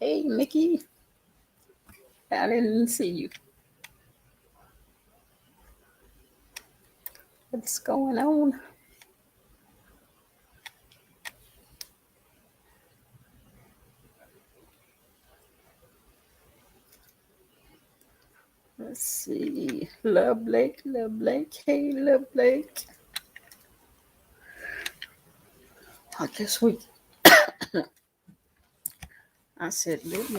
Hey, Mickey. I didn't see you. What's going on? Let's see. Love Blake, Love Blake. Hey, Love Blake. I guess I said, let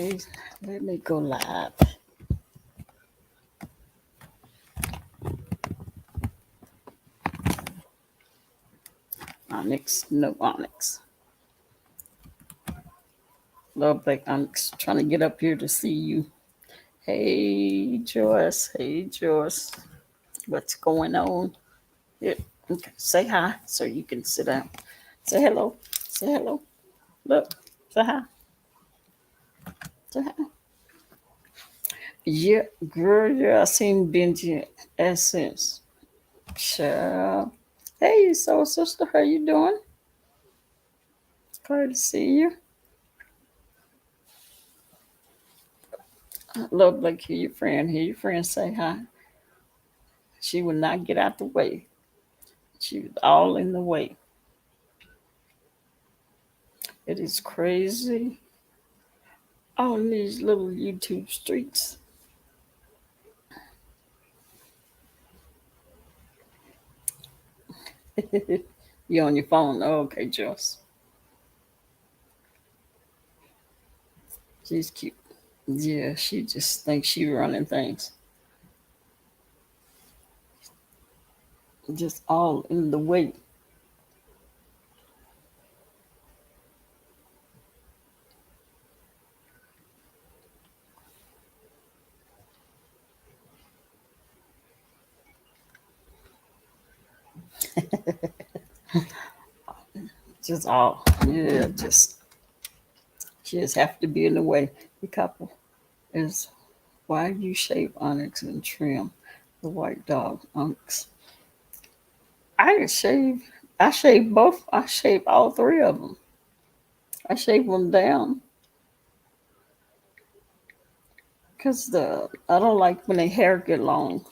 me go live. Onyx, no Onyx. Love Blake Onyx. Trying to get up here to see you. Hey, Joyce. Hey, Joyce. What's going on? Yeah. Okay. Say hi so you can sit down. Say hello. Say hello. Look. Say hi. Say hi. Yeah, girl, yeah, I seen Benji Essence. Sure. Hey, soul sister, how you doing? Glad to see you. Love like hear your friend. Hear your friend say hi. She would not get out the way. She was all in the way. It is crazy. All these little YouTube streets. You on your phone? Oh, okay, Joss. She's cute. Yeah, she just thinks she running things. Just all in the way. Just all, yeah, she just have to be in the way. The couple is why you shave Onyx and trim the white dog Onyx. I didn't shave. I shaved both. I shaved all three of them. I shaved them down because the I don't like when their hair get long.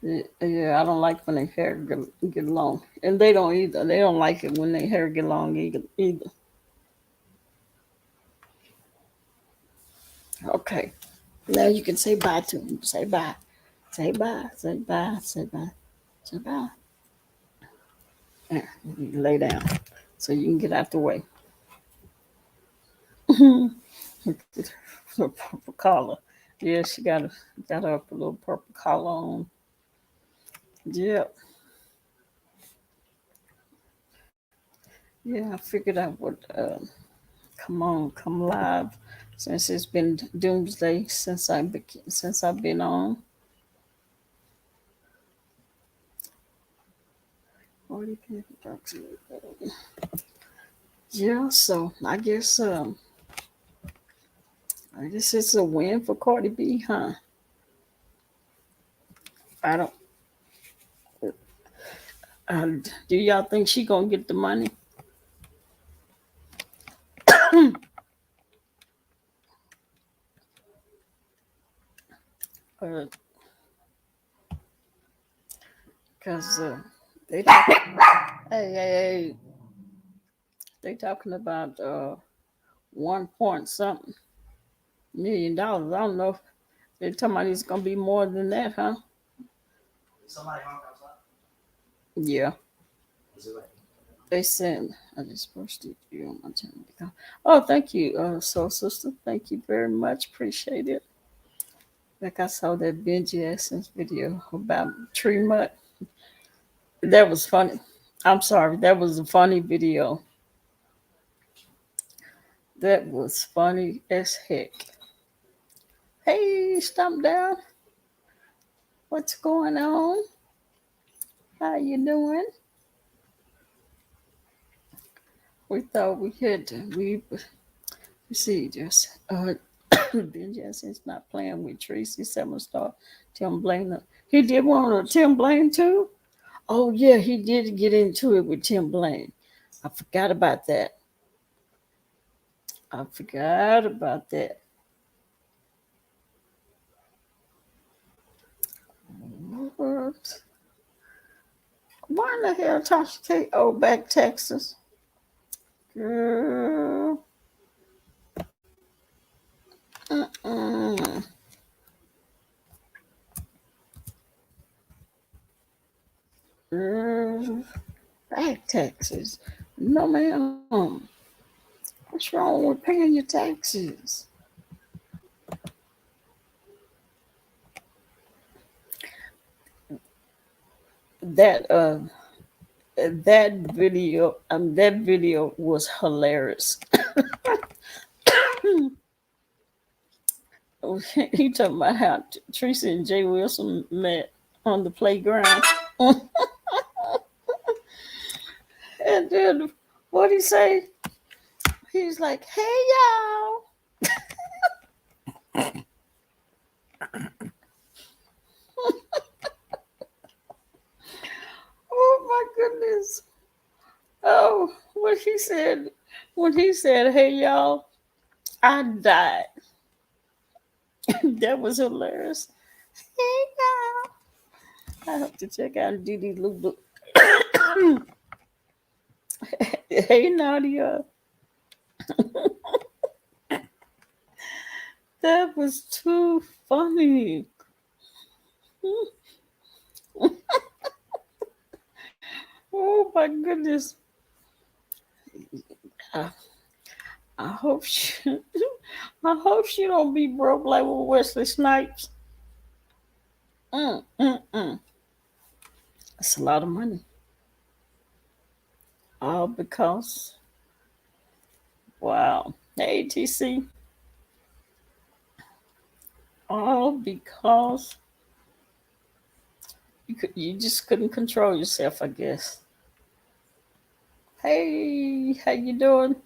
Yeah, I don't like when their hair get long, and they don't either. They don't like it when their hair get long either. Okay, now you can say bye to them. Say bye. Say bye. Say bye. Say bye. Say bye. There, you lay down so you can get out the way. The purple collar. Yeah, she got her a little purple collar on. Yep. Yeah, I figured I would come on, come live since it's been doomsday since I've been on. 40 people approximately. Yeah, so I guess it's a win for Cardi B, huh? I don't. Do y'all think she gonna get the money? Because they talk, hey, they talking about 1 point something $1 million. I don't know if they're talking about it's gonna be more than that, huh? Somebody hung outside. Yeah. They said I just posted you on my channel. Oh, thank you, soul sister. Thank you very much. Appreciate it. Like I saw that Benji Essence video about tree mud. That was funny. I'm sorry. That was a funny video. That was funny as heck. Hey, Stomp Down. What's going on? How you doing? We thought we had to. We see just Ben Jensen's not playing with Tracy Seven Star, Tim Blaine. He did one with Tim Blaine too. Oh yeah, he did get into it with Tim Blaine. I forgot about that. I forgot about that. What? Why in the hell Tasha K? Oh, back Texas. Girl. Mm-mm. Girl. Back taxes. No, ma'am. What's wrong with paying your taxes? That that video was hilarious. He talking about how Teresa and Jay Wilson met on the playground. And then what he say? He's like, "Hey y'all." Oh my goodness. Oh, what he said when he said, "Hey y'all," I died. That was hilarious. Hey y'all. I have to check out Didi Lulu. Hey Nadia. That was too funny. Oh my goodness. I, I hope she, I hope she don't be broke like with Wesley Snipes. Mm, mm, mm. That's a lot of money. All because, wow. Hey, TC. All because you just couldn't control yourself, I guess. Hey, how you doing?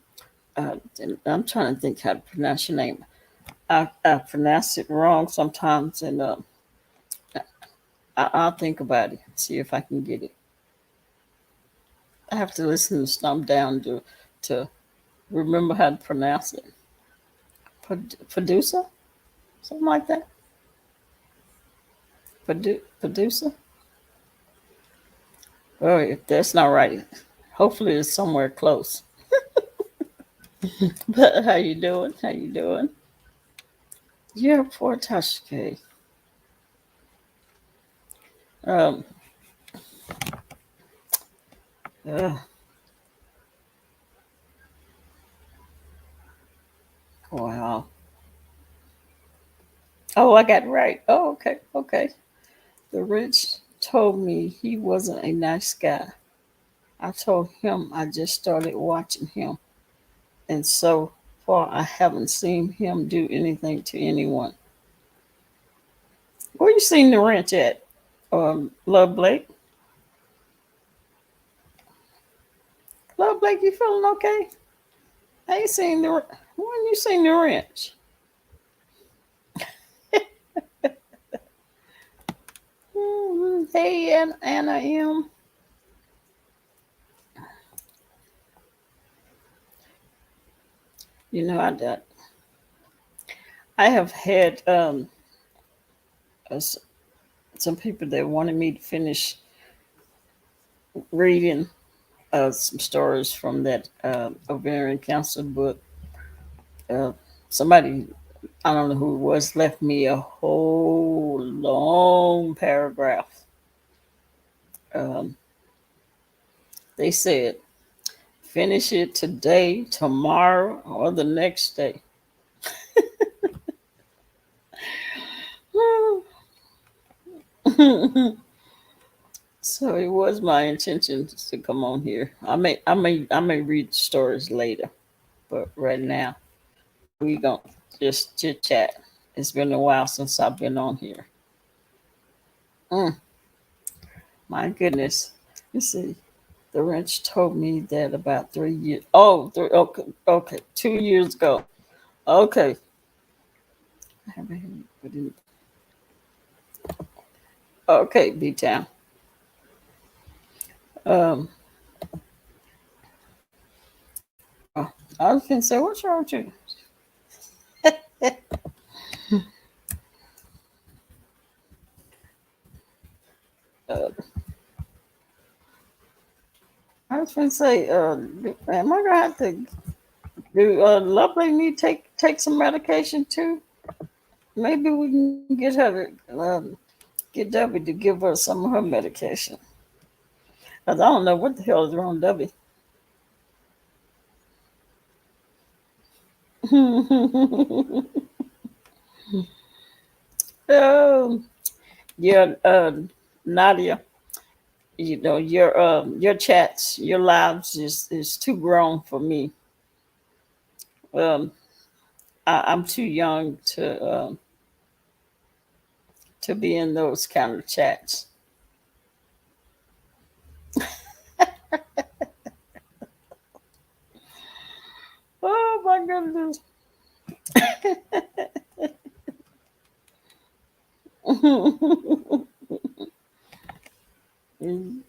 I'm trying to think how to pronounce your name. I pronounce it wrong sometimes, and I'll think about it, see if I can get it. I have to listen to Stomp Down to remember how to pronounce it. Producer? Something like that? Producer? Oh, if that's not right, hopefully it's somewhere close. But how you doing? How you doing? Yeah, poor Tashke. Um, uh, wow. Oh, I got it right. Oh, okay, okay. The rich told me he wasn't a nice guy. I told him I just started watching him, and so far I haven't seen him do anything to anyone. Where you seen the ranch at? Love Blake. Love Blake, you feeling okay? I ain't seen the. When you seen the ranch? Hey, Anna M. You know I have had s- some people that wanted me to finish reading some stories from that ovarian cancer book. Uh, somebody, I don't know who it was, left me a whole long paragraph. Um, they said, finish it today, tomorrow, or the next day. So it was my intention to come on here. I may read stories later, but right now we gonna just chit chat. It's been a while since I've been on here. Mm, my goodness. Let's see. The wrench told me that about 3 years. Oh, okay, okay, 2 years ago. Okay. Okay, B Town. Um, I was gonna say, what's wrong with you? uh, I was gonna say, am I gonna have to do Lovely need take some medication too? Maybe we can get her to get Debbie to give her some of her medication. Cause I don't know what the hell is wrong with Debbie. Oh, yeah, Nadia. Your chats, your lives is too grown for me. Um, I'm too young to be in those kind of chats. Oh my goodness.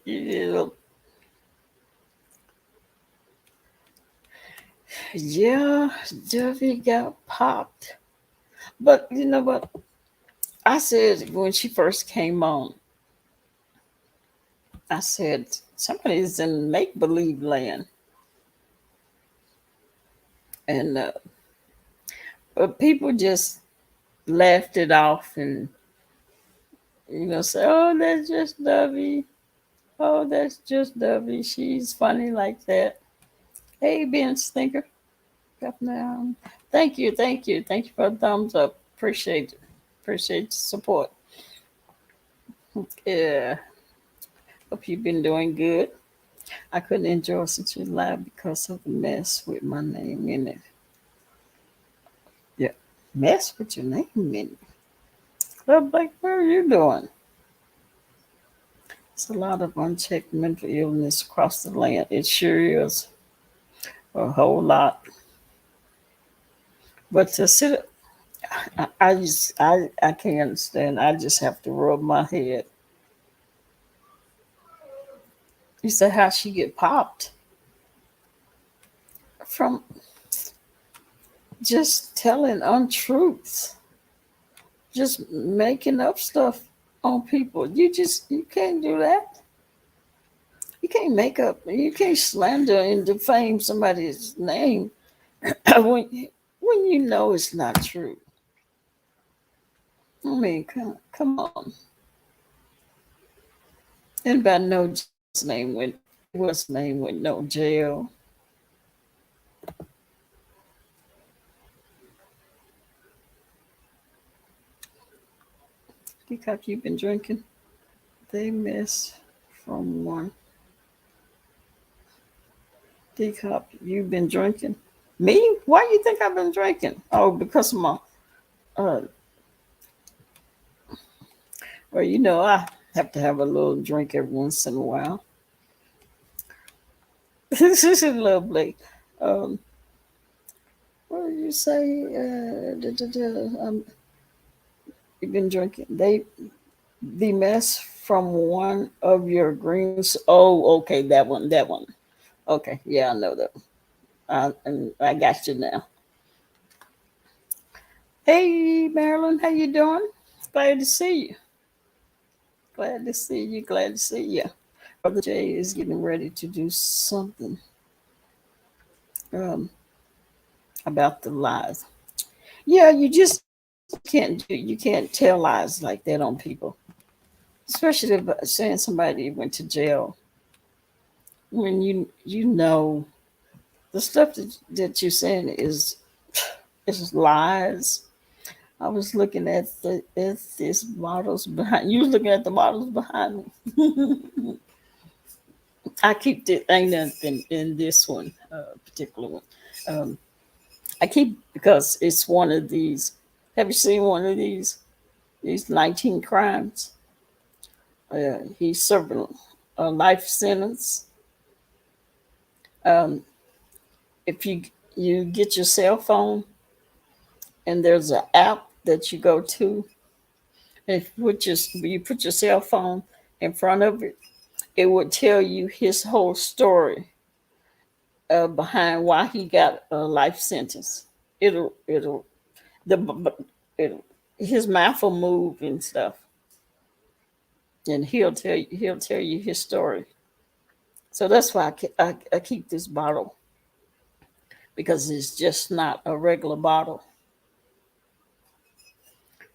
Yeah, yeah, Debbie got popped. But you know what? I said when she first came on, I said somebody's in make believe land, and but people just laughed it off and say, "Oh, that's just Debbie. Oh, that's just Debbie. She's funny like that." Hey, Ben Stinker, up now. Thank you for the thumbs up. Appreciate the support. Yeah, hope you've been doing good. I couldn't enjoy such a live because of the mess with my name in it. Yeah, mess with your name in it. Club Blake, what are you doing? It's a lot of unchecked mental illness across the land. It sure is a whole lot. But to sit, I can't understand. I just have to rub my head. You said how she get popped from just telling untruths, just making up stuff on people. You can't do that. You can't make up. You can't slander and defame somebody's name when you know it's not true. I mean, come on. Anybody know his name went? What's name went no jail? Because you've been drinking. They miss from one. Decop, you've been drinking. Me? Why do you think I've been drinking? Oh, because of my. Uh, well, I have to have a little drink every once in a while. This is lovely. Um, what did you say? You've been drinking. The mess from one of your greens. Oh, okay, that one. That one. Okay, yeah, I know that. And I got you now. Hey, Marilyn, how you doing? Glad to see you. Glad to see you. Glad to see you. Brother Jay is getting ready to do something um, about the lies. Yeah, you just can't do. You can't tell lies like that on people, especially if saying somebody went to jail when you know the stuff that you're saying is lies. I was looking at this models behind you. Was looking at the models behind me. I keep the ain't nothing in this one particular one. Um, I keep because it's one of these. Have you seen one of these? These 19 crimes. He's serving a life sentence. Um, if you get your cell phone and there's an app that you go to, and if you put your cell phone in front of it, it would tell you his whole story behind why he got a life sentence. It'll the it'll, his mouth will move and stuff, and he'll tell you his story. So that's why I keep this bottle because it's just not a regular bottle.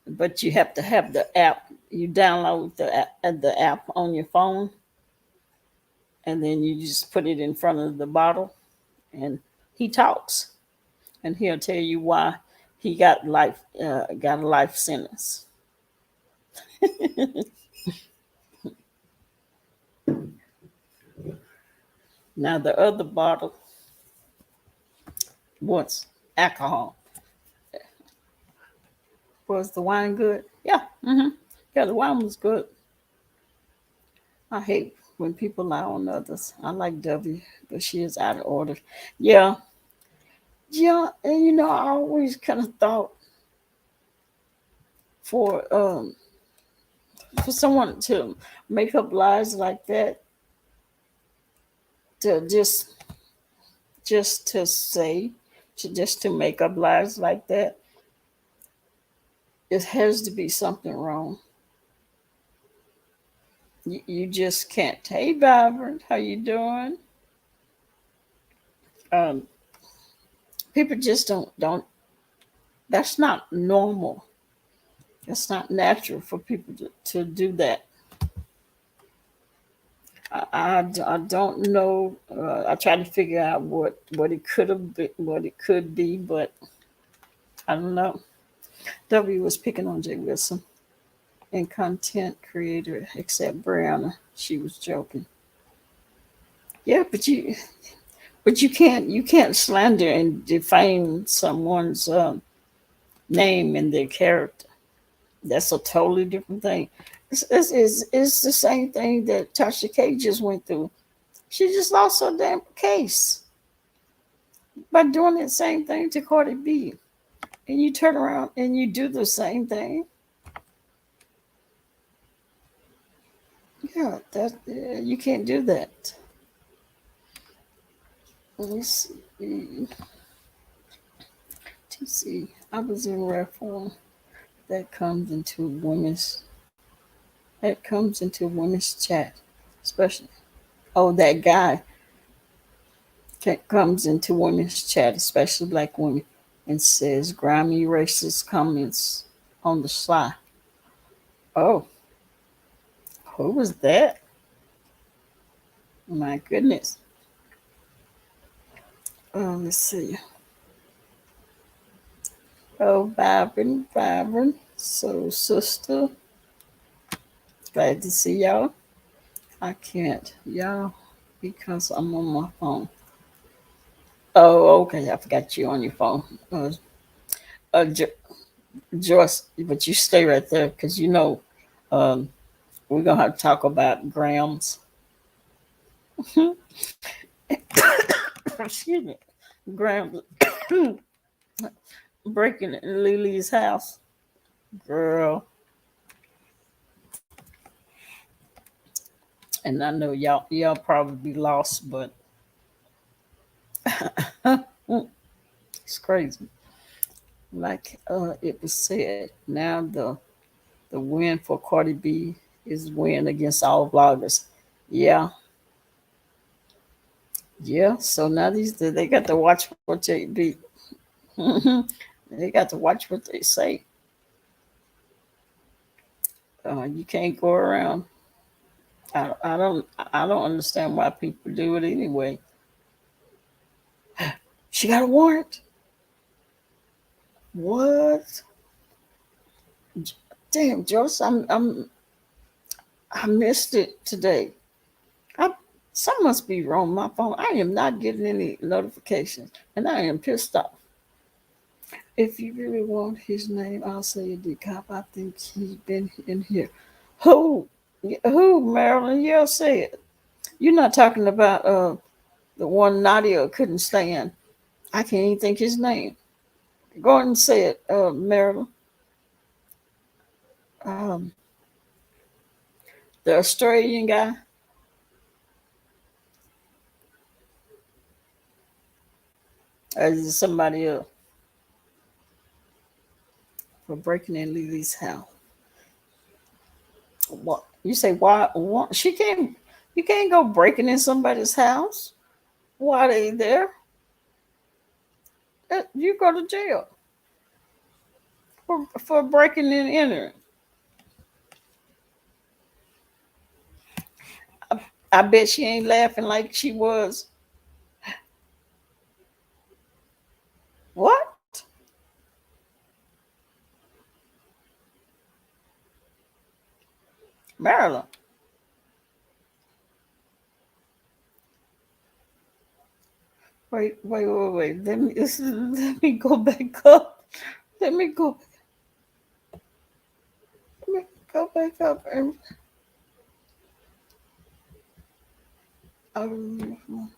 But you have to have the app. You download the app on your phone, and then you just put it in front of the bottle, and he talks, and he'll tell you why he got a life sentence. Now the other bottle was alcohol. Was the wine good? Yeah. Yeah, the wine was good. I hate when people lie on others. I like W, but she is out of order. Yeah, yeah, and I always kind of thought for for someone to make up lies like that, to just to say, just to make up lies like that, it has to be something wrong. You just can't. Hey, Vibrant, how you doing? Um, People just don't. That's not normal. It's not natural for people to do that. I don't know. I try to figure out what it could have been, what it could be, but I don't know. W was picking on Jay Wilson and content creator, except Brianna. She was joking. Yeah, but you can't slander and defame someone's name and their character. That's a totally different thing. It's the same thing that Tasha K just went through. She just lost her damn case by doing that same thing to Cardi B. And you turn around and you do the same thing. Yeah, that you can't do that. Let me see. TC. I was in reform. That comes into women's. That comes into women's chat, especially. Oh, that guy comes into women's chat, especially black women, and says grimy racist comments on the sly. Oh, who was that? My goodness. Let's see. Oh, vibrant, vibrant. So, sister, glad to see y'all. I can't, y'all, because I'm on my phone. Oh, okay. I forgot you on your phone. Uh, Jo- Joyce, but you stay right there because um, we're gonna have to talk about grams. Excuse me, grams breaking in Lily's house, girl. And I know y'all probably be lost, but it's crazy. Like it was said, now the win for Cardi B is win against all vloggers. Yeah, yeah. So now they got to watch what they be. They got to watch what they say. You can't go around. I don't understand why people do it anyway. She got a warrant. What? Damn, Joyce, I missed it today. I Something must be wrong with my phone. I am not getting any notifications, and I am pissed off. If you really want his name, I'll say it, cop. I think he's been in here. Who? Who, Marilyn? Yeah, say it. You're not talking about the one Nadia couldn't stand. I can't even think his name. Go ahead and say it, Marilyn. Um, the Australian guy. As somebody else for breaking in Lily's house. What you say? Why she can't? You can't go breaking in somebody's house. Why they there? You go to jail for breaking and entering. I bet she ain't laughing like she was. What? Maryland. Wait. Let me go back up. Let me go. Let me go back up and um,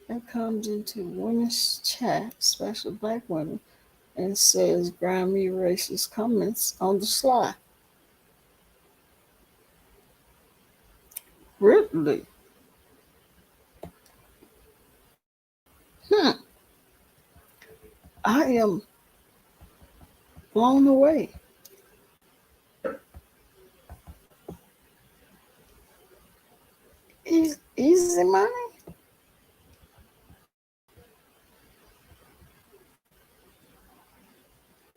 it comes into women's chat, especially black women, and says grimy racist comments on the sly. Really? Hmm. I am blown away. Easy money.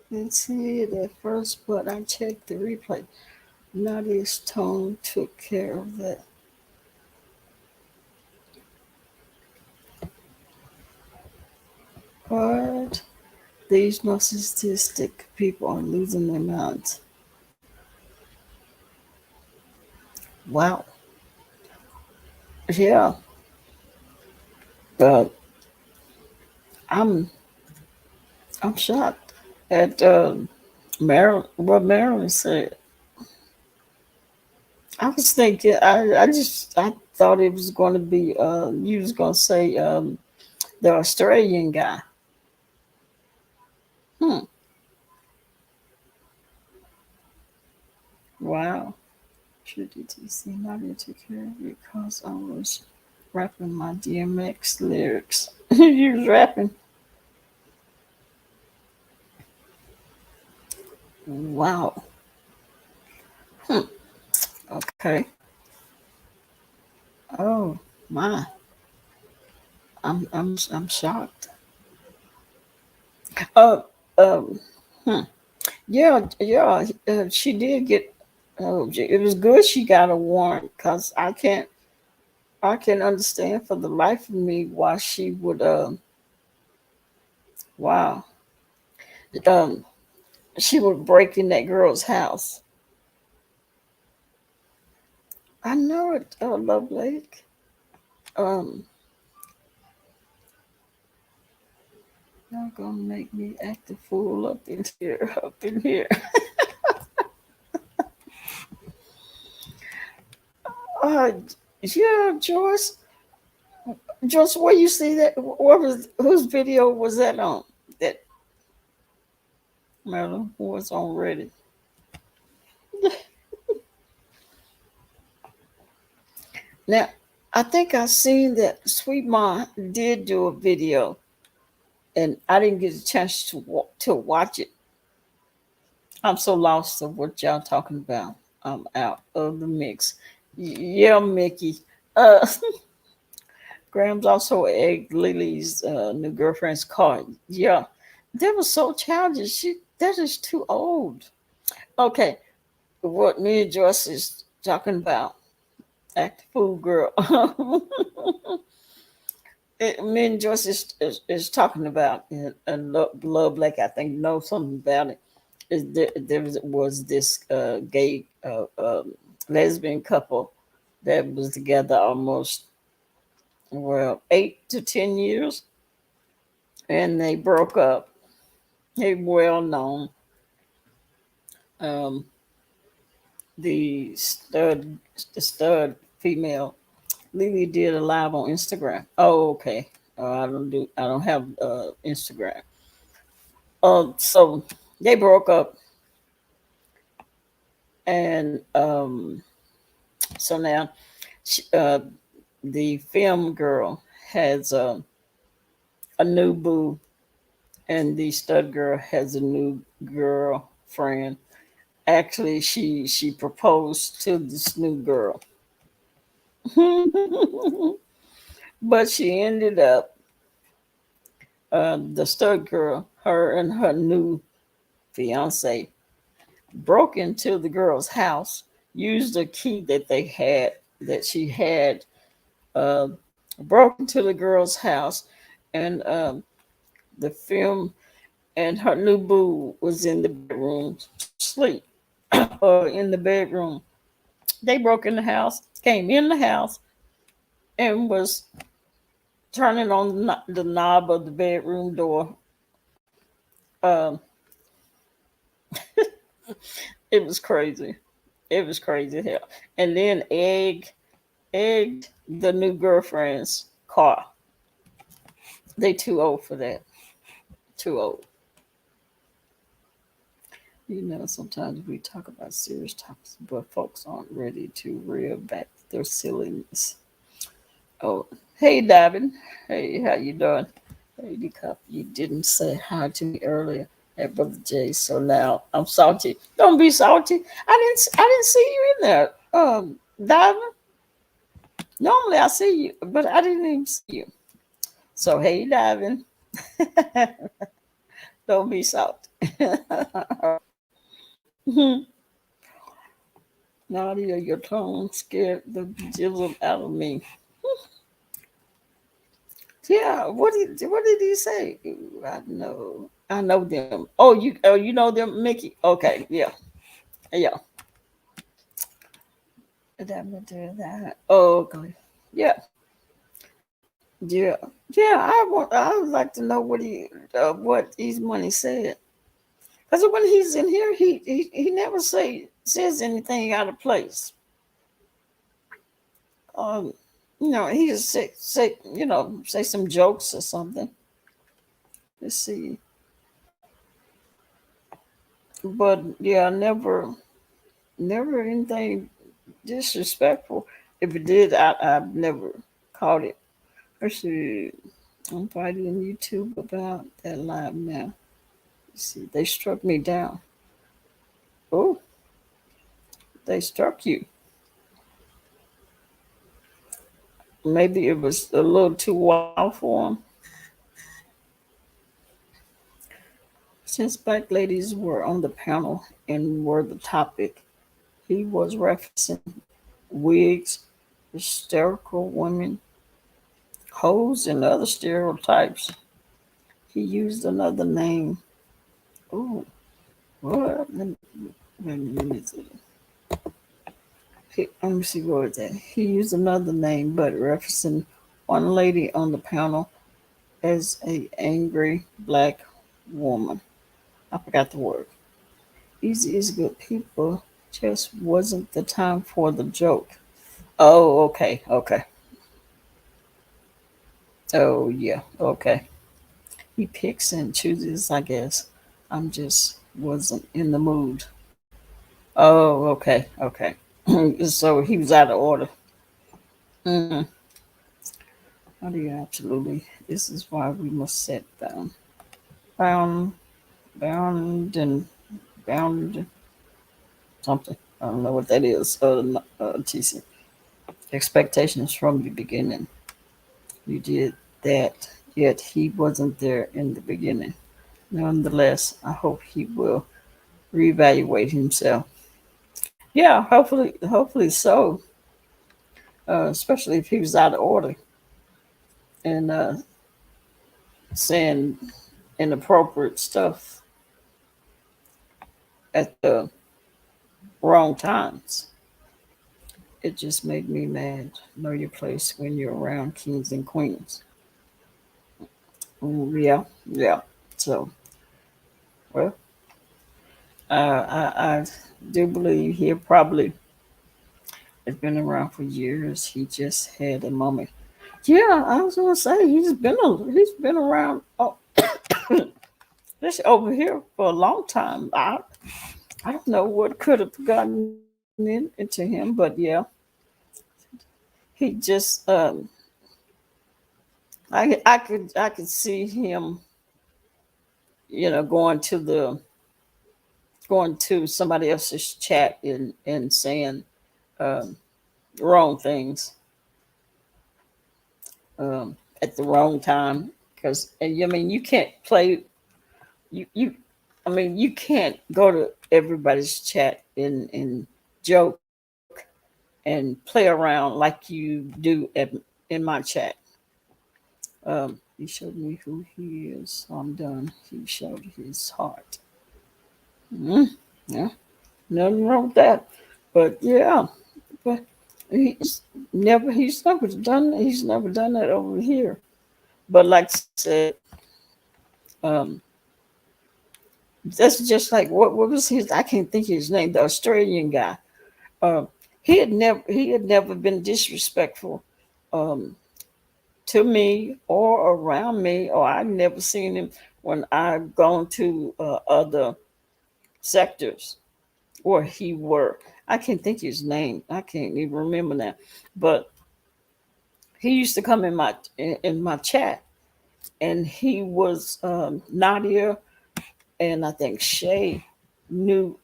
Didn't see it at first, but I checked the replay. Nadia's tone took care of that. But these narcissistic people are losing their minds. Wow. Yeah. But I'm I'm shocked at what Marilyn said. I was thinking I thought it was going to be you was going to say the Australian guy. Hmm. Wow. Should DTC Nadia took care of it because I was rapping my DMX lyrics. You was rapping. Wow. Hmm. Okay. Oh my. I'm shocked. Uh um hmm. Yeah. She did get. Oh, it was good. She got a warrant because I can understand for the life of me why she would. Wow. Um, she would break in that girl's house. I know it, Love Lake. Um, y'all gonna make me act a fool up in here, up in here. Uh, yeah, Joyce. Joyce, where you see that? What was whose video was that on? That Marilyn was on Reddit. Now, I think I seen that Sweet Ma did do a video, and I didn't get a chance to watch it. I'm so lost of what y'all talking about. I'm out of the mix. Yeah, Mickey. Uh, Graham's also egged Lily's new girlfriend's car. Yeah, that was so childish. That is too old. Okay, what me and Joyce is talking about, act the fool girl. Me and Joyce is talking about love like I think know something about it. Was this gay lesbian couple that was together almost 8 to 10 years, and they broke up. They well known. Um, the stud female Lily did a live on Instagram. Oh, okay. I don't have Instagram. So they broke up, and so now she, the film girl has a new boo. and the stud girl has a new girlfriend. Actually, she proposed to this new girl, but she ended up the stud girl, her and her new fiance broke into the girl's house, used a key that they had that she had, uh, broke into the girl's house, and the film and her new boo was in the bedroom sleep in the bedroom. They broke in the house, came in the house, and was turning on the knob of the bedroom door. Um, it was crazy. It was crazy hell. And then egged the new girlfriend's car. They too old for that. Too old. Sometimes we talk about serious topics, but folks aren't ready to reel back their silliness. Oh, hey, David. Hey, how you doing? Hey, Cup, you didn't say hi to me earlier. Hey, Brother Jay. So now I'm salty. Don't be salty. I didn't see you in there. David. Normally I see you, but I didn't even see you. So hey, David. Don't be salty. Nadia, your tone scared the jizzle out of me. Yeah, what did he say? I know them. Oh you know them, Mickey. Okay, yeah. That would do that. Oh, okay, yeah, yeah, yeah. I would like to know what his money said, because when he's in here, he never says anything out of place. Um, he just say some jokes or something. Let's see, but yeah, never anything disrespectful. If it did, I've never caught it. Let's see. I'm fighting YouTube about that live now. Let's see, they struck me down. Oh, they struck you. Maybe it was a little too wild for them. Since black ladies were on the panel and were the topic, he was referencing wigs, hysterical women, hoes, and other stereotypes. He used another name. Oh, what? Let me see what was that. He used another name, but referencing one lady on the panel as a angry black woman. I forgot the word. Easy is good people. Just wasn't the time for the joke. Oh, okay, okay. Oh, yeah, okay. He picks and chooses, I guess. I'm just wasn't in the mood. Oh, okay, okay. So he was out of order. Mm-hmm. Oh, yeah, absolutely. This is why we must set bound, and bound something. I don't know what that is. TC. Expectations from the beginning. You did that, yet he wasn't there in the beginning. Nonetheless, I hope he will reevaluate himself. Yeah, hopefully so. Especially if he was out of order and saying inappropriate stuff at the wrong times. It just made me mad. Know your place when you're around kings and queens. Yeah, yeah. So, well, I do believe he probably has been around for years. He just had a moment. Yeah, I was gonna say he's been around. Oh, this over here for a long time. I don't know what could have gotten into him, but yeah, he just I could see him going to somebody else's chat and saying wrong things at the wrong time. Because I mean, you can't play you. I mean, you can't go to everybody's chat and joke and play around like you do in my chat. He showed me who he is. So I'm done. He showed his heart. Yeah, nothing wrong with that. But yeah, but he's never done that over here. But like I said, um, that's just like what was his? I can't think of his name. The Australian guy. Um, he had never been disrespectful um, to me or around me, or I've never seen him when I've gone to other sectors where he were. I can't think his name. I can't even remember now. But he used to come in my chat, and he was Nadia, and I think Shay knew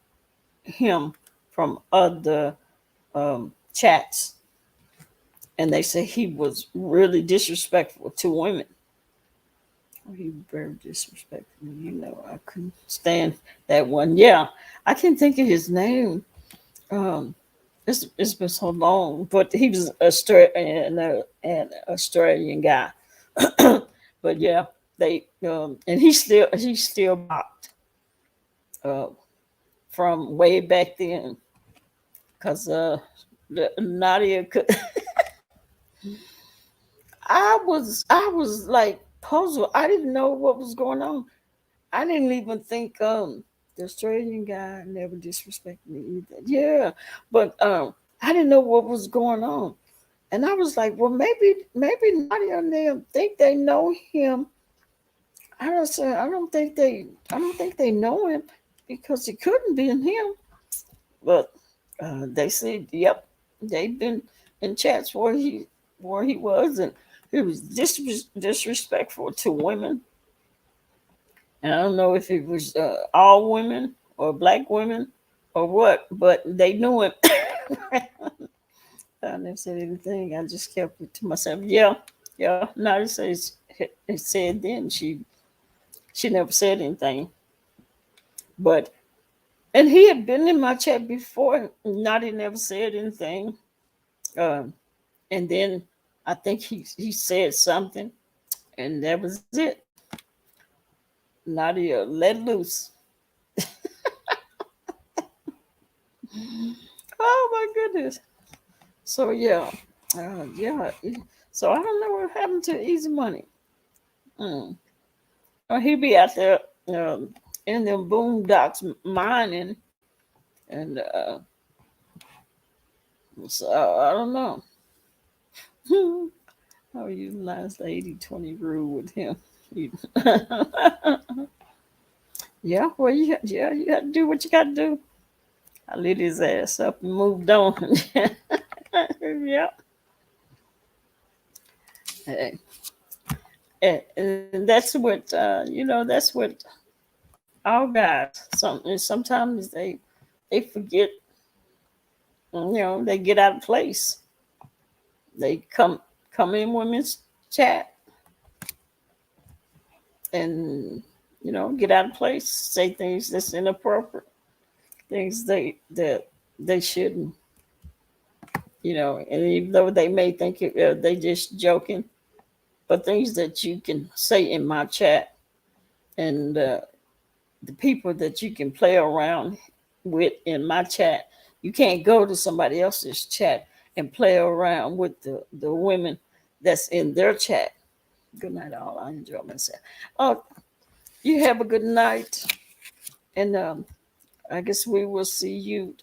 him from other chats, and they say he was really disrespectful to women. He was very disrespectful. I couldn't stand that one. Yeah, I can't think of his name. Um, it's been so long, but he was an Australian guy. But yeah, they and he's still blocked uh, from way back then because Nadia could. I was like puzzled. I didn't know what was going on. I didn't even think the Australian guy never disrespected me either. Yeah, but I didn't know what was going on, and I was like, well, maybe Nadia and them think they know him. I don't think they know him because it couldn't be in him. But they said, yep, they've been in chats where he was, and he was disrespectful to women. And I don't know if it was all women or black women or what, but they knew him. I never said anything. I just kept it to myself. Yeah, yeah. Now it said then she never said anything, but and he had been in my chat before. Not he never said anything. Um, and then I think he said something, and that was it. Nadia let loose. Oh my goodness. So yeah, yeah. So I don't know what happened to Easy Money. Mm. He be out there in them boondocks mining, and so I don't know. How you utilize the 80-20 rule with him. Yeah, well, you got to do what you got to do. I lit his ass up and moved on. Yeah. Hey. And that's what all guys. Sometimes they forget. They get out of place. They come in women's chat and get out of place. Say things that's inappropriate. Things that they shouldn't. And even though they may think they just joking, but things that you can say in my chat and the people that you can play around with in my chat, you can't go to somebody else's chat and play around with the women that's in their chat. Good night, all. I enjoy myself. Oh, you have a good night, and I guess we will see you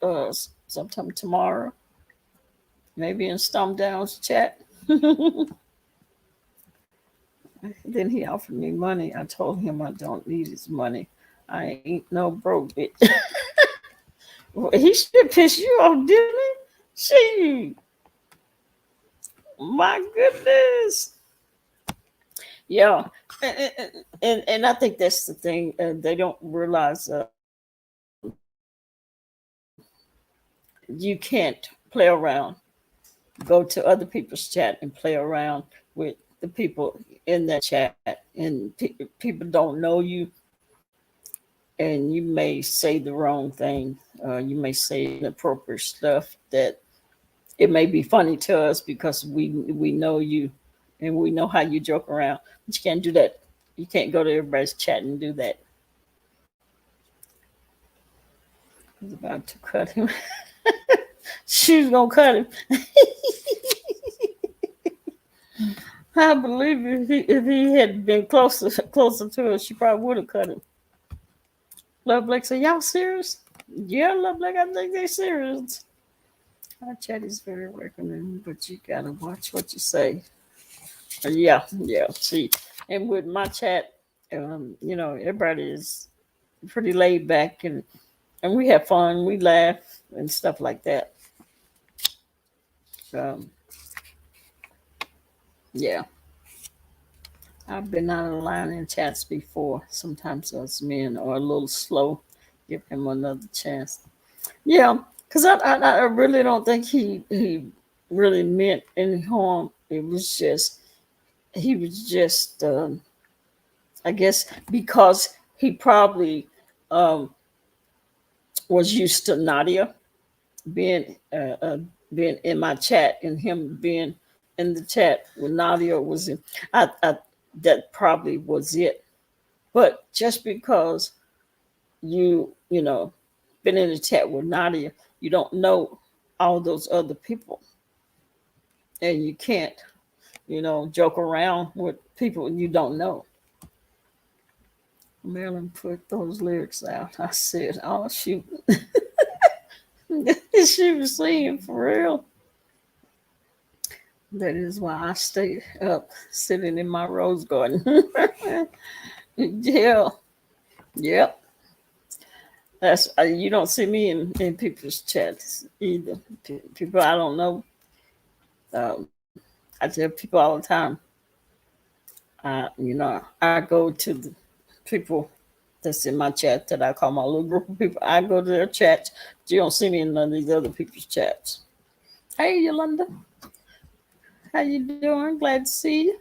sometime tomorrow, maybe in Stomp Down's chat. Then he offered me money. I told him I don't need his money. I ain't no broke bitch. Well, he should piss you off, didn't he? She, my goodness. Yeah, and I think that's the thing. They don't realize you can't play around. Go to other people's chat and play around with the people in that chat, and people don't know you, and you may say the wrong thing. You may say inappropriate stuff that it may be funny to us because we know you, and we know how you joke around. But you can't do that. You can't go to everybody's chat and do that. I was about to cut him. She was gonna cut him. I believe if he had been closer to her, she probably would have cut him. Love Blake said, "Y'all serious?" Yeah, Love Blake, I think they're serious. Our chat is very welcoming, but you gotta watch what you say. Yeah, yeah. See, and with my chat, everybody is pretty laid back, and we have fun, we laugh and stuff like that. Um, yeah, I've been out of line in chats before. Sometimes us men are a little slow. Give him another chance. Yeah, because I really don't think he really meant any harm. It was just he was just I guess because he probably um, was used to Nadia being being in my chat and him being in the chat when Nadia was in. I that probably was it. But just because you been in the chat with Nadia, you don't know all those other people, and you can't joke around with people you don't know. Marilyn put those lyrics out. I said, "Oh shoot." She was singing for real. That is why I stay up sitting in my rose garden. Yeah, yep. That's you don't see me in people's chats either. People I don't know. I tell people all the time. I go to the people that's in my chat that I call my little group of people. I go to their chats. You don't see me in none of these other people's chats. Hey, Yolanda. How you doing? Glad to see you.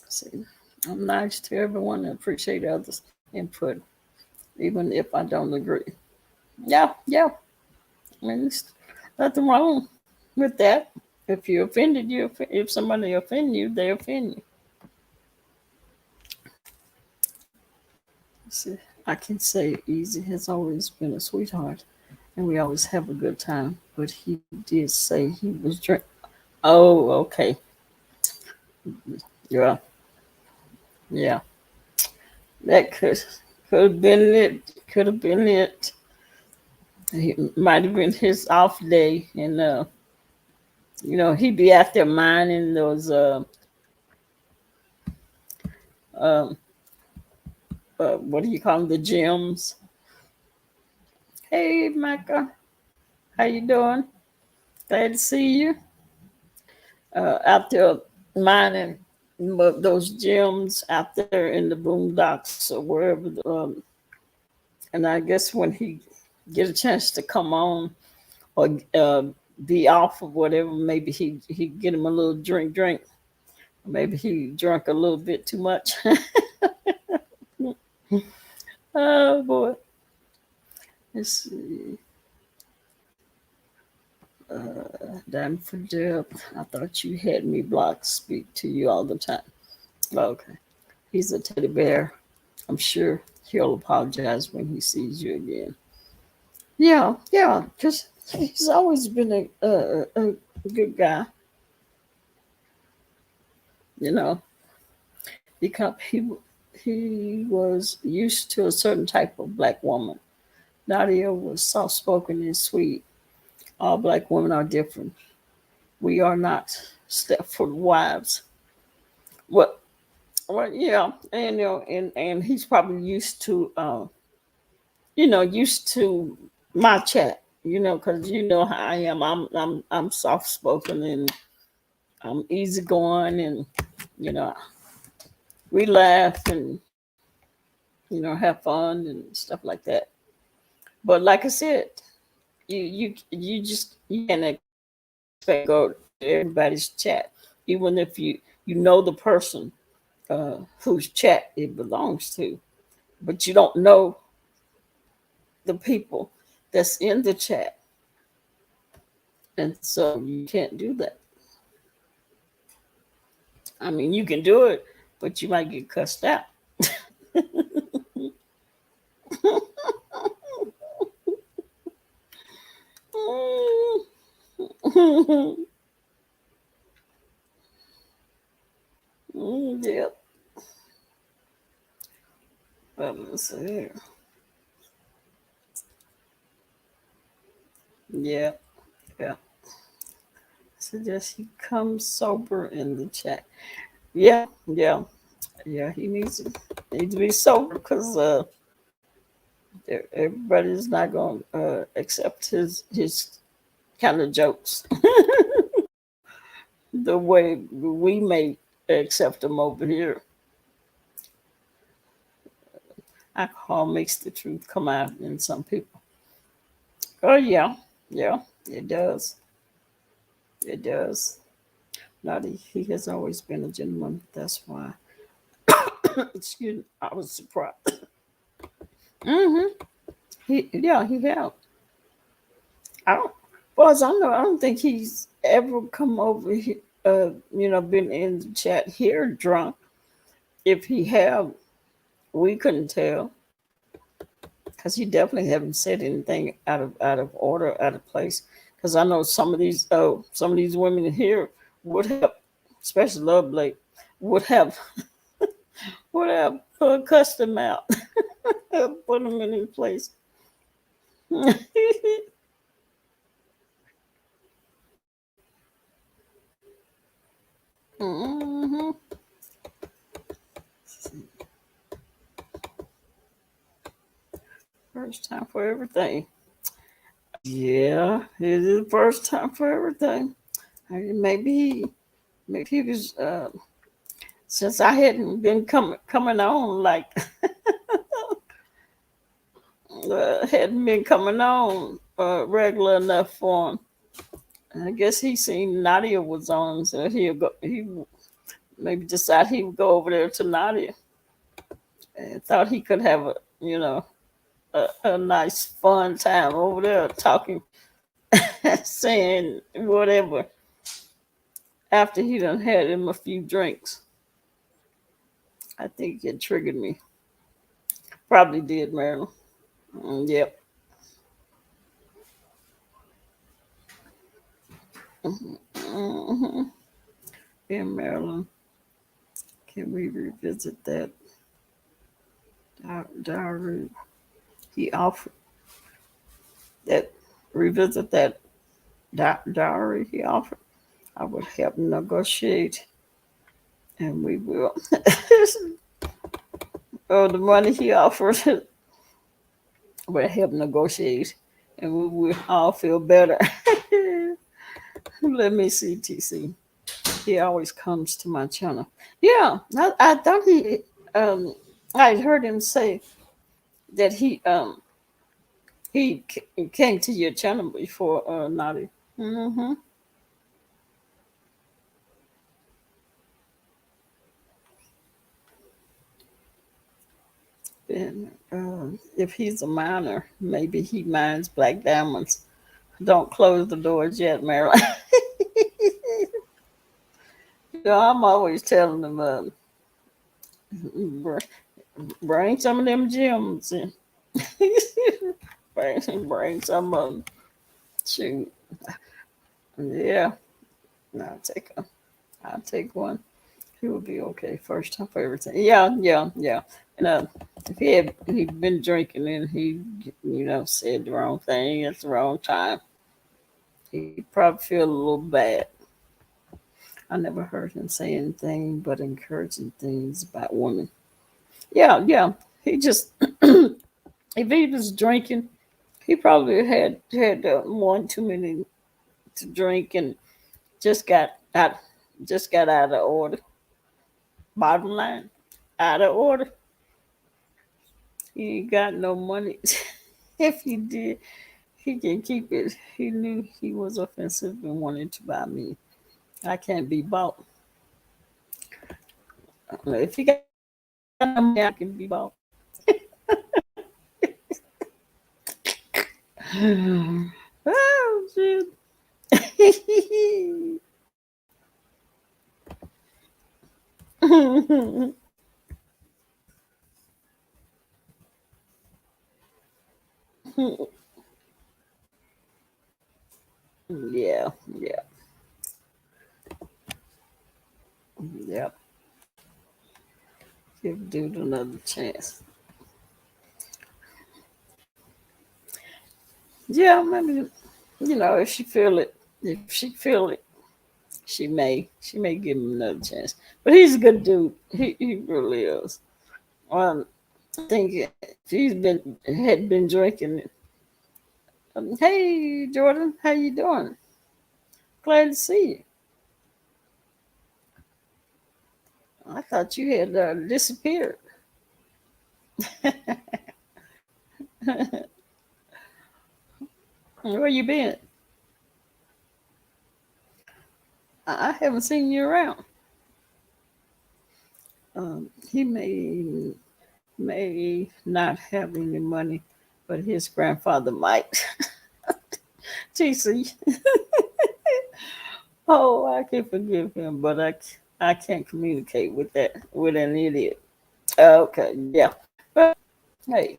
See, I'm nice to everyone and appreciate others' input, even if I don't agree. Yeah, yeah. I mean, there's nothing wrong with that. If you offended you, if somebody offend you, they offend you. See, I can say Easy has always been a sweetheart, and we always have a good time. But he did say he was drink. Oh, okay. Yeah, yeah. That could have been it. Could have been it. It might have been his off day, and he'd be out there mining those um what do you call them, the gems. Hey, Micah, how you doing? Glad to see you. Out there mining those gems out there in the boondocks or wherever. And I guess when he get a chance to come on or be off of whatever, maybe he get him a little drink. Maybe he drank a little bit too much. Oh boy. Let's see. Damn for depth. I thought you had me blocked. Speak to you all the time. Okay. He's a teddy bear. I'm sure he'll apologize when he sees you again. Yeah, yeah. Because he's always been a good guy. You know, because he was used to a certain type of black woman. Nadia was soft spoken and sweet. All black women are different. We are not Stepford wives. Well, well, yeah, and and he's probably used to my chat. Because you know how I am. I'm soft spoken and I'm easygoing, and You know, we laugh and have fun and stuff like that. But like I said, you can't expect to go to everybody's chat, even if you know the person whose chat it belongs to, but you don't know the people that's in the chat, and so you can't do that. I mean, you can do it, but you might get cussed out. Yep. Let's see here. Yeah, yeah. Suggest he comes sober in the chat. Yeah, yeah, yeah. He needs to be sober because everybody's not going to accept his kind of jokes the way we may accept them over here. Alcohol makes the truth come out in some people. Oh yeah, yeah, it does. It does. Not he has always been a gentleman. That's why. Excuse me. I was surprised. Mm-hmm. He have. I don't. Well, as I know, I don't think he's ever come over here. Been in the chat here drunk. If he have, we couldn't tell because he definitely haven't said anything out of order, out of place. Because I know some of these women here would have, especially Love Blake, would have cussed him out, put him in his place. Hmm. First time for everything. Yeah, it is the first time for everything. Maybe he was since I hadn't been coming on like hadn't been coming on regular enough for him. I guess he seen Nadia was on, so he maybe decided he would go over there to Nadia and thought he could have a nice fun time over there talking, saying whatever after he done had him a few drinks. I think it triggered me. Probably did, Marilyn. Yep. Hmm. Yeah, Marilyn. Can we revisit that diary he offered? That revisit that diary he offered. I would help negotiate, and we will. Oh, the money he offered would help negotiate, and we will all feel better. Let me see, TC. He always comes to my channel. Yeah, I thought um, I heard him say that he came to your channel before, Naughty. Mm-hmm. And if he's a minor, maybe he minds black diamonds. Don't close the doors yet, Marilyn. I'm always telling them, br- bring some of them gems in. bring some of them. Shoot. Yeah. No, I'll take one. He will be okay. First time for everything. Yeah, yeah, yeah. And if he'd been drinking and he said the wrong thing at the wrong time, he'd probably feel a little bad. I never heard him say anything but encouraging things about women. Yeah, yeah. He just if he was drinking, he probably had one too many to drink and just got out just got out of order. Bottom line, out of order. He ain't got no money. If he did, he can keep it. He knew he was offensive and wanted to buy me. I can't be bought. If he got no money, I can be bought. Oh, shit. Yeah, yeah, yeah. Give dude another chance. Yeah, maybe if she feel it, she may give him another chance. But he's a good dude. He really is. I think he's been drinking. Hey Jordan, how you doing? Glad to see you. I thought you had disappeared. Where you been? I haven't seen you around. He may not have any money, but his grandfather might. TC. Oh, I can forgive him, but I can't communicate with an idiot. Okay, yeah. But hey,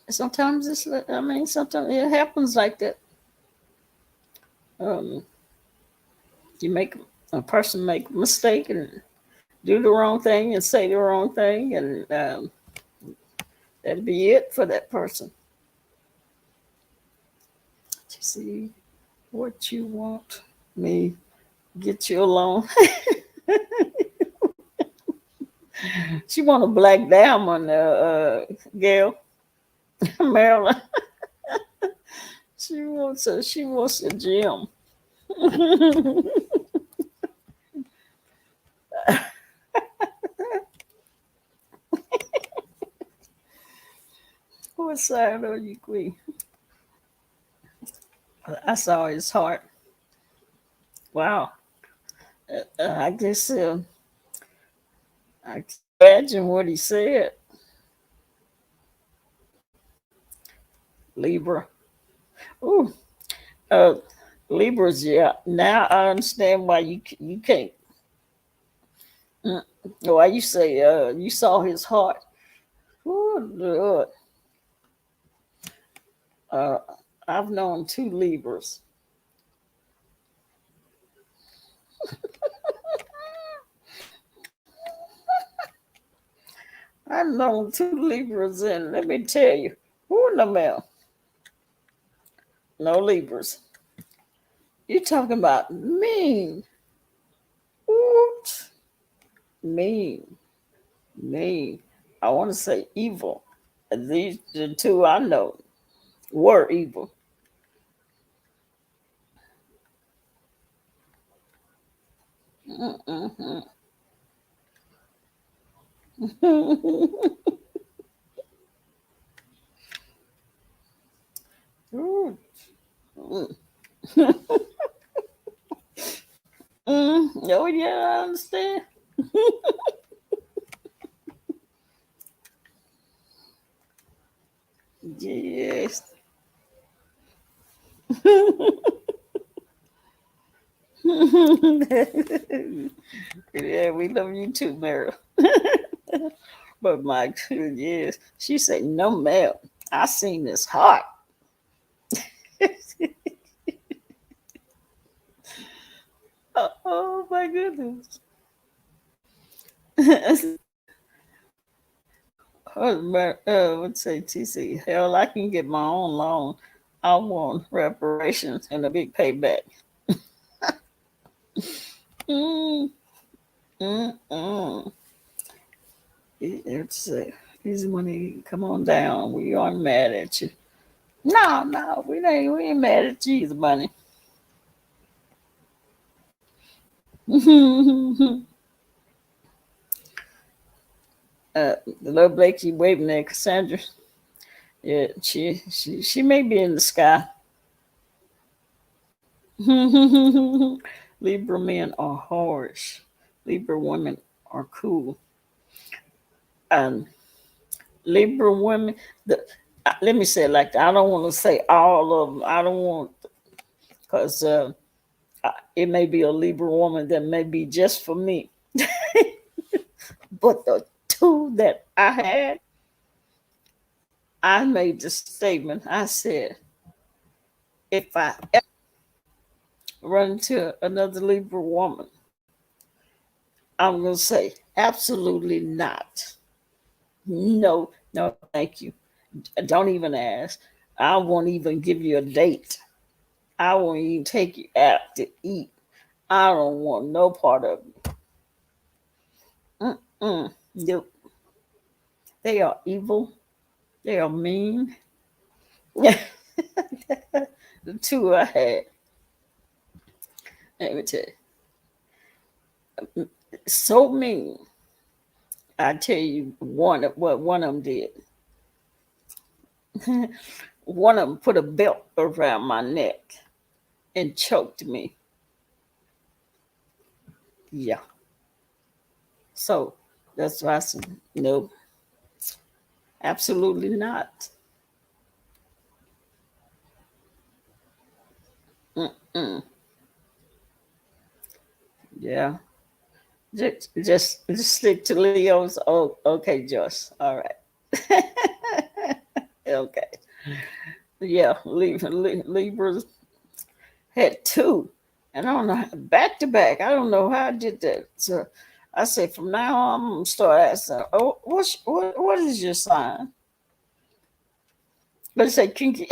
sometimes sometimes it happens like that. Um, you make a person make a mistake and do the wrong thing and say the wrong thing, and that'll be it for that person. You see what you want me get you alone. She want a black diamond, Gail. Maryland. She wants a gem. What side are you, Queen? I saw his heart. Wow. I guess I can imagine what he said. Libra. Ooh. Uh, Libras. Yeah. Now I understand why you can't. Why you say you saw his heart? Ooh, Lord. Uh, I've known two Libras. I've known two Libras, and let me tell you, who no man, no Libras. You talking about mean? What? Mean, mean. I want to say evil. These the two I know were evil. Mm-mm-mm. Ooh. Mm. Oh yeah, I understand. Yes. Yeah, we love you too, Meryl. But Mike, yes, she said, "No, ma'am. I seen this heart." Oh my goodness. Let's say TC. Hell, I can get my own loan. I want reparations and a big payback. Mm, mm. It's easy money. Come on down. We aren't mad at you. No, no, we ain't mad at you, Easy money. The little Blakey waving at Cassandra. Yeah, she may be in the sky. Libra men are harsh. Libra women are cool. And Libra women, let me say it like that. I don't want to say all of them. I don't want, because it may be a Libra woman that may be just for me. But the two that I had, I made the statement. I said, if I ever run into another Libra woman, I'm going to say, absolutely not. No, no, thank you. Don't even ask. I won't even give you a date. I won't even take you out to eat. I don't want no part of it. Nope. They are evil. They are mean. The two I had, let me tell you, so mean. I tell you, what one of them did. One of them put a belt around my neck and choked me. Yeah. So that's why I said, no, absolutely not. Mm-mm. Yeah. Just stick to Leo's. Oh, okay, Josh. All right. Okay. Yeah, Libras had two. And I don't know, back to back. I don't know how I did that. So I said, from now on, I'm gonna start asking, oh, what is your sign? But it said kinky.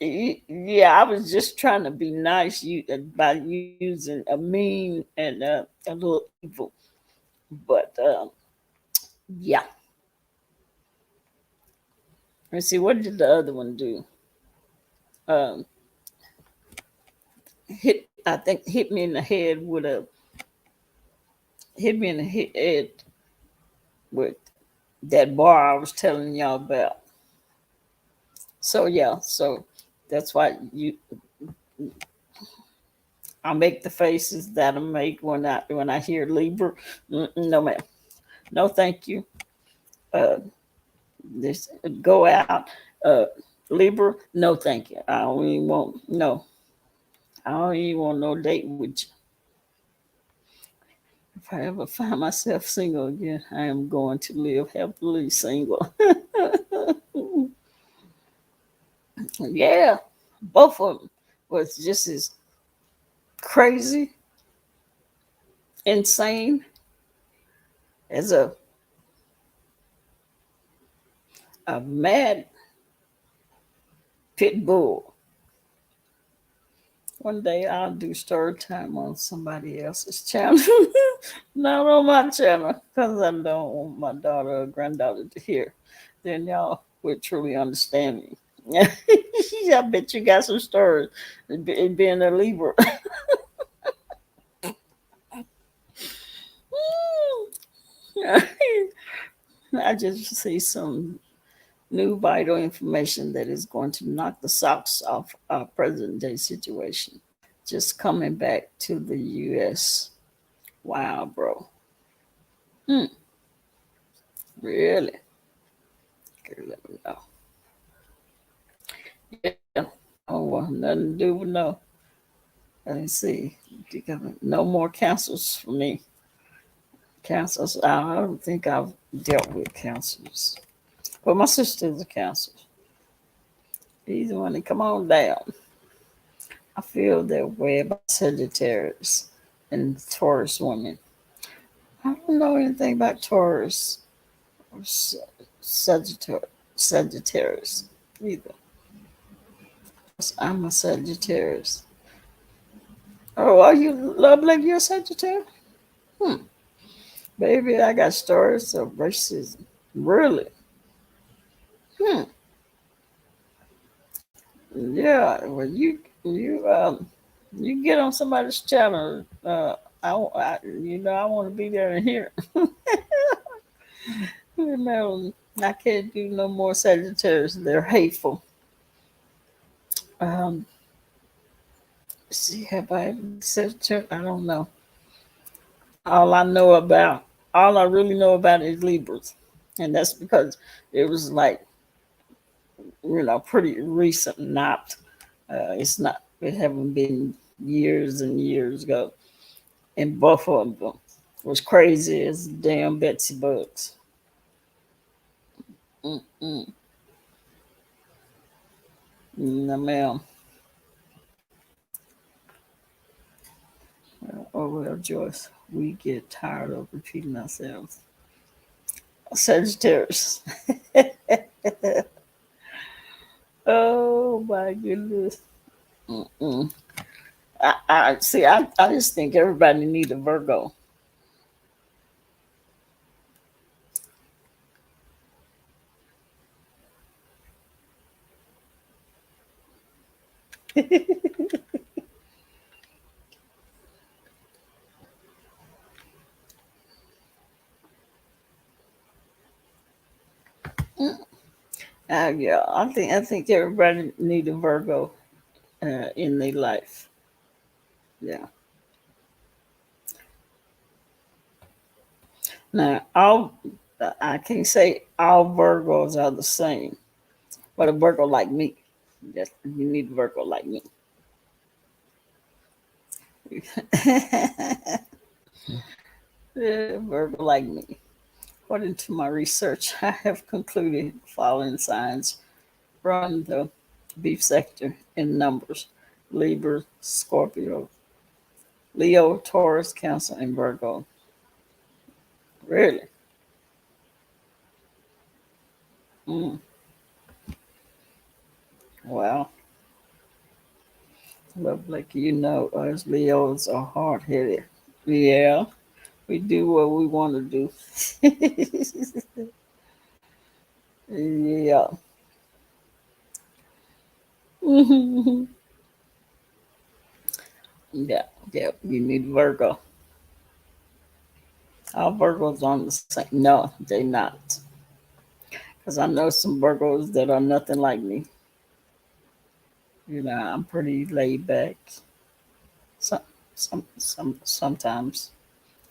Yeah, I was just trying to be nice by using a mean and a little evil. But yeah. Let's see, what did the other one do? Um, I think hit me in the head with a hit me in the head with that bar I was telling y'all about. So yeah, so that's why I make the faces that I make when I hear Libra. No ma'am, no thank you. Uh, this go out. Uh, Libra, no thank you. I don't even want no. I don't even want no date with you. If I ever find myself single again, I am going to live happily single. Yeah, both of them was just as crazy, insane as a mad pit bull. One day I'll do story time on somebody else's channel, not on my channel, because I don't want my daughter or granddaughter to hear. Then y'all would truly understand me. I bet you got some stories. Being a Libra. I just see some new vital information that is going to knock the socks off our present day situation. Just coming back to the US. Wow, bro. Hmm, really? Okay, let me know. Yeah. Oh, well, nothing to do with no. Let me see. No more cancels for me. Cancels. I don't think I've dealt with cancers. But my sister's a cancer. He's the one to come on down. I feel that way about Sagittarius and Taurus women. I don't know anything about Taurus or Sagittarius either. I'm a Sagittarius. Oh, are you lovely? You're a Sagittarius? Hmm. Baby, I got stories of racism. Really? Hmm. Yeah. Well, you You get on somebody's channel. I want to be there and hear. Marilyn, I can't do no more Sagittarius. They're hateful. Um, see, have I ever been Sagittarius? I don't know. All I know about, all I really know about is Libras, and that's because it was like pretty recent. Not, it's not. It haven't been years and years ago, and both of them was crazy as damn Betsy Bugs. Mm-mm. No, ma'am. Oh well, Joyce, we get tired of repeating ourselves. Sagittarius. Oh my goodness. Mm-mm. I see. I just think everybody need a Virgo. Yeah, I think everybody need a Virgo in their life. Yeah. Now, all I can't say all Virgos are the same, but a Virgo like me, yes, you need a Virgo like me. Yeah, Virgo like me. According to my research, I have concluded the following signs run the beef sector in numbers: Libra, Scorpio, Leo, Taurus, Cancer, and Virgo. Really? Mm, wow. Look like us Leos are hard headed. Yeah, we do what we want to do. Yeah. Yeah, yeah, you need Virgo. All Virgos on the same. No, they not. Because I know some Virgos that are nothing like me. I'm pretty laid back. Some, sometimes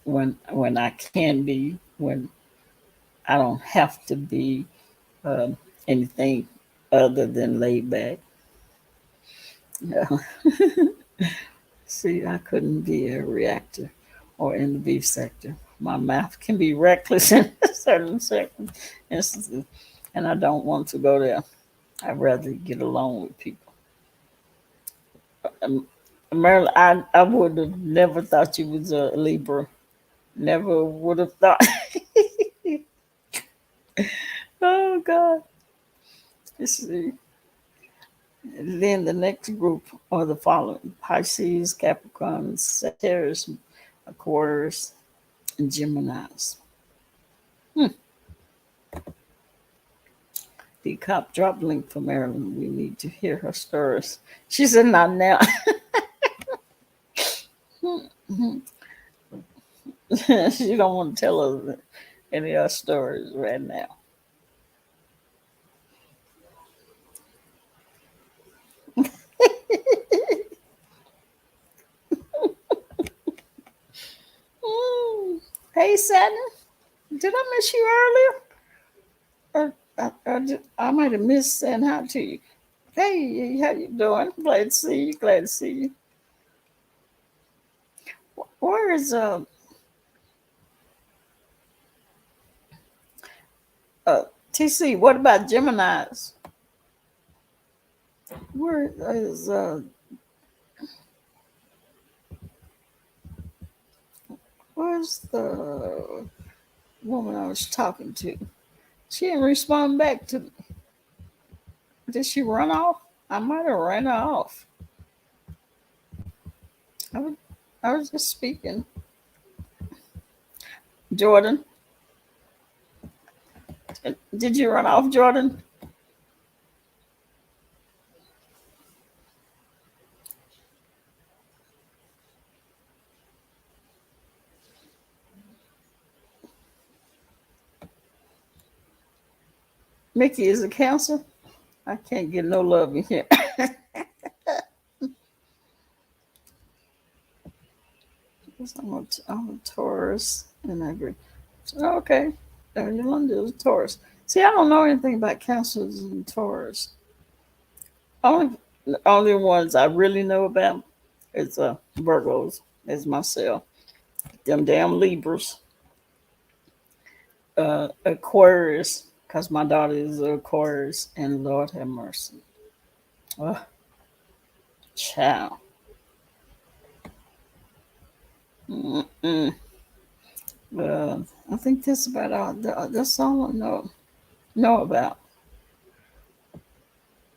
when I can be, when I don't have to be anything other than laid back. Yeah. See, I couldn't be a reactor or in the beef sector. My mouth can be reckless in certain instances, and I don't want to go there. I'd rather get along with people. Um, Marilyn, I would have never thought you was a Libra. Never would have thought. Oh God. Let's see. And then the next group are the following: Pisces, Capricorns, Sagittarius, Aquarius, and Geminis. Hmm. The cop dropped link for Marilyn. We need to hear her stories. She said, not now. She don't want to tell us any of her stories right now. Mm. Hey, Saturn, did I miss you earlier? I might have missed saying hi to you. Hey, how you doing? Glad to see you. Glad to see you. Where is uh TC? What about Gemini's? Where is where's the woman I was talking to? She didn't respond back to me. Did she run off? I might have ran her off. I was, I was just speaking. Jordan, did you run off, Jordan? Mickey is a Cancer. I can't get no love in here. I'm a Taurus, and I agree. Okay, Yolanda is a Taurus. See, I don't know anything about Cancers and Taurus. Only, the only ones I really know about is Virgos, as myself. Them damn Libras, Aquarius, because my daughter is an Aquarius, and Lord have mercy. Oh, child. Mm-mm. I think that's about all. That's all I know about.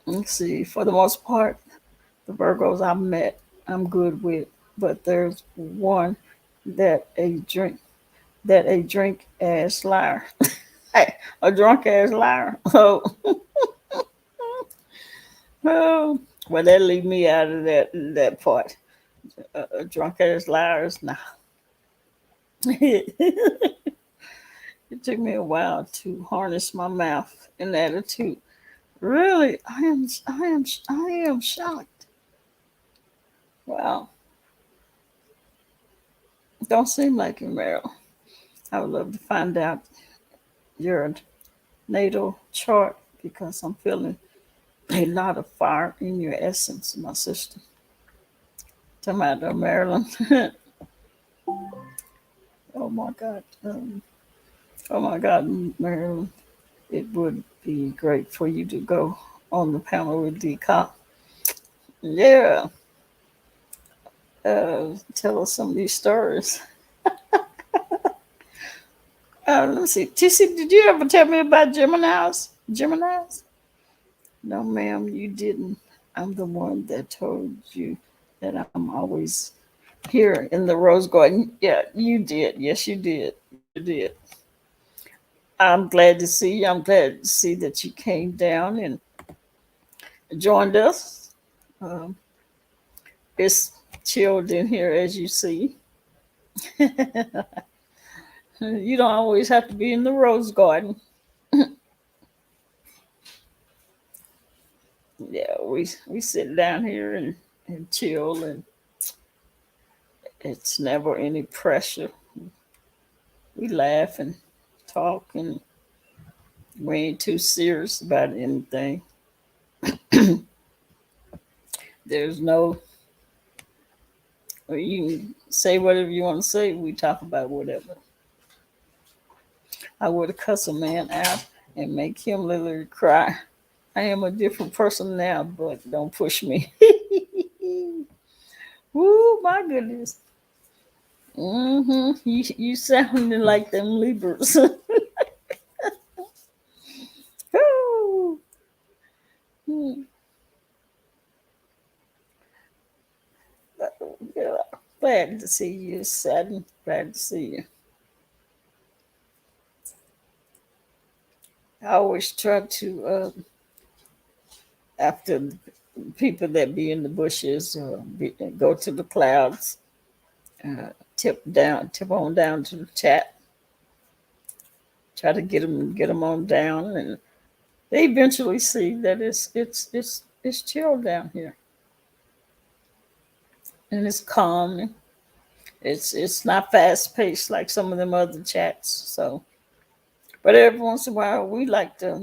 Let's see. For the most part, the Virgos I've met, I'm good with. But there's one that a drink ass liar. Hey, a drunk ass liar. Oh, oh. Well, that leave me out of that part. A drunk ass liars. Nah. It took me a while to harness my mouth and attitude. Really, I am shocked. Wow, don't seem like it, Meryl. I would love to find out your natal chart because I'm feeling a lot of fire in your essence, my sister. Talking about Maryland. Oh my God. Oh my God, Maryland. It would be great for you to go on the panel with D. Cop. Yeah. Tell us some of these stories. Let's see. TC, did you ever tell me about Geminis? Geminis? No, ma'am, you didn't. I'm the one that told you that I'm always here in the Rose Garden. Yeah, you did. Yes, you did. You did. I'm glad to see you. I'm glad to see that you came down and joined us. Um, it's chilled in here, as you see. You don't always have to be in the Rose Garden. Yeah, we sit down here and chill, and it's never any pressure. We laugh and talk, and we ain't too serious about anything. There's no, you can say whatever you want to say. We talk about whatever. I would cuss a man out and make him literally cry. I am a different person now, but don't push me. Woo, my goodness. You sounding like them Libras. Woo. Hmm. Yeah, glad to see you, Saturn. Glad to see you. I always try to, after people that be in the bushes, go to the clouds, tip on down to the chat, try to get them on down, and they eventually see that it's chill down here, and it's calm. It's not fast paced like some of them other chats. So, but every once in a while, we like to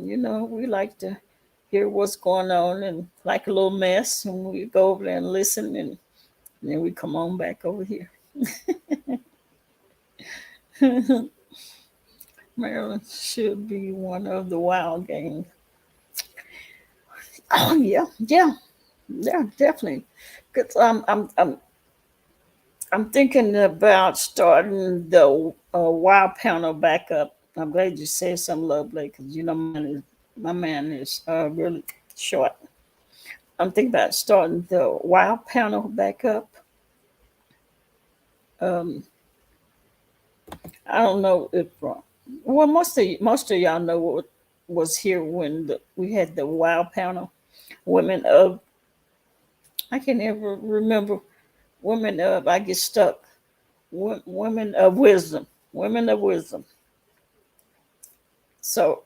hear what's going on and like a little mess, and we go over there and listen, and then we come on back over here. Maryland should be one of the wild games. Oh yeah, yeah, yeah, definitely. Cause I'm thinking about starting the wild panel back up. I'm glad you said something lovely because my man is really short. I'm thinking about starting the wild panel back up. Um, I don't know if well most of y'all know what was here when we had the wild panel. Women of I can't ever remember. Women of I get stuck. Women of wisdom. Women of wisdom. So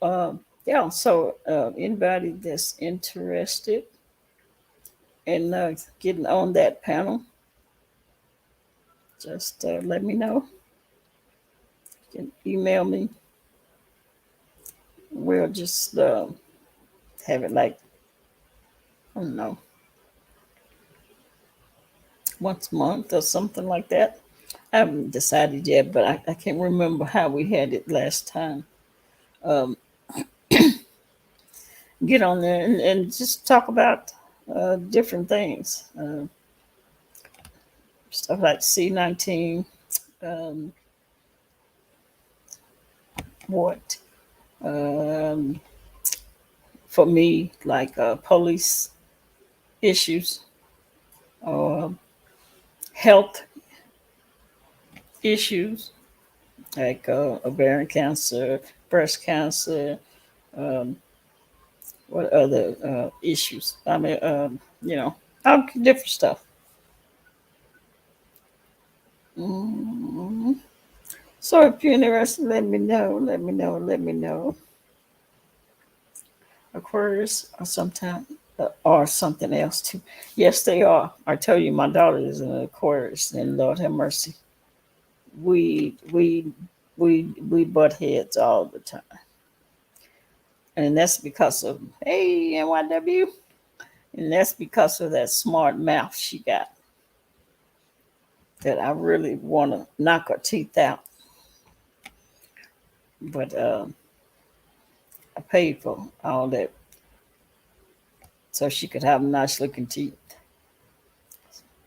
Yeah, so anybody that's interested in getting on that panel, just let me know. You can email me. We'll just have it like, I don't know, once a month or something like that. I haven't decided yet, but I can't remember how we had it last time. Um, get on there and just talk about different things, stuff like C19, um, what um, for me, like police issues or health issues, like ovarian cancer, breast cancer, um, what other issues? I mean, all different stuff. Mhm. So if you're interested, let me know. Let me know. Let me know. Aquarius or sometime or something else too. Yes, they are. I tell you, my daughter is an Aquarius, and Lord have mercy, we we we butt heads all the time, and that's because of hey NYW, and that's because of that smart mouth she got. That I really want to knock her teeth out, but I paid for all that so she could have nice looking teeth.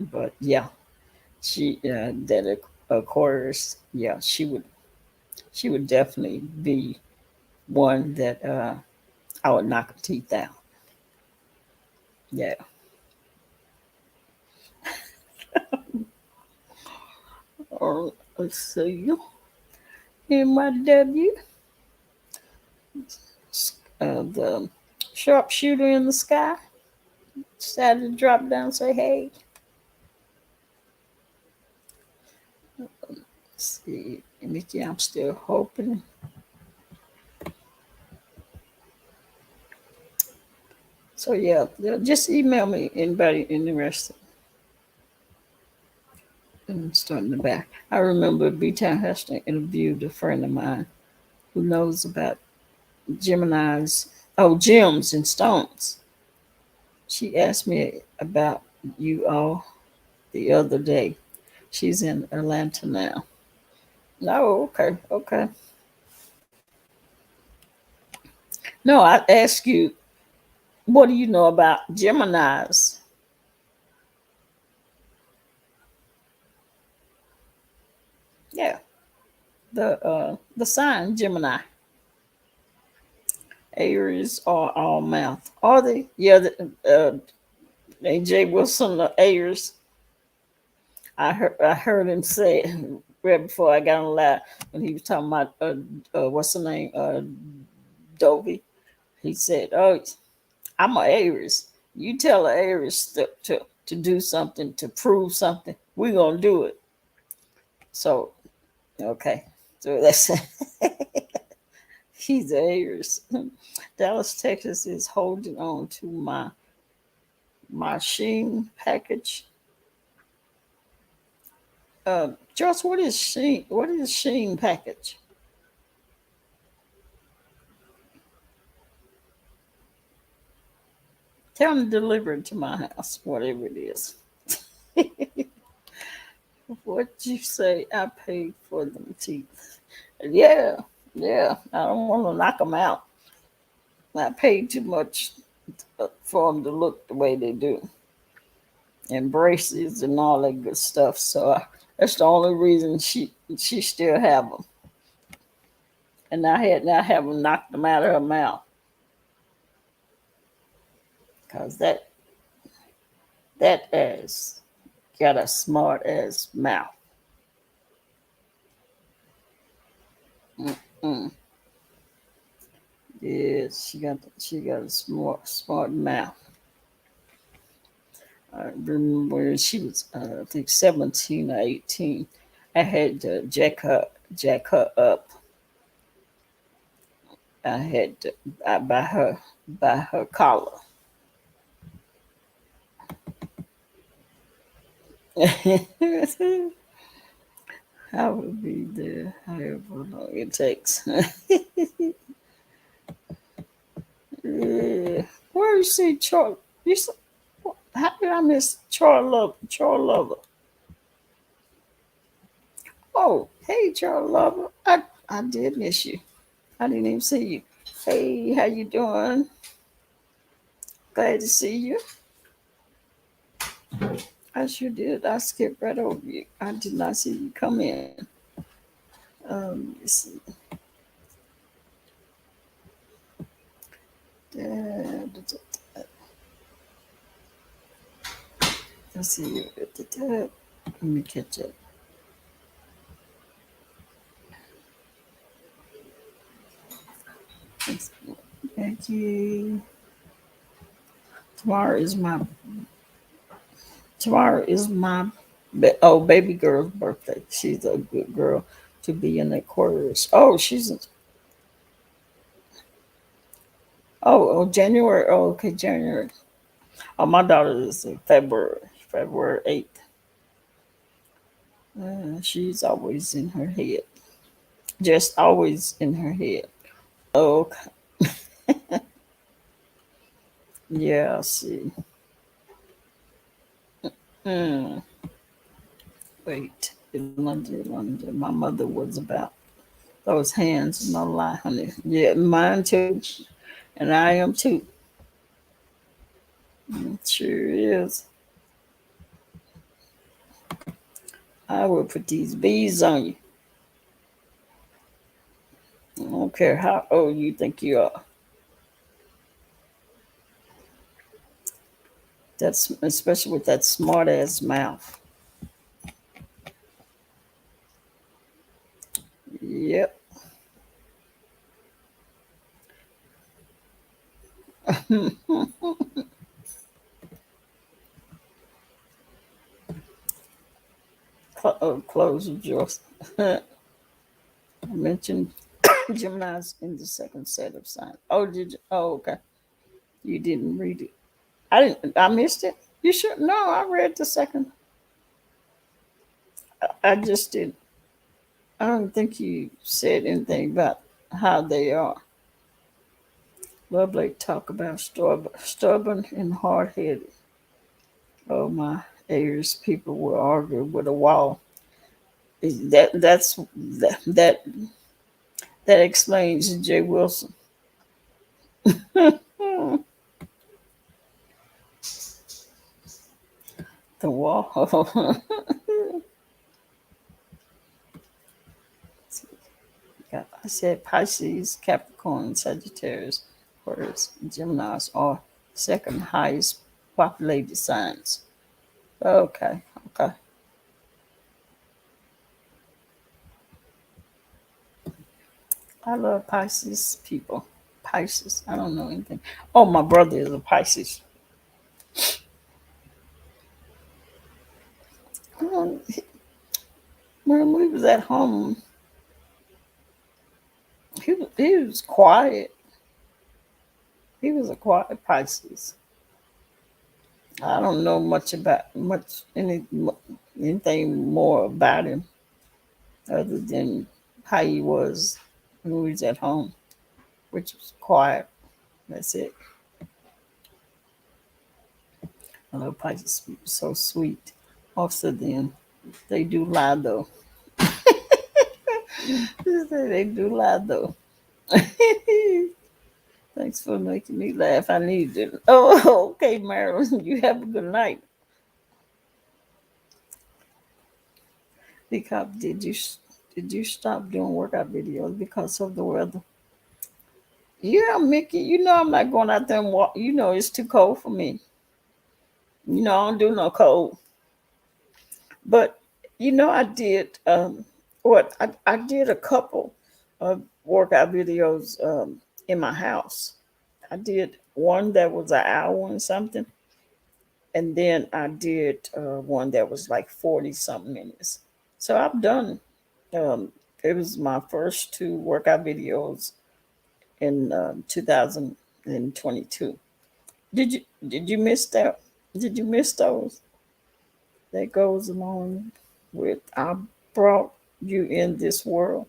But yeah, she that Aquarius, yeah, she would definitely be one that I would knock her teeth out. Yeah. Or let's see, NYW, the sharpshooter in the sky decided to drop down and say, hey, let's see, Nikki, I'm still hoping. So yeah, just email me anybody interested in starting the back. I remember B Town Hester interviewed a friend of mine who knows about Gemini's, gems and stones. She asked me about you all the other day. She's in Atlanta now. No, okay, okay. No, I asked you, what do you know about Gemini's? Yeah, the sign Gemini. Aries are all mouth. Are they? Yeah, AJ Wilson, Aries. I heard him say it right before I got on live when he was talking about what's the name, Dovey. He said, "Oh, I'm a Aries. You tell a Aries to do something, to prove something, we're gonna do it." So okay, so that's he's a Aries. Dallas, Texas is holding on to my Sheen package. Josh, what is Sheen? What is Sheen package? Tell them to deliver it to my house, whatever it is. What you say? I paid for them teeth. Yeah, yeah. I don't want to knock them out. I paid too much for them to look the way they do, and braces and all that good stuff. So that's the only reason she still have them. And I had not have them knocked them out of her mouth because that ass got a smart ass mouth. Mm-mm. Yes, she got a smart mouth. I remember when she was I think 17 or 18. I had to jack her up I had to, by her collar. I will be there however long it takes. Yeah. Where you see Charlie? How did I miss Charlie Lover? Charlie Lover. Oh, hey, Charlie Lover. I did miss you. I didn't even see you. Hey, how you doing? Glad to see you. I sure did. I skipped right over you. I did not see you come in. Let's see. Da- da- da- Let's see. Let me catch up. Thank you. Tomorrow is my baby girl's birthday. She's a good girl to be in Aquarius. Oh, January. Oh, okay, January. Oh, my daughter is in February 8th. She's always in her head, just always in her head. Okay, yeah. I see. Mm, wait, London. My mother was about those hands. No lie, honey. Yeah, mine too, and I am too. Sure is. I will put these bees on you. I don't care how old you think you are. That's especially with that smart ass mouth. Yep. Close of yours. I mentioned Gemini's in the second set of signs. Oh, did you? Oh, okay. You didn't read it. I didn't. I missed it. You should. No, I read the second. I just did. I don't think you said anything about how they are. Lovely talk about stubborn and hard headed. Oh my ears! People will argue with a wall. That explains Jay Wilson. Hmm, the wall. I said Pisces, Capricorn, Sagittarius, Aquarius, Geminis are second highest populated signs. Okay, okay. I love Pisces people. Pisces. I don't know anything. Oh, my brother is a Pisces. Um, when we was at home, he was quiet. He was a quiet Pisces. I don't know anything more about him other than how he was when we was at home, which was quiet. That's it. I love Pisces people, so sweet. Most of them, they do lie though. They do lie though. Thanks for making me laugh. I need it. Oh, okay, Marilyn. You have a good night. Because did you stop doing workout videos because of the weather? Yeah, Mickey. You know I'm not going out there and walk. You know it's too cold for me. You know I don't do no cold. But I did I did a couple of workout videos in my house. I did one that was an hour and something, and then I did one that was like 40 something minutes. So I've done it was my first two workout videos in 2022. Did you miss that? Did you miss those? That goes along with I brought you in this world.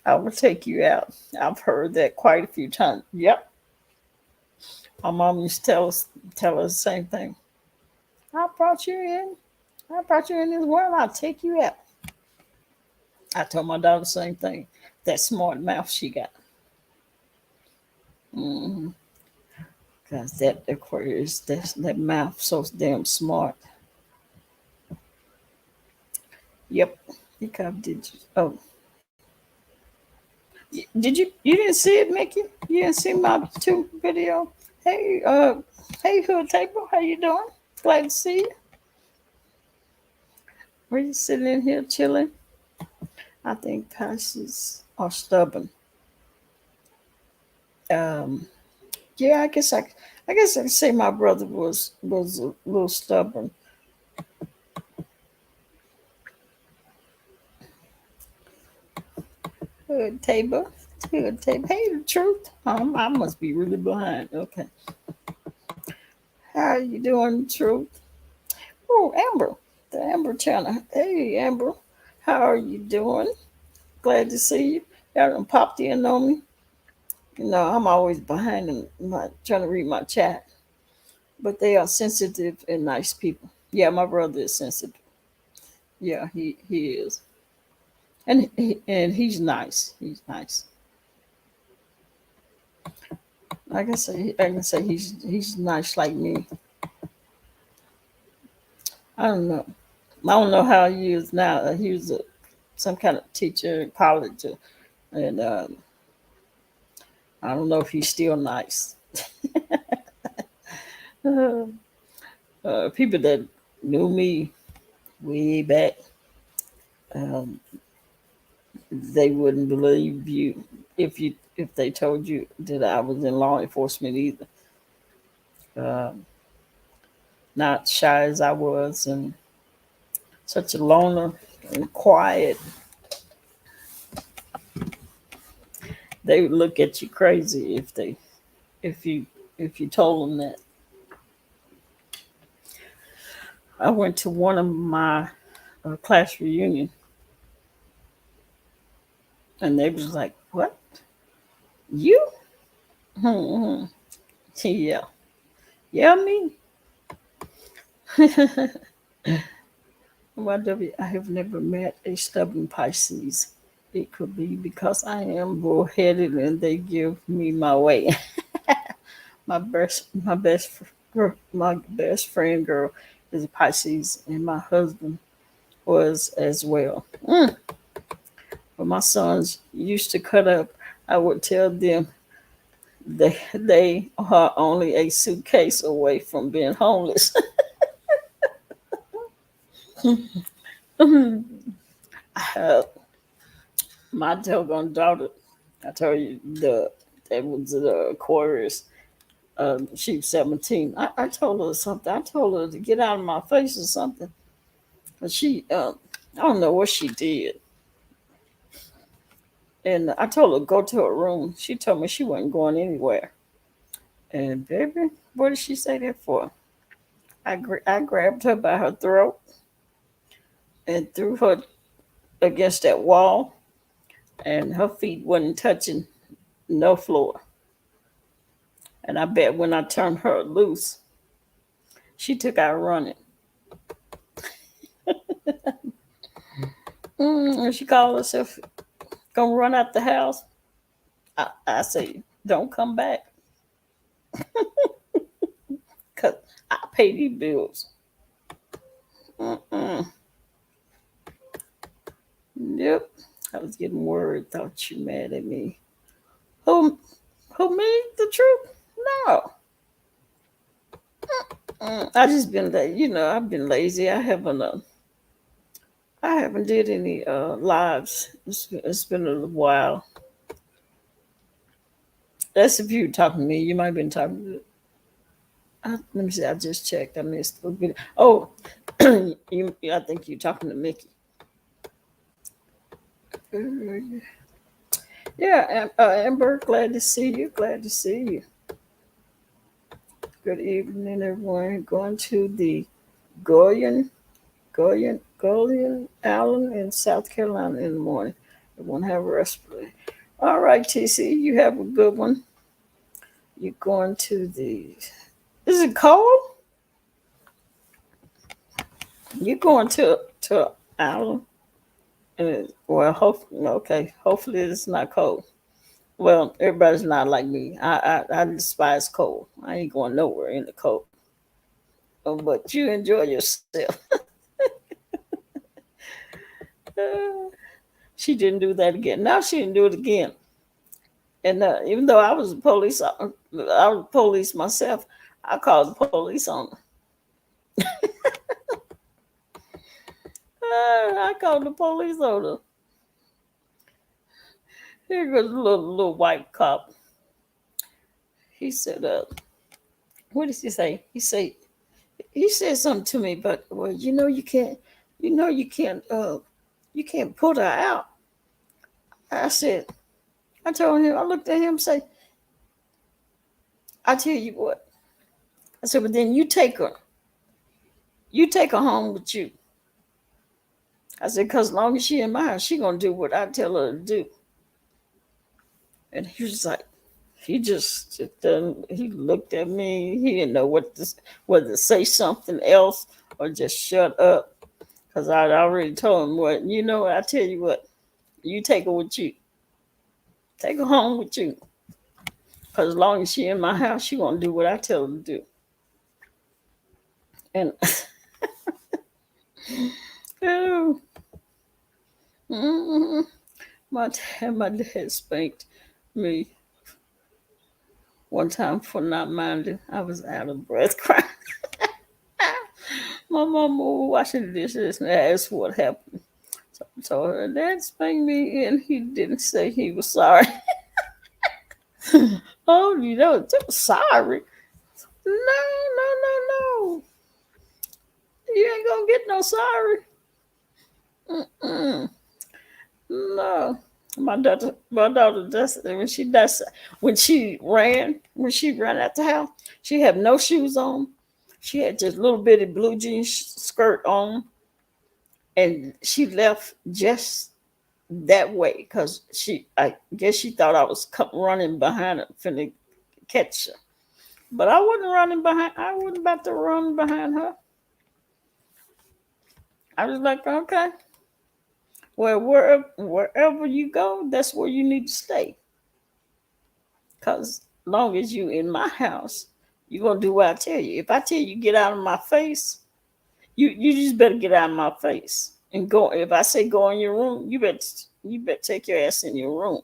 I will take you out. I've heard that quite a few times. Yep. My mom used to tell us the same thing. I brought you in. I brought you in this world. I'll take you out. I told my daughter the same thing. That smart mouth she got. Mm-hmm. Cause that Aquarius, that mouth so damn smart. Yep. He come did you? Oh, did you? You didn't see it, Mickey? You didn't see my two video? Hey, hey, Hood Table, how you doing? Glad to see you. Were you sitting in here chilling? I think Pisces are stubborn. Um, yeah, I guess I can say my brother was a little stubborn. Hood Table, Hood Table. Hey, the truth. I must be really behind. Okay, how are you doing, truth? Oh, Amber, the Amber channel. Hey, Amber, how are you doing? Glad to see you. Y'all done popped in on me. You know, I'm always behind and trying to read my chat. But they are sensitive and nice people. Yeah, my brother is sensitive. Yeah, he is, and he's nice. He's nice. I can say he's nice like me. I don't know. I don't know how he is now. He was some kind of teacher in college, and I don't know if he's still nice. Uh, people that knew me way back, um, they wouldn't believe you if they told you that I was in law enforcement either. Um, Not shy as I was, and such a loner and quiet, they would look at you crazy if you if you told them that. I went to one of my class reunion, and they was like, "What? You?" Hmm. Yeah, yeah, me. YW, I have never met a stubborn Pisces. It could be because I am bullheaded and they give me my way. My best friend girl is a Pisces, and my husband was as well. When my sons used to cut up, I would tell them they are only a suitcase away from being homeless. uh, my doggone daughter, I told you that was the Aquarius. She was 17. I told her something. I told her to get out of my face or something. But I don't know what she did. And I told her to go to her room. She told me she wasn't going anywhere. And baby, what did she say that for? I grabbed her by her throat and threw her against that wall, and her feet wasn't touching no floor. And I bet when I turned her loose, she took out running. And she called herself gonna run out the house. I say, don't come back, cause I pay these bills. Mm-mm. Yep. I was getting worried. Thought you mad at me. Who who me? The truth? No. I just been I've been lazy. I haven't did any lives. It's been a little while. That's if you talking to me. You might have been talking to. Let me see. I just checked. I missed a bit. Oh, I think you're talking to Mickey. Yeah, Amber, glad to see you. Glad to see you. Good evening, everyone. Going to the Goyen Allen in South Carolina in the morning. Everyone have a restful day. All right, TC, you have a good one. You're going to the. Is it cold? You're going to Allen. Well, hopefully, okay. Hopefully, it's not cold. Well, everybody's not like me. I despise cold. I ain't going nowhere in the cold. But you enjoy yourself. Uh, she didn't do that again. Now she didn't do it again. And even though I was police myself. I called the police on her. I called the police on her. Here goes a little white cop. He said, "What did he say?" He said something to me, but well, you can't put her out. I said, I told him, I looked at him and say, I tell you what. I said, but then you take her. You take her home with you. I said, because as long as she in my house, she gonna do what I tell her to do. And he was like, he looked at me. He didn't know whether to say something else or just shut up. Because I'd already told him what, I tell you what, you take her with you. Take her home with you. Because as long as she in my house, she gonna do what I tell her to do. And oh, mm-hmm. my dad spanked me one time for not minding. I was out of breath crying. My mom was washing the dishes and asked what happened. So I told her, Dad spanked me and he didn't say he was sorry. Oh, just sorry. No. You ain't gonna get no sorry. Mm-mm. No. My daughter does when she ran out the house, she had no shoes on. She had just little bitty blue jean skirt on, and she left just that way because I guess she thought I was running behind her, finna catch her. But I wasn't running behind. I wasn't about to run behind her. I was like, okay, well, wherever you go, that's where you need to stay. Cause long as you in my house, you gonna do what I tell you. If I tell you get out of my face, you just better get out of my face and go. If I say go in your room, you better take your ass in your room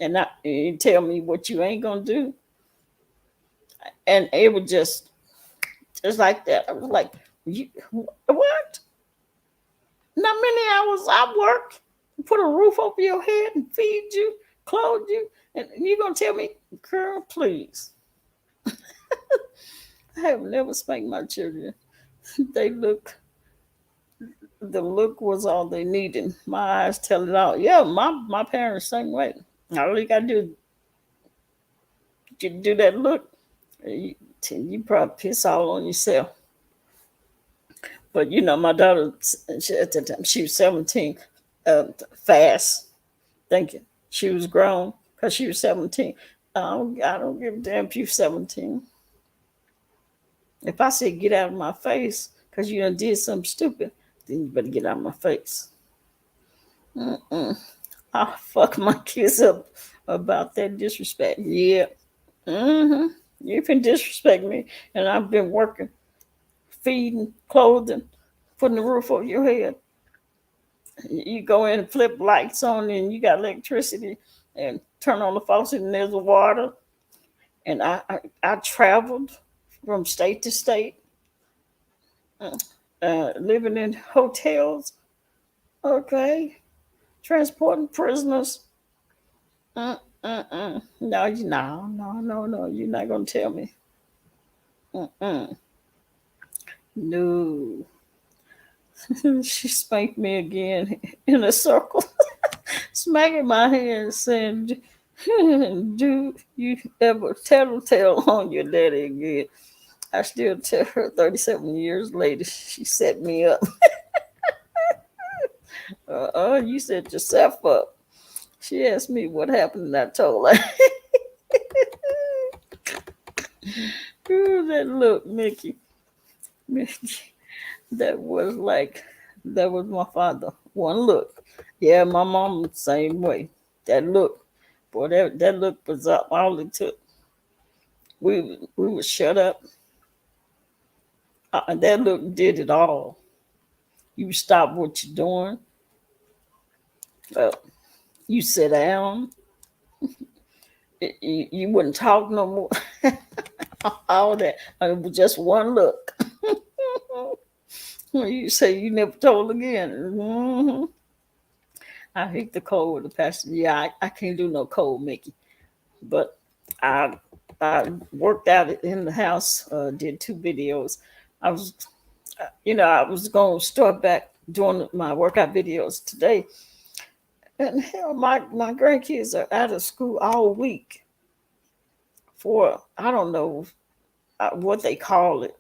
and not and tell me what you ain't gonna do. And it was just like that. I was like, you what? Not many hours I work, put a roof over your head and feed you, clothe you, and you gonna tell me, girl, please. I have never spanked my children. They the look was all they needed. My eyes tell it all. Yeah, my parents same way. All you gotta do that look. You probably piss all on yourself. But my daughter, at the time she was 17, fast. Thank you. She was grown because she was 17. I don't give a damn if you're 17. If I say get out of my face because you done did something stupid, then you better get out of my face. I'll fuck my kids up about that disrespect. Yeah. Mm-hmm. You can disrespect me, and I've been working, feeding, clothing, putting the roof over your head. You go in and flip lights on, and you got electricity, and turn on the faucet, and there's water. And I traveled from state to state, living in hotels. Okay, transporting prisoners. No. You're not gonna tell me. Mm-mm. No. She spanked me again in a circle. smacking my hand saying, do you ever tell on your daddy again? I still tell her 37 years later, she set me up. You set yourself up. She asked me what happened, and I told her. Ooh, that look, Mickey. Mickey. That was like, that was my father. One look. Yeah, my mom the same way. That look. Boy, that look was all it took. We would shut up. That look did it all. You stop what you're doing. Uh, you sit down. You wouldn't talk no more. All that. It was just one look. You say you never told again. Mm-hmm. I hate the cold with a passion. Yeah, I can't do no cold, Mickey. But I I worked out in the house. Did 2 videos. I was, I was going to start back doing my workout videos today. And hell, my grandkids are out of school all week for I don't know what they call it,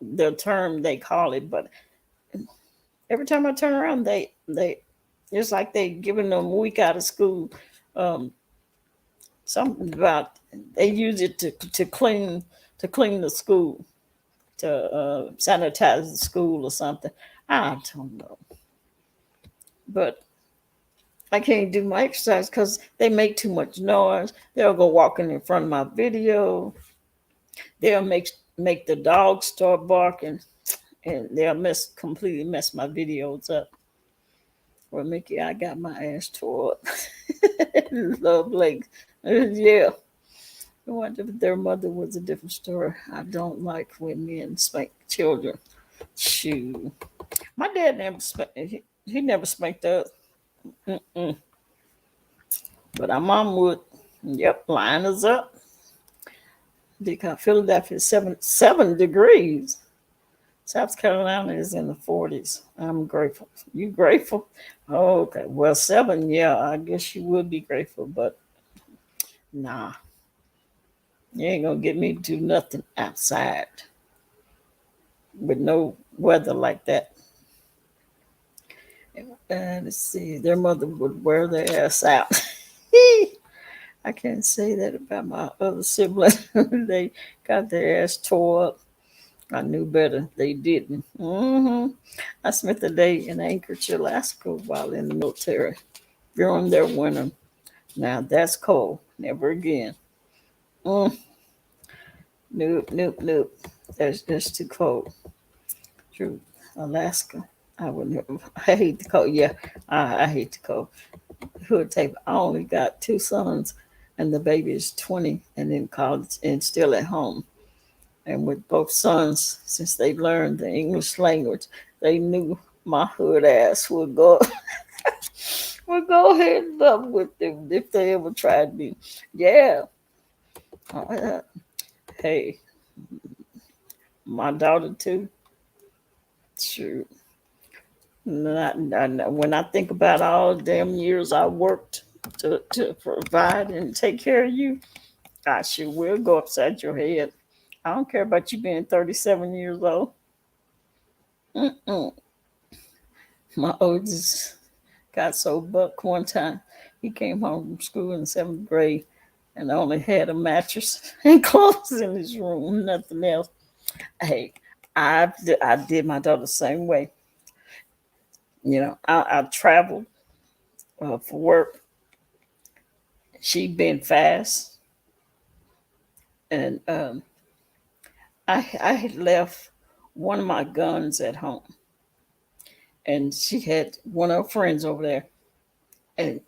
the term they call it, but every time I turn around, they it's like they giving them a week out of school. Um, Something about they use it to clean the school, to sanitize the school or something. I don't know, but I can't do my exercise because they make too much noise. They'll go walking in front of my video. They'll make the dogs start barking, and they'll completely mess my videos up. Well, Mickey, I got my ass tore up. Love legs. Yeah. I wonder if their mother was a different story. I don't like when men spank children. Shoo. My dad never spanked. He never spanked us. Mm-mm. But our mom would. Yep, line us up. Because Philadelphia is seven degrees. South Carolina is in the 40s. I'm grateful. You grateful? Oh, okay. Well, 7, yeah, I guess you would be grateful, but nah. You ain't gonna get me to do nothing outside with no weather like that. And let's see, their mother would wear their ass out. I can't say that about my other siblings. They got their ass tore up. I knew better. They didn't. I spent the day in Anchorage, Alaska while in the military during their winter. Now that's cold. Never again. Mm, nope, nope, nope. That's too cold. True. Alaska. I wouldn't. I hate the cold. Yeah, I hate the cold. Hood tape. I only got 2 sons, and the baby is 20 and in college and still at home. And with both sons, since they learned the English language, they knew my hood ass would go would go ahead and love with them if they ever tried me. Yeah. Uh, hey, my daughter too. Sure. When I think about all the damn years I worked to provide and take care of you, I sure will go upside your head. I don't care about you being 37 years old. Mm-mm. My oldest got so buck one time. He came home from school in 7th grade and only had a mattress and clothes in his room, nothing else. Hey, I did my daughter the same way. I traveled for work. She been fast, and I had left one of my guns at home, and she had one of her friends over there, and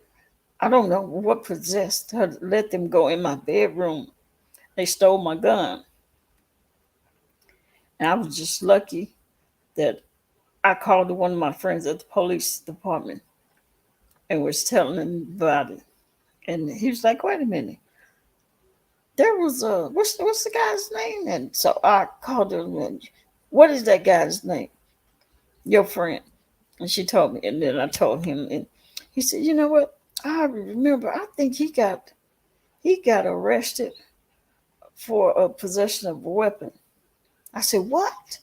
I don't know what possessed her to let them go in my bedroom. They stole my gun, and I was just lucky that I called one of my friends at the police department and was telling him about it, and he was like, "Wait a minute." There was a what's the guy's name? And so I called her and what is that guy's name? Your friend. And she told me, and then I told him, and He said, you know what? I remember. I think he got arrested for a possession of a weapon. I said, what?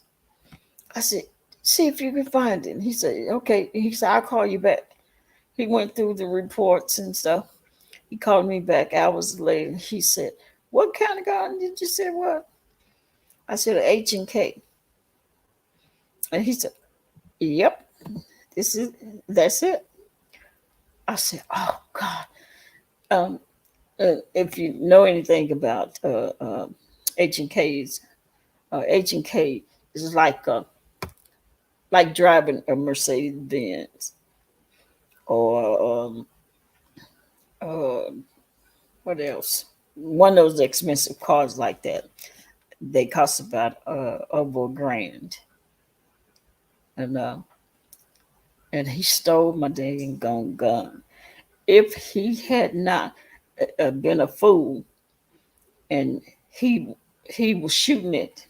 I said, see if you can find it. He said, okay. He said, I'll call you back. He went through the reports and stuff. He called me back hours later. He said, what kind of gun did you say what? I said, H&K. And he said, yep, that's it. I said, oh God. Um, if you know anything about H&Ks, H&K is like driving a Mercedes Benz or uh, what else? One of those expensive cars like that. They cost about over $1,000, and he stole my dang gun. If he had not been a fool and he was shooting it,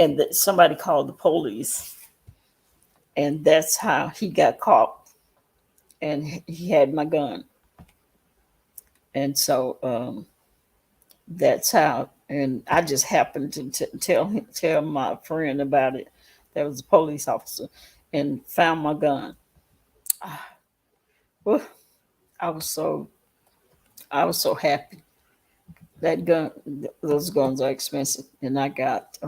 and that somebody called the police, and that's how he got caught, and he had my gun, and so that's how. And I just happened to tell my friend about it. That was a police officer, and found my gun. Well, I was so I was so happy. That gun, those guns are expensive, and I got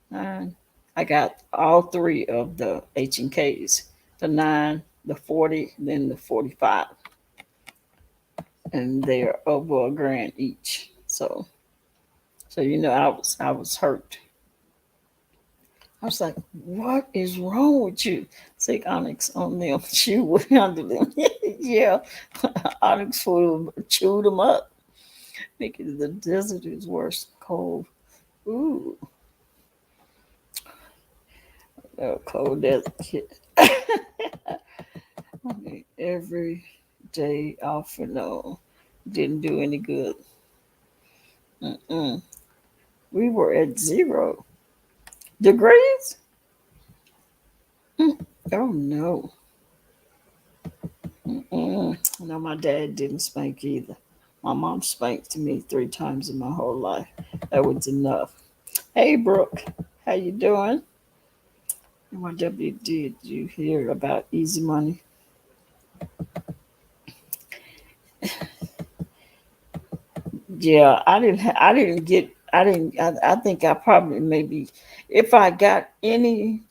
nine. I got all three of the H&Ks, the 9, the 40, then the 45, and they're over $1,000 each. So I was hurt. I was like, "What is wrong with you?" Take Onyx on them, chew under them. Yeah, Onyx would chew them up. Because the desert is worse, cold. Ooh, cold desert kid. Every day off and on didn't do any good. Mm-mm. We were at 0 degrees. Mm. Oh no. Mm-mm. No, my dad didn't spank either. My mom spanked me 3 times in my whole life. That was enough. Hey, Brooke, how you doing? NYW, did you hear about easy money? Yeah, I didn't get. I didn't. I think I probably maybe, if I got any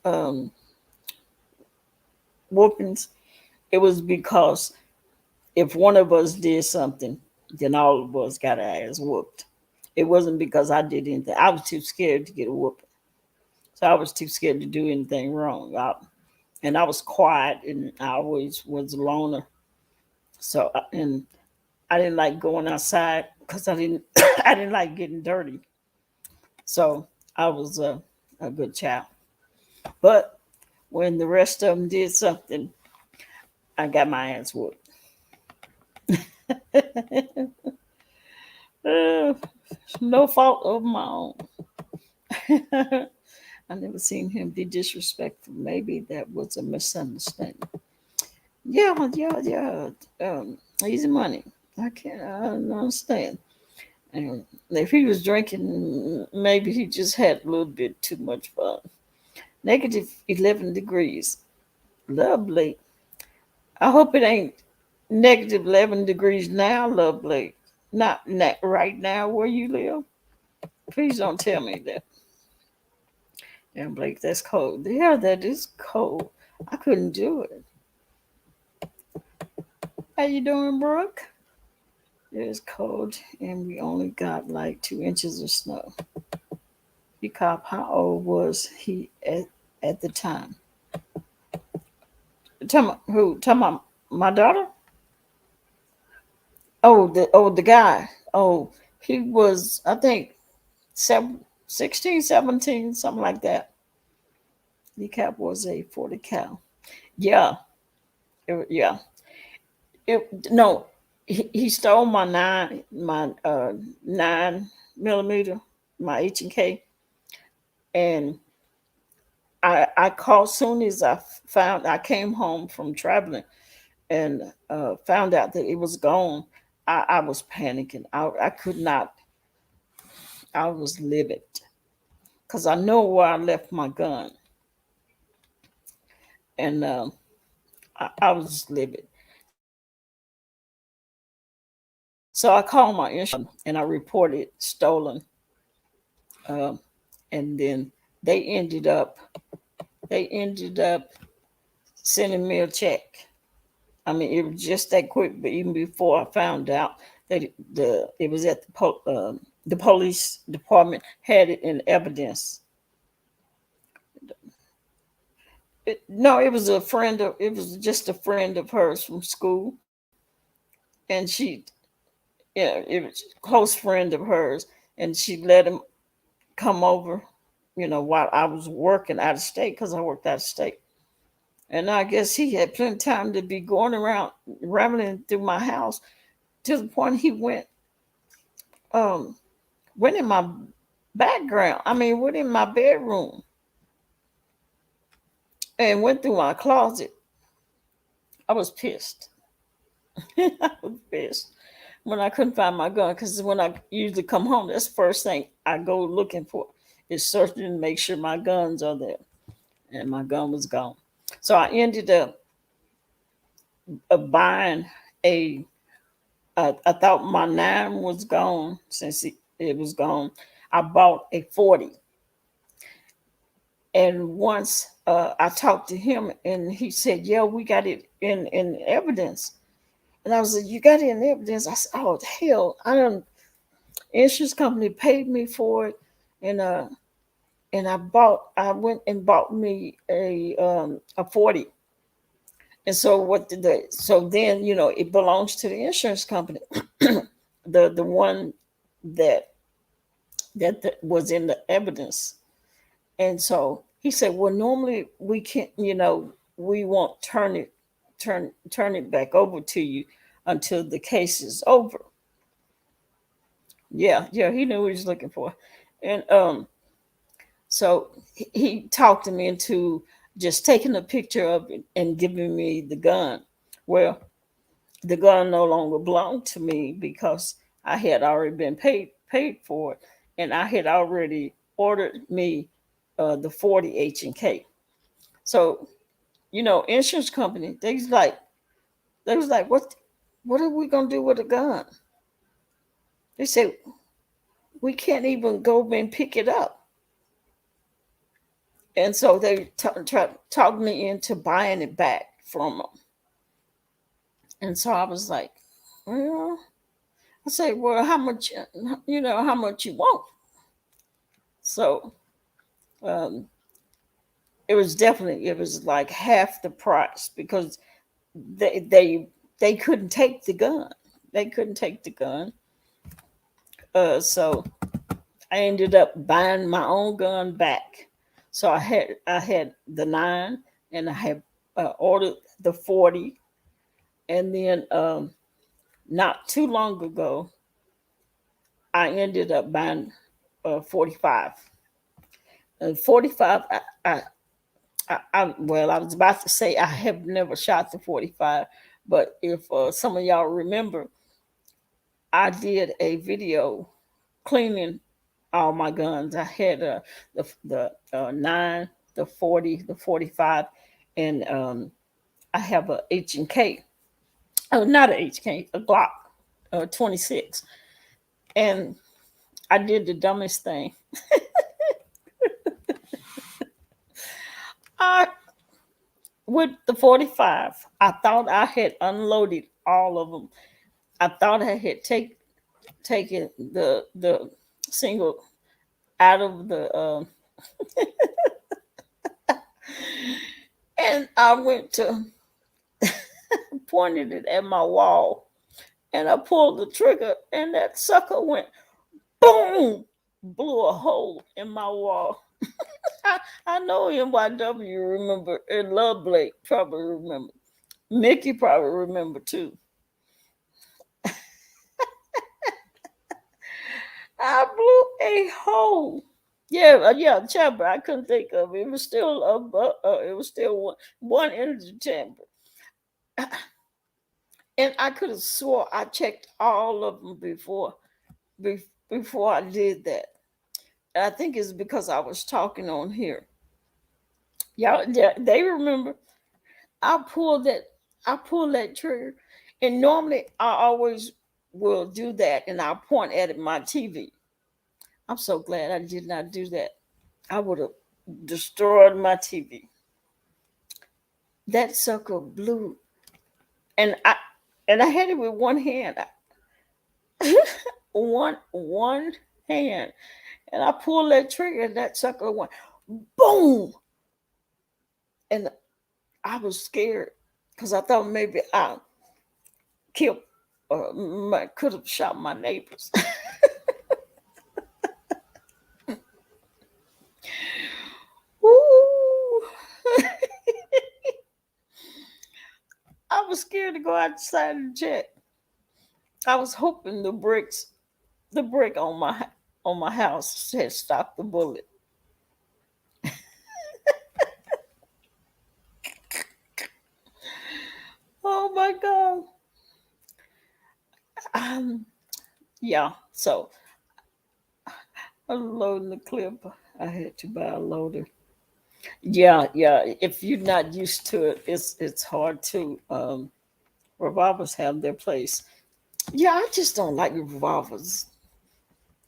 whoopings, it was because if one of us did something, then all of us got our ass whooped. It wasn't because I did anything. I was too scared to get a whooping, so I was too scared to do anything wrong. And I was quiet, and I always was a loner. So and I didn't like going outside because I didn't. I didn't like getting dirty. So I was a good child. But when the rest of them did something, I got my ass whooped. No fault of my own. I never seen him be disrespectful. Maybe that was a misunderstanding. Yeah. Easy money. I don't understand. And if he was drinking, maybe he just had a little bit too much fun. Negative 11 degrees. Lovely. I hope it ain't negative 11 degrees now, lovely. Not right now where you live. Please don't tell me that. Yeah, Blake, that's cold. Yeah, that is cold. I couldn't do it. How you doing, Brooke? It is cold, and we only got like 2 inches of snow. Cop, how old was he at the time? Tell me who? Tell my daughter? The guy. Oh, he was, I think, 16, 17, something like that. The cap was a 40 cal. Yeah, yeah. No, he stole my 9 millimeter, my H&K, and I called soon as I came home from traveling and found out that it was gone. I was panicking. I could not. I was livid because I know where I left my gun, and I was livid. So I called my insurance and I reported stolen, um, and then they ended up they ended up sending me a check. I mean, it was just that quick. But even before I found out that it was at the police department had it in evidence. No, it was a friend of. It was just a friend of hers from school, and it was a close friend of hers, and she let him come over, while I was working out of state because I worked out of state. And I guess he had plenty of time to be going around rambling through my house to the point he um went in my background. I mean, went in my bedroom and went through my closet. I was pissed. I was pissed when I couldn't find my gun because when I usually come home, that's the first thing I go looking for is searching to make sure my guns are there. And my gun was gone. So I ended up buying a. I thought my 9 was gone since it was gone. I bought a 40. And once I talked to him, and he said, "Yeah, we got it in evidence." And I was like, "You got it in evidence?" I said, "Oh hell, I don't." Insurance company paid me for it, and I went and bought me a 40. And so so then it belongs to the insurance company, the one that that was in the evidence. And so he said, "Well, normally we can't, we won't turn it back over to you until the case is over." Yeah, yeah, he knew what he was looking for. And so he talked me into just taking a picture of it and giving me the gun. Well, the gun no longer belonged to me because I had already been paid for it, and I had already ordered me the 40 H&K. So insurance company, they was like, what are we gonna do with a gun? They said we can't even go and pick it up. And so they tried to talk me into buying it back from them. And so I was like, well, I say, well, how much, how much you want? So um, it was like half the price because they couldn't take the gun. They couldn't take the gun. So I ended up buying my own gun back. So I had the 9, and I had ordered the 40, and then not too long ago I ended up buying 45. 45. Well, I was about to say I have never shot the 45, but if some of y'all remember, I did a video cleaning all my guns. I had the 9, the 40, the 45, and I have a H&K. Oh, not a H&K, a Glock 26. And I did the dumbest thing. I With the 45, I thought I had unloaded all of them. I thought I had taken the single out of the and I went to pointed it at my wall, and I pulled the trigger, and that sucker went boom, blew a hole in my wall. I know NYW remember, and Love Blake probably remember. Mickey probably remember too. I blew a hole. Yeah, yeah, chamber. I couldn't think of it. It was still it was still one energy chamber, and I could have swore I checked all of them before I did that. And I think it's because I was talking on here. Y'all, yeah, they remember. I pulled that. I pulled that trigger, and normally I always will do that, and I point at it my TV. I'm so glad I did not do that. I would have destroyed my TV. That sucker blew, and I had it with one hand, one hand, and I pulled that trigger, and that sucker went boom, and I was scared because I thought maybe I killed, could have shot my neighbors. Ooh. I was scared to go outside and check. I was hoping the brick on my house had stopped the bullet. Oh my god. Um, yeah. So I'm loading the clip. I had to buy a loader. Yeah, yeah. If you're not used to it, it's hard to. Revolvers have their place. Yeah, I just don't like revolvers.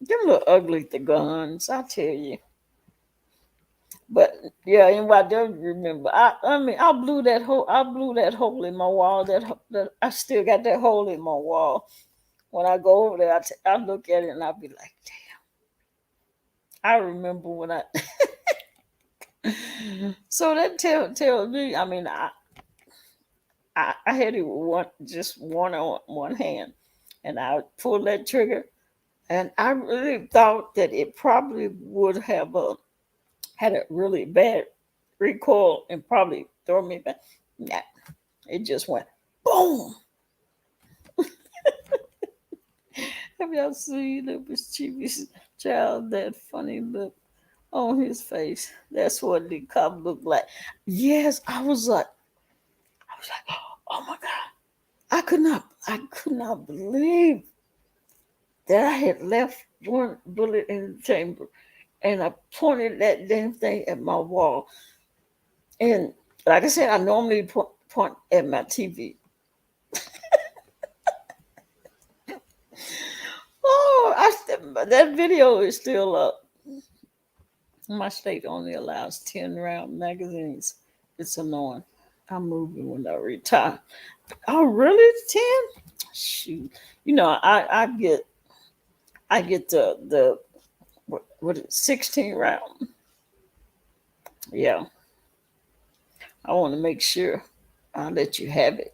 They're a little ugly, the guns. I tell you. But yeah, and I don't remember. I mean, I blew that hole in my wall. That I still got that hole in my wall. When I go over there, I look at it and I'll be like, damn. I remember when I. So that tells me. I mean, I had it with one on one hand, and I pulled that trigger, and I really thought that it probably would have had a really bad recoil and probably throw me back. Nah, it just went boom. Have y'all seen the mischievous child? That funny look on his face. That's what the cop looked like. Yes, I was like, oh my god. I could not believe that I had left one bullet in the chamber, and I pointed that damn thing at my wall. And like I said, I normally point at my TV. Oh, that video is still up. My state only allows 10 round magazines. It's annoying. I'm moving when I retire. Oh, really? 10? Shoot. You know, I get the what is it, 16 round. Yeah. I want to make sure I'll let you have it.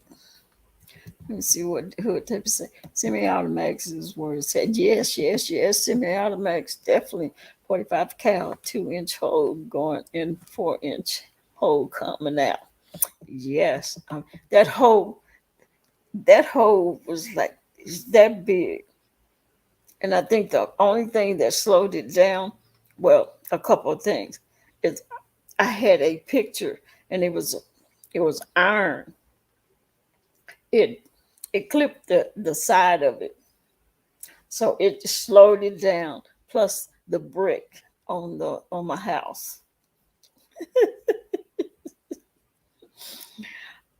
Let me see what who it type of say. Semi-automatics is where it said yes, yes, yes. Semi-automatics definitely 45 cal, 2-inch hole going in, 4-inch hole coming out. Yes, that hole was like that big, and I think the only thing that slowed it down, well, a couple of things, is I had a picture, and it was iron. It it clipped the side of it, so it slowed it down. Plus the brick on my house.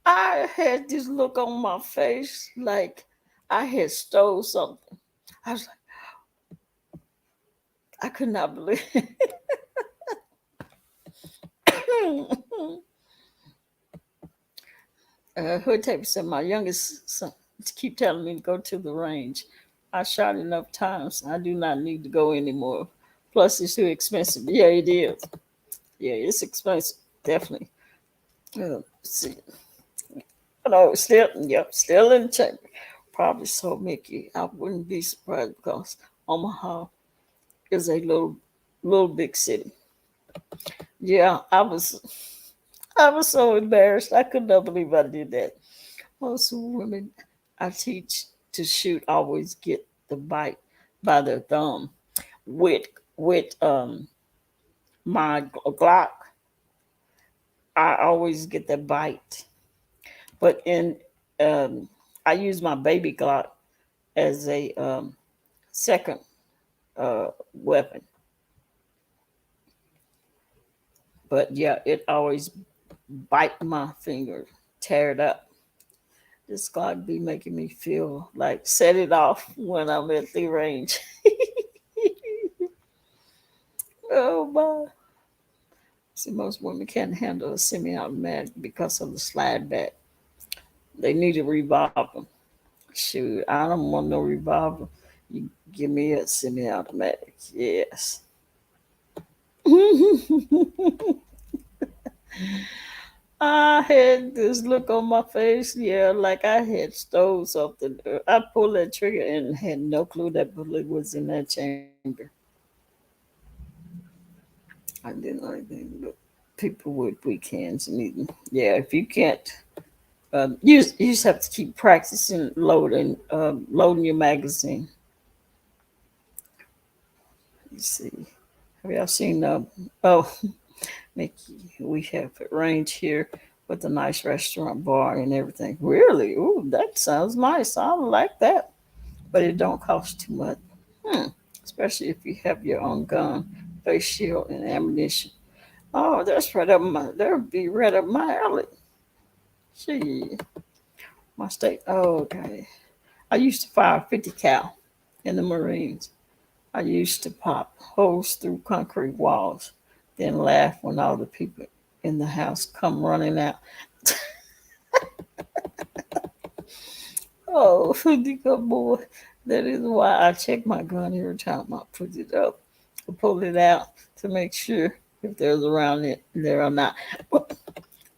I had this look on my face like I had stole something. I was like, I could not believe it. Hood tape said my youngest son keep telling me to go to the range. I shot enough times. I do not need to go anymore. Plus, it's too expensive. Yeah, it is. Yeah, it's expensive. Definitely. Let's see. No, still, yep, still in the chamber. Probably so, Mickey. I wouldn't be surprised because Omaha is a little big city. Yeah, I was so embarrassed. I could not believe I did that. Most women I teach to shoot always get the bite by their thumb with my Glock, I always get the bite. But in I use my baby Glock as a second weapon. But yeah, it always bite my finger, tear it up. This Glock be making me feel like set it off when I'm at the range. Oh my. See, most women can't handle a semi-automatic because of the slide back. They need a revolver. Shoot, I don't want no revolver. You give me a semi-automatic. Yes. I had this look on my face, yeah, like I had stole something. I pulled that trigger and had no clue that bullet was in that chamber. I didn't know anything, but people with weak hands need. Yeah, if you can't, you just have to keep practicing loading your magazine. Let's see. Have y'all seen? Oh, Mickey, we have a range here with a nice restaurant bar and everything. Really? Ooh, that sounds nice. I like that. But it don't cost too much. Hmm. Especially if you have your own gun, face shield, and ammunition. Oh, that's right up my. That would be right up my alley. Gee, my state. Oh, okay. I used to fire 50 cal in the Marines. I used to pop holes through concrete walls, then laugh when all the people in the house come running out. Oh, good boy. That is why I check my gun every time I put it up. I pull it out to make sure if there's around it there or not. Well,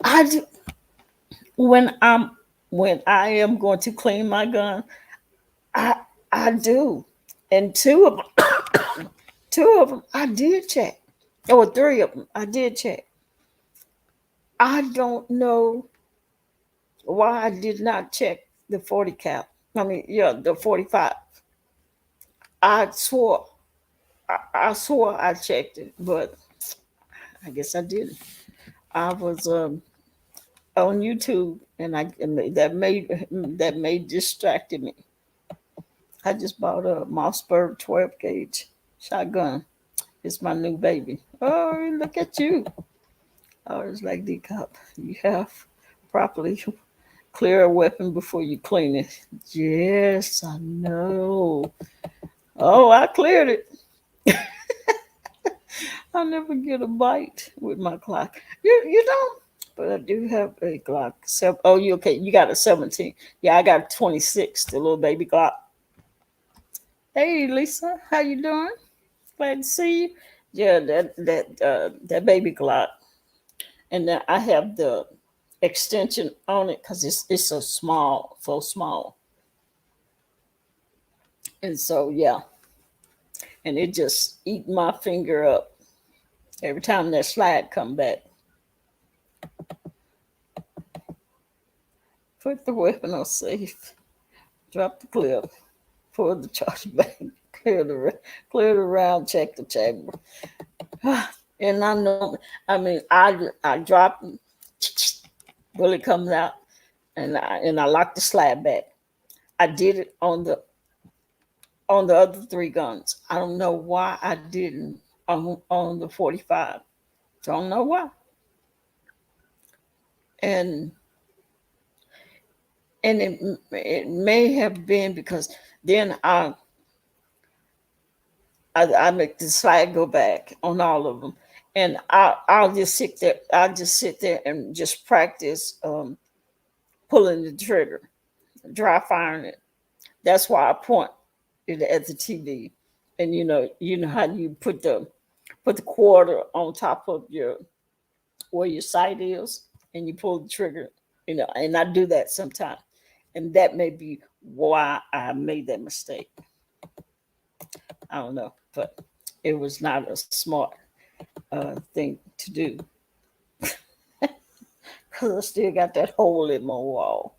I do, when I'm when I am going to clean my gun, I I do, and two of them I did check, or three of them I did check. I don't know why I did not check the 40 cal. I mean, yeah, the 45. I swore, I swore I checked it, but I guess I didn't. I was on YouTube, and that made distracted me. I just bought a Mossberg 12 gauge shotgun. It's my new baby. Oh, look at you! I was like, D cup, you have properly clear a weapon before you clean it. Yes, I know. Oh, I cleared it. I never get a bite with my Glock. You don't, but I do have a Glock. Oh, you okay? You got a 17. Yeah, I got a 26, the little baby Glock. Hey, Lisa, how you doing? Glad to see you. Yeah, that baby Glock, and then I have the extension on it because it's so small, and so yeah, and it just eat my finger up every time that slide come back. Put the weapon on safe. Drop the clip. Pull the charge back. Clear the round. Check the chamber. And I know. I mean, I drop. Bullet comes out, and I lock the slab back. I did it on the other three guns. I don't know why I didn't on the 45. Don't know why. And it may have been because then I make the slide go back on all of them, and I'll just sit there. I'll just sit there and just practice pulling the trigger, dry firing it. That's why I point it at the TV, and you know how you put the quarter on top of your where your sight is, and you pull the trigger. And I do that sometimes, and that may be why I made that mistake. I don't know, but it was not a smart thing to do because I still got that hole in my wall,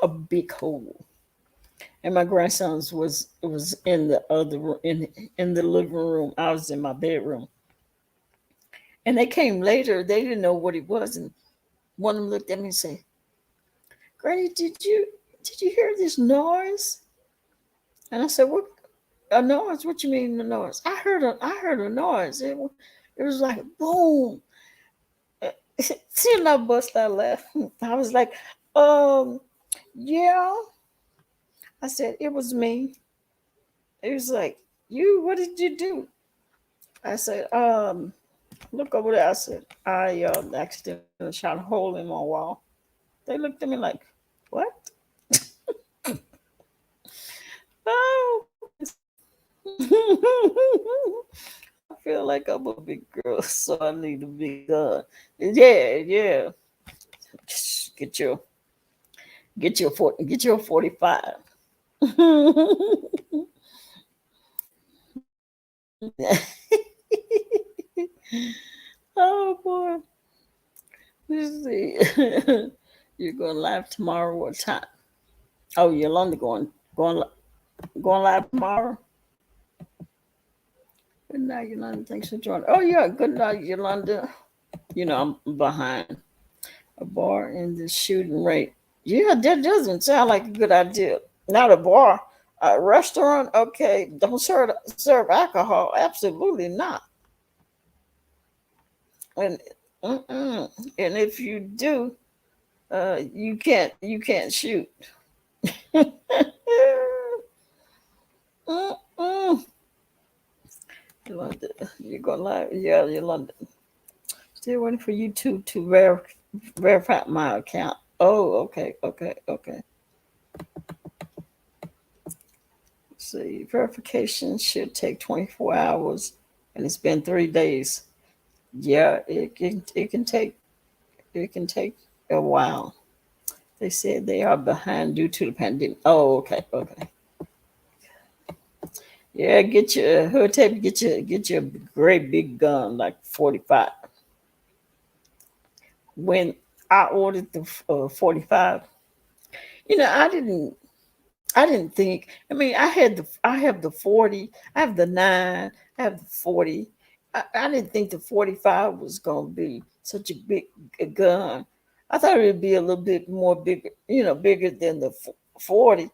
a big hole. and my grandsons was in the in the living room. I was in my bedroom, and they came later. They didn't know what it was, and one of them looked at me and said, "Granny, did you hear this noise?" And I said, "What a noise? What you mean the noise?" I heard a noise. It was like boom. See, and I bust out laughing. I was like, um, yeah. I said it was me. It was like, you. What did you do? I said, look over there. I said, I accidentally shot a hole in my wall. They looked at me like, what? Oh, I feel like I'm a big girl, so I need a big gun. Yeah, yeah. Get your get your 45. Oh boy. Let's see. You're going live tomorrow. What time? Oh, Yolanda going live tomorrow. Good night, Yolanda. Thanks for joining. Oh yeah, good night, Yolanda. You know I'm behind a bar in the shooting rate. Yeah, that doesn't sound like a good idea. Not a bar, a restaurant. Okay, don't serve alcohol. Absolutely not. And and if you do, you can't shoot. Mm-mm. Yolanda, you're gonna lie. Yeah, Yolanda. Still waiting for YouTube to verify my account. Oh, okay, okay, okay. See, verification should take 24 hours, and it's been 3 days. Yeah, it can take a while. They said they are behind due to the pandemic. Oh, okay, okay. Yeah, get your hood tape. Get your great big gun like 45. When I ordered the 45, I didn't think. I mean, I have the 40, I have the 9, I have the 40. I didn't think the 45 was gonna be such a big gun. I thought it would be a little bit more bigger, bigger than the 40.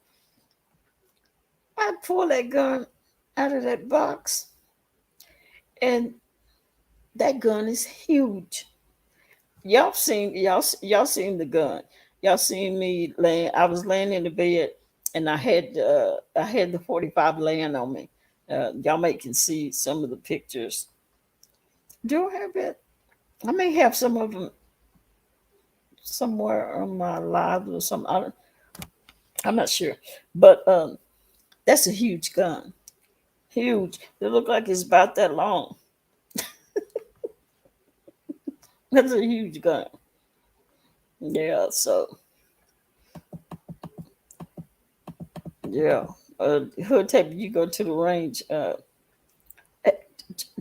I pulled that gun out of that box, and that gun is huge. Y'all seen the gun. Y'all seen me laying. I was laying in the bed, and I had the 45 laying on me. Y'all may can see some of the pictures. Do I have it? I may have some of them somewhere on my live or something. I'm not sure, but that's a huge gun. Huge. It look like it's about that long. That's a huge gun. Yeah. So yeah. Hood tape. You go to the range. Eh,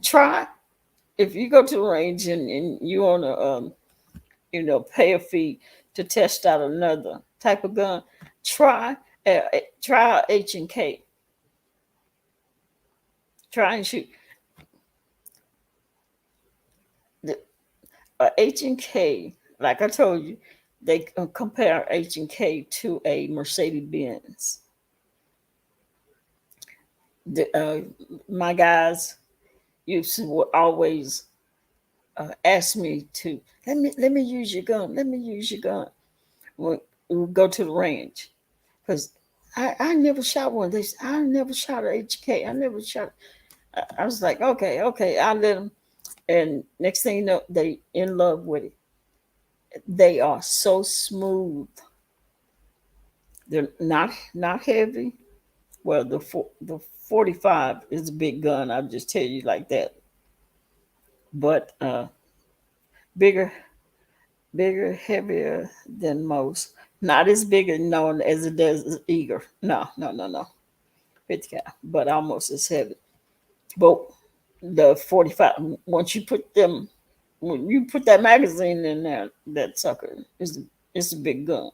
try if you go to the range and you want to pay a fee to test out another type of gun. Try H&K. Try and shoot the H&K. Like I told you, they compare H&K to a Mercedes Benz. My guys used to always ask me to let me use your gun. Let me use your gun. When we go to the range, because I never shot one. I never shot a HK. I never shot. I was like, okay, okay. I let them, and next thing you know, they in love with it. They are so smooth. They're not heavy. Well, the 45 is a big gun. I'll just tell you like that. But bigger, bigger, heavier than most. Not as big and known as it does eager. No, no, no, no. 50 cal, but almost as heavy. But the 45, when you put that magazine in there, that sucker is it's a big gun.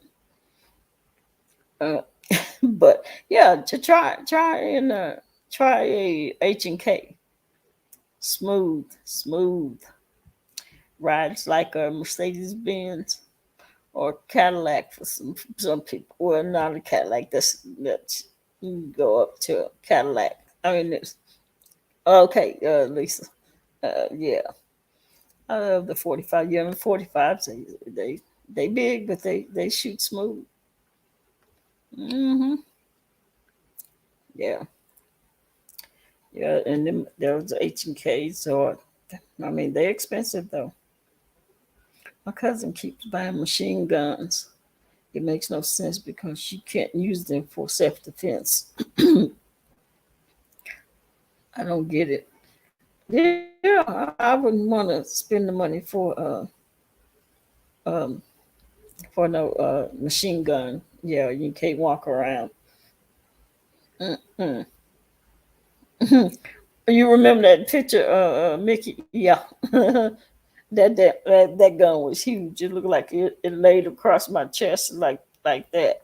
But yeah, to try a H&K. Smooth. Rides like a Mercedes Benz or Cadillac for some people. Well, not a Cadillac. That's you can go up to a Cadillac. I mean, it's okay, Lisa. Yeah, I love the 45. Yeah, the 45s. They big, but they shoot smooth. Hmm. Yeah, yeah, and then those H&Ks or I mean they're expensive though. My cousin keeps buying machine guns. It makes no sense because you can't use them for self defense. I don't get it. Yeah, I wouldn't want to spend the money um, for no machine gun. Yeah, you can't walk around. Mm-mm. You remember that picture, Mickey? Yeah, that gun was huge. It looked like it laid across my chest like that.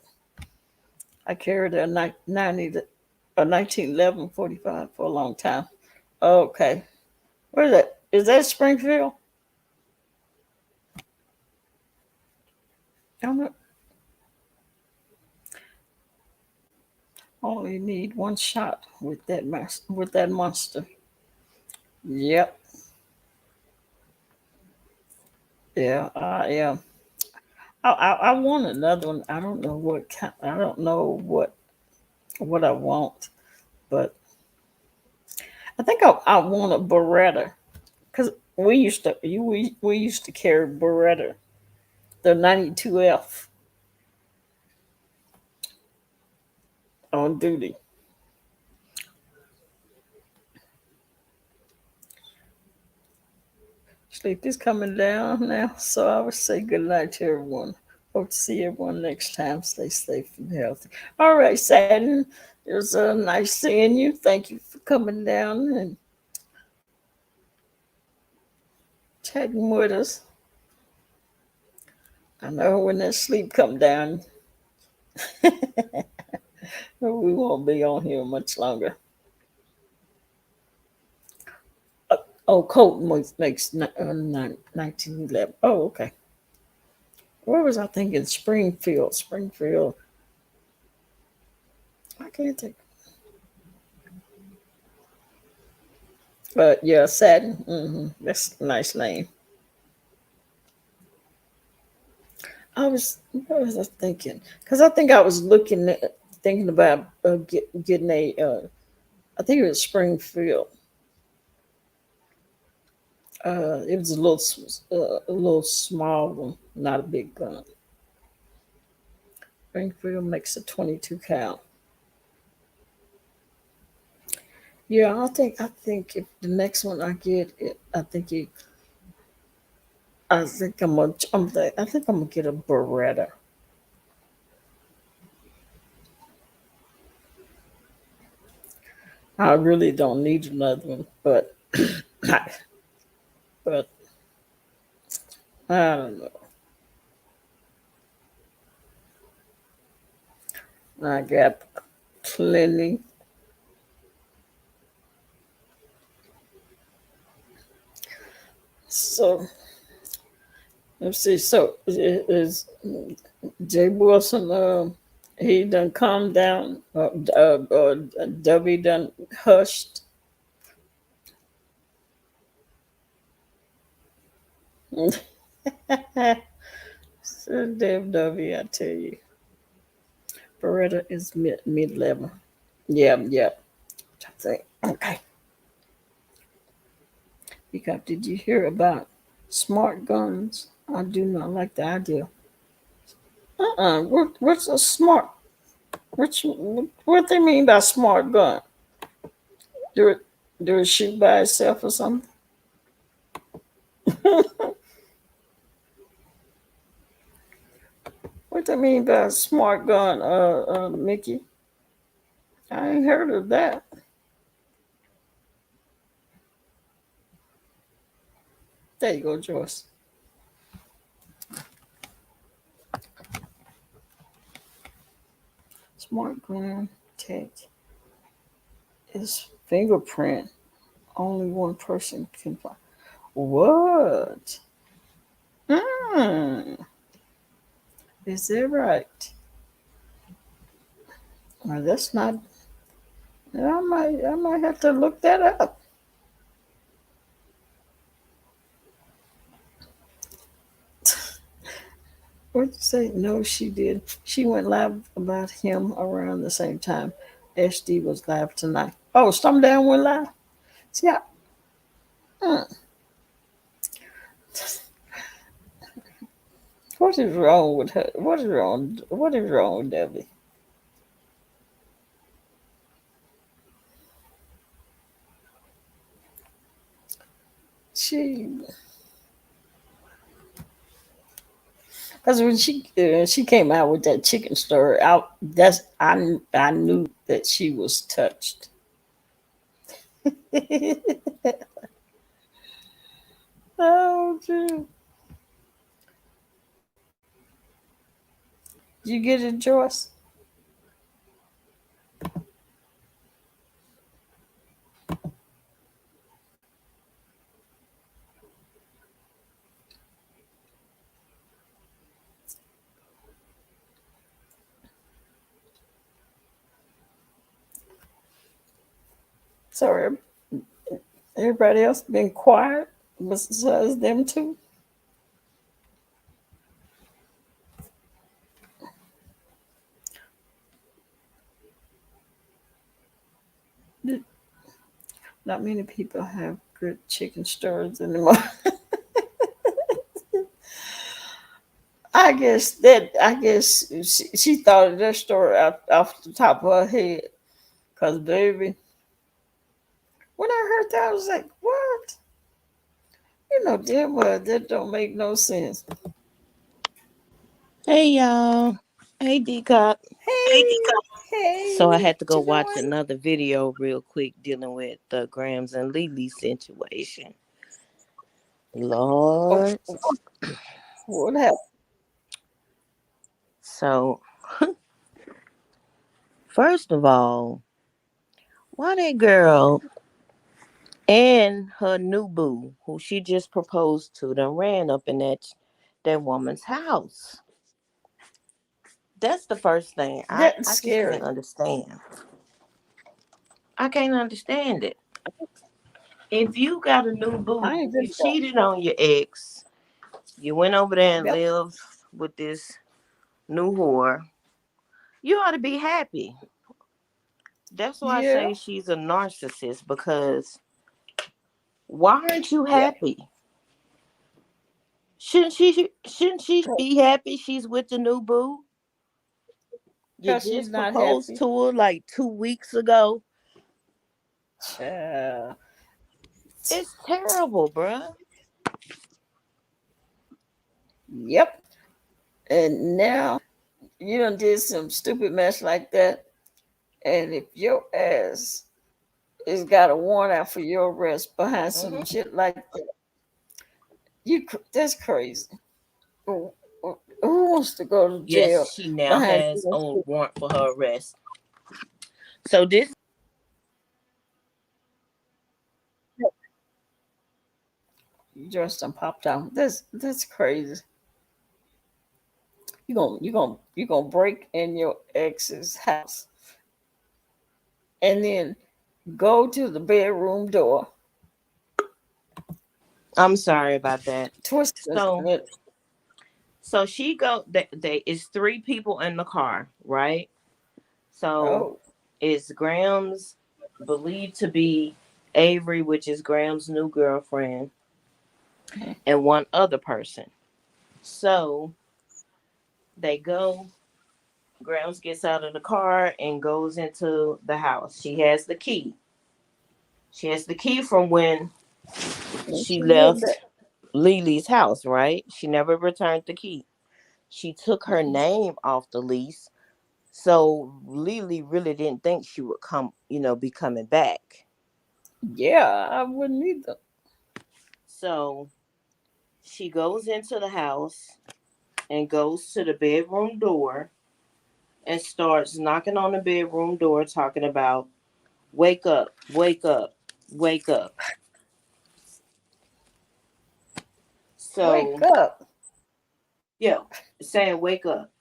I carried a 1911 45 for a long time. Okay, where's that? Is that Springfield? I don't only need one shot with with that monster. Yep. Yeah. Yeah. I want another one. I don't know what kind. I don't know what I want, but I think I want a Beretta because we used to carry Beretta, the 92F on duty. Sleep is coming down now, so I would say good night to everyone. Hope to see everyone next time. Stay safe and healthy. All right, Saturn. It was nice seeing you. Thank you for coming down and chatting with us. I know when that sleep come down, we won't be on here much longer. Oh, Colton makes 1911. Oh, okay. Where was I thinking? Springfield. Springfield. I can't think. But yeah, Saturn. That's a nice name. What was I thinking? Because I think I was thinking about getting I think it was Springfield. It was a little small one, not a big gun. Springfield makes a 22 cal. Yeah, I think if the next one I get, I think I think I'm gonna get a Beretta. I really don't need another one, but but I don't know. I got plenty. So let's see. So is Jay Wilson? He done calmed down. W done hushed. So Dave W, I tell you, Beretta is mid level. Yeah, yeah. I think okay. Because did you hear about smart guns? I do not like the idea. What's a smart? What they mean by smart gun? Do it do it shoot by itself or something? What they mean by a smart gun, Mickey? I ain't heard of that. There you go, Joyce. Smart Walmart glam tech is fingerprint. Only one person can find. What? Hmm. Is that right? Well, that's not. I might have to look that up. What'd you say? No, she did. She went live about him around the same time. SD was live tonight. Oh, Storm Down went live. See, hmm. What is wrong with her? What is wrong? What is wrong with Debbie? She, because when she came out with that chicken story, I knew that she was touched. Oh, dude. Did you get it, Joyce? Sorry, everybody else been quiet besides them two. Not many people have good chicken stories anymore. I guess she thought of that story off the top of her head. Cause baby, when I heard that, I was like, "What? You know damn well that don't make no sense." Hey y'all. Hey Decop. Hey, So I hey, had to what go you watch doing? another video real quick dealing with the Grams and Lily situation. Oh, Lord. what happened? So first of all, why that girl and her new boo, who she just proposed to, done ran up in that woman's house? That's the first thing. I, That's I just scary. can't understand. I can't understand it. If you got a new boo, I ain't you been there. cheated on your ex, you went over there and Yep. lived with this new whore, you ought to be happy. That's why I Yeah. say she's a narcissist, because why aren't you Yep. happy? Shouldn't she be happy she's with the new boo? You Because she's just not proposed happy. to her like 2 weeks ago. Child. It's terrible, bruh. Yep. And now you done did some stupid mess like that. And if your ass is got a warrant out for your arrest behind some Hmm. shit like that, that's crazy. Who who wants to go to Yes, jail she now behind has doing a stupid? warrant for her arrest. So this, You just done popped out. That's crazy. You gonna break in your ex's house and then go to the bedroom door, I'm sorry about that. twist So it. so she go, they is three people in the car, right? So Oh, it's Graham's believed to be Avery, which is Graham's new girlfriend, and one other person. So they go, Grams gets out of the car and goes into the house. She has the key. She has the key from when she she lived left Lily's house, right? She never returned the key. She took her there. name off the lease. So Lily really didn't think she would be coming back. Yeah, I wouldn't either. So she goes into the house and goes to the bedroom door and starts knocking on the bedroom door, talking about, wake up, wake up, wake up. Wake So, up. yeah, saying, wake up.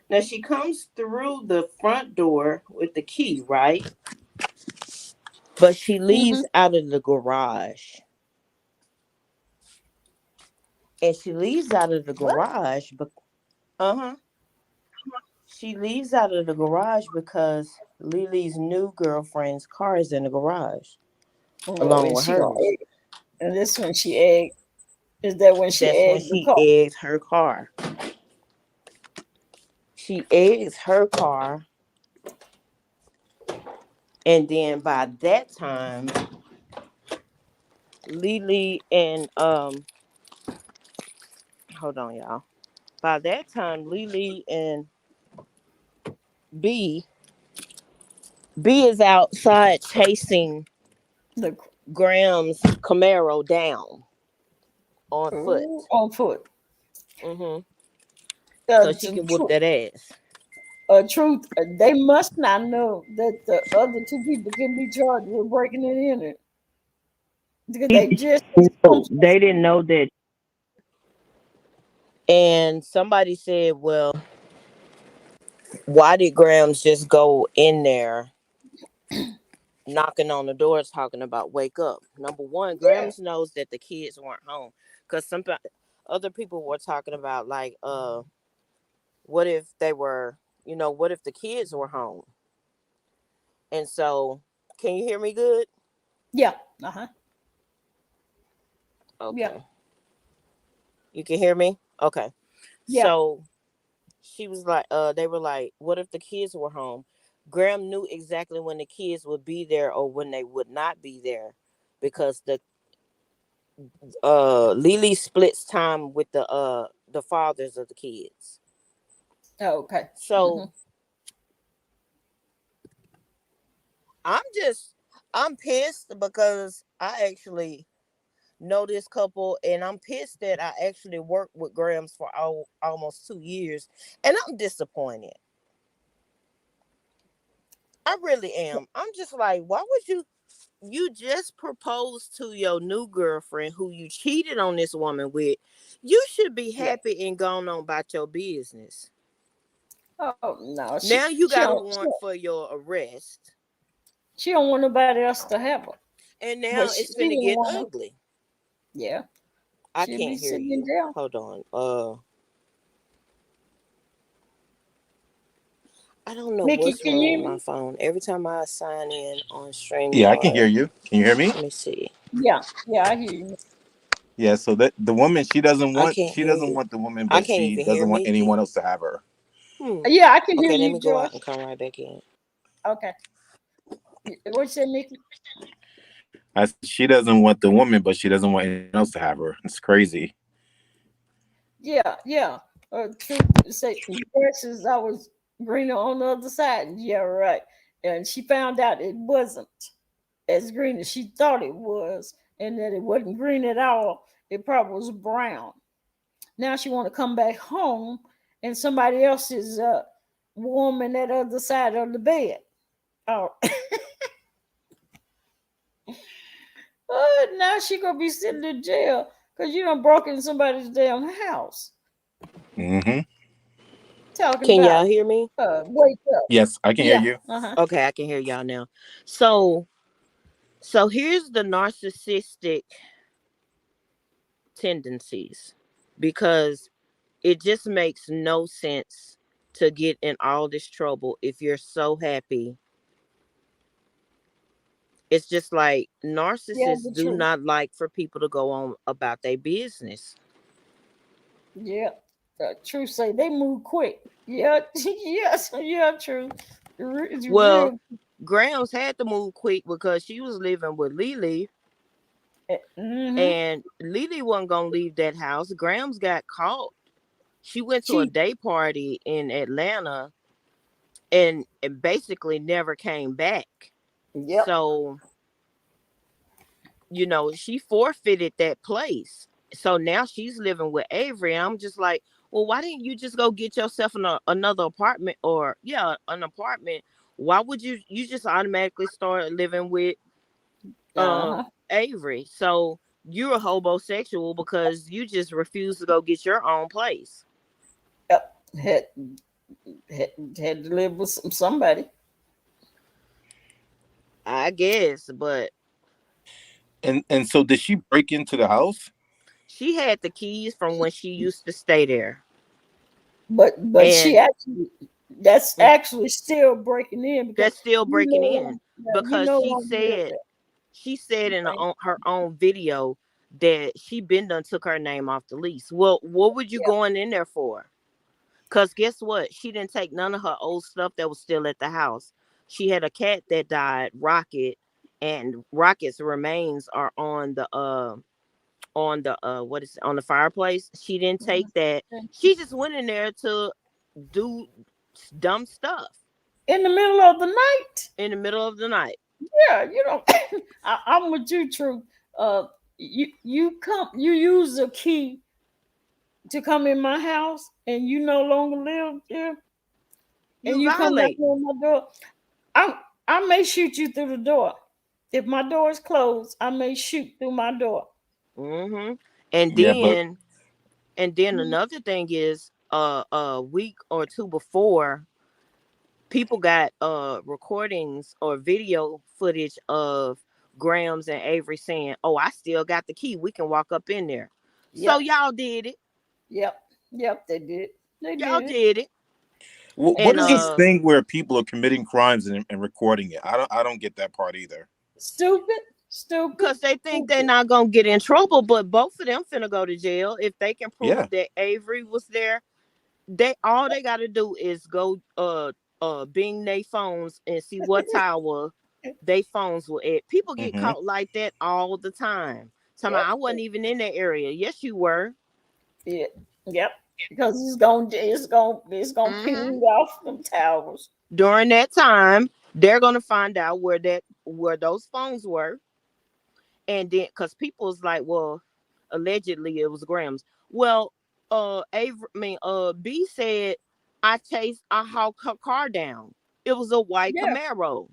Now, she comes through the front door with the key, right? But she Mm-hmm. leaves out of the garage. And she leaves out of the What? garage, but uh-huh. She leaves out of the garage because Lily's new girlfriend's car is in the garage Oh, along is with she gonna hers. egg? And this when she egged. Is that when she That's when egged the she car? eggs her car. She eggs her car, and then by that time, Lily and hold on, y'all. By that time, Lily and B B is outside chasing The Graham's Camaro down on foot. on foot. Mm-hmm. So she To can whoop that ass. truth, they must not know that the other two people can be charged with breaking it in it. Because they just No, they didn't know that. And somebody said, well, why did Grams just go in there knocking on the doors talking about wake up? Number one, yeah. Grams knows that the kids weren't home. Because some other people were talking about, like, what if they were, what if the kids were home? And so, can you hear me good? Yeah. Uh-huh. Yeah. Okay. You can hear me? Okay. Yeah. So she was like, they were like, what if the kids were home? Graham knew exactly when the kids would be there or when they would not be there, because the Lily splits time with the fathers of the kids. Oh, okay. Mm-hmm. So I'm just I'm pissed because I actually know this couple, and I'm pissed that I actually worked with Grams for almost 2 years, and I'm disappointed. I really am. I'm just like, why would you just proposed to your new girlfriend who you cheated on this woman with? You should be Yeah. happy and gone on about your business. Oh no, Now you got a warrant for your arrest, she don't want nobody else to have her. and But now she it's finna didn't get want to. ugly. Yeah. I She'll be can't hear sitting in you. jail. Hold on. I don't know Mickey, what's can you wrong hear with my me? phone. Every time I sign in on Yeah, I can StreamYard, hear you. Can you hear me? let me see. Yeah. Yeah, I hear you. Yeah, so that the woman she doesn't I want can't she hear doesn't you. want the woman, I but can't she even hear doesn't want Mickey. anyone else to have her. Yeah, I can hear Okay, let you, me go out Josh. and come right back in. Okay. What you say, Mickey? I said she doesn't want the woman, but she doesn't want anyone else to have her. It's crazy. Yeah, yeah. Truth say grass is always greener on the other side. Yeah, right. And she found out it wasn't as green as she thought it was, and that it wasn't green at all. It probably was brown. Now she want to come back home, and somebody else is warming that other side of the bed. Oh, now she gonna be sitting in jail because you done broke in somebody's damn house. Hmm. Talking Can about y'all hear me? wake up. Yes, I can hear Yeah. you. Uh-huh. Okay, I can hear y'all now. So here's the narcissistic tendencies, because it just makes no sense to get in all this trouble if you're so happy. It's just like Yeah, narcissists the do truth. not like for people to go on about their business. Yeah. Truth say they move quick. Yeah. Yes. Yeah, true. It's Well, real. Grams had to move quick because she was living with Lily, Mm-hmm. and Lily wasn't gonna leave that house. Grams got caught. She went to a Cheap. day party in Atlanta, and basically never came back. Yep. So, she forfeited that place. So now she's living with Avery. I'm just like, Well, why didn't you just go get yourself another apartment, or yeah, an apartment? Why would you just automatically start living with uh Uh-huh. Avery? So you're a homosexual because you just refuse to go get your own place. Yep. Had to live with somebody. I guess, but And so did she break into the house? she had the keys from when she used to stay there. But she And actually, that's actually still breaking in because that's still you breaking know in you because no longer live she said in there. her own video that she been done took her name off the lease. Well, what would you Yeah. going in there for? Because guess what? She didn't take none of her old stuff that was still at the house. She had a cat that died, Rocket, and Rocket's remains are on the what is it, on the fireplace. She didn't take that. She just went in there to do dumb stuff In the middle of the night. in the middle of the night. Yeah, you know, I'm with you, True. You use the key to come in my house, and you no longer live there, and You you come knocking violate. on my door. I may shoot you through the door. If my door is closed, I may shoot through my door. Mm-hmm. And Yeah, but then another thing is a week or two before, people got recordings or video footage of Grams and Avery saying, "Oh, I still got the key. We can walk up in there." So Yep, y'all did it. yep, yep. They did. They Y'all did it. did it. what And is this thing where people are committing crimes and recording it? I don't get that part either. Stupid, stupid, because they think they're stupid. not gonna get in trouble, but both of them finna go to jail if they can Yeah. prove that Avery was there. They gotta do is go bing their phones and see what tower they phones were at. People get Hmm. caught like that all the time. Somebody, Yep, I wasn't even in that area. Yes, you were. yeah, yep. Because it's gonna Hmm. ping off them towers. During that time, they're gonna find out where those phones were, and then because people's like, well, allegedly it was Grams. Well, B said I hawked her car down. It was a white Yeah, Camaro.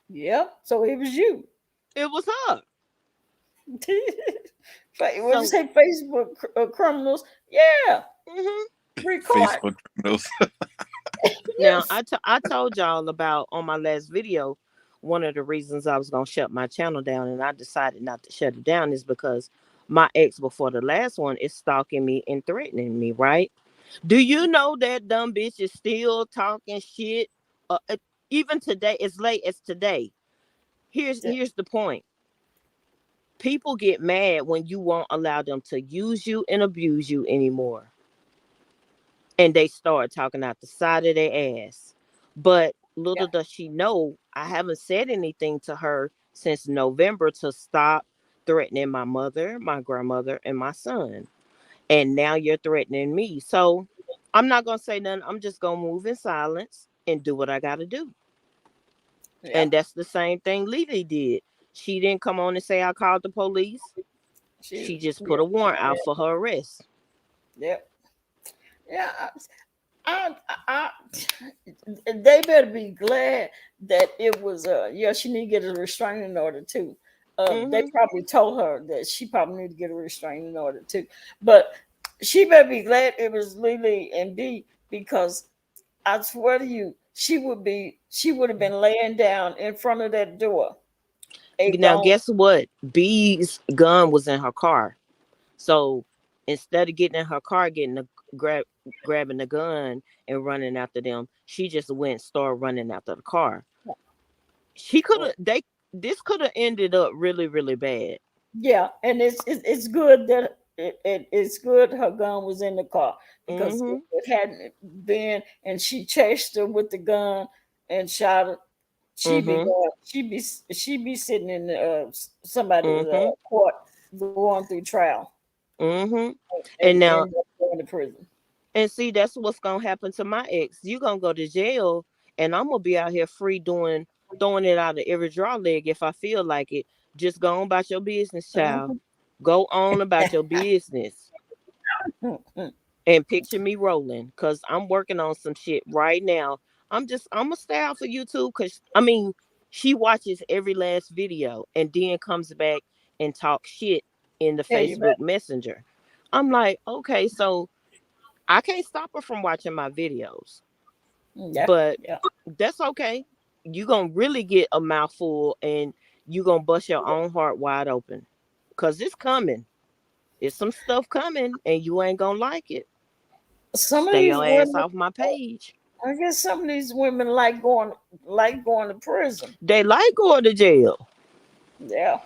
yep. So it was you. It was her. What you So say? Facebook criminals. Yeah, mhm. record. Facebook criminals. Now Yes. I told y'all about on my last video. One of the reasons I was gonna shut my channel down and I decided not to shut it down is because my ex before the last one is stalking me and threatening me, right? Do you know that dumb bitch is still talking shit? Even today, as late as today. Yeah. Here's the point. People get mad when you won't allow them to use you and abuse you anymore, and they start talking out the side of their ass. But Yeah. little does she know, I haven't said anything to her since November to stop threatening my mother, my grandmother, and my son. And now you're threatening me. So I'm not gonna say nothing. I'm just gonna move in silence and do what I gotta do. Yeah. And that's the same thing Lily did. She didn't come on and say I called the police. She. She just put Yeah. a warrant Yeah. out for her arrest. Yeah. Yeah. I, they better be glad that it was. Yeah. She need to get a restraining order too. They Hmm. probably told her that she probably need to get a restraining order too. But she better be glad it was Lily and B because I swear to you, she would have been laying down in front of that door. A Now gone. guess what? B's gun was in her car. So instead of getting in her car, grab grabbing the gun and running after them, she just went and started running after the car. She could have they This could have ended up really, really bad. Yeah, and it's good that it's good her gun was in the car because if Hmm. it hadn't been and she chased her with the gun and shot her, Hmm. she'd be sitting in somebody's Hmm. court going through trial Hmm. and And now end up going to prison. and see that's what's gonna happen to my ex. You gonna go to jail and I'm gonna be out here free doing throwing it out of every draw leg if I feel like it. Just go on about your business, child. Mhm. Go on about your business. And picture me rolling because I'm working on some shit right now. I'm gonna stay off of YouTube because I mean, she watches every last video and then comes back and talks shit in the Yeah, you bet. Facebook Messenger. I'm like, okay, so I can't stop her from watching my videos, Yeah, but yeah. that's okay. You gonna really get a mouthful and you gonna bust your own heart wide open because it's coming. It's some stuff coming and you ain't gonna like it. Some of Stay these your ass women, off my page. I guess, some of these women like going to prison. They like going to jail. Yeah.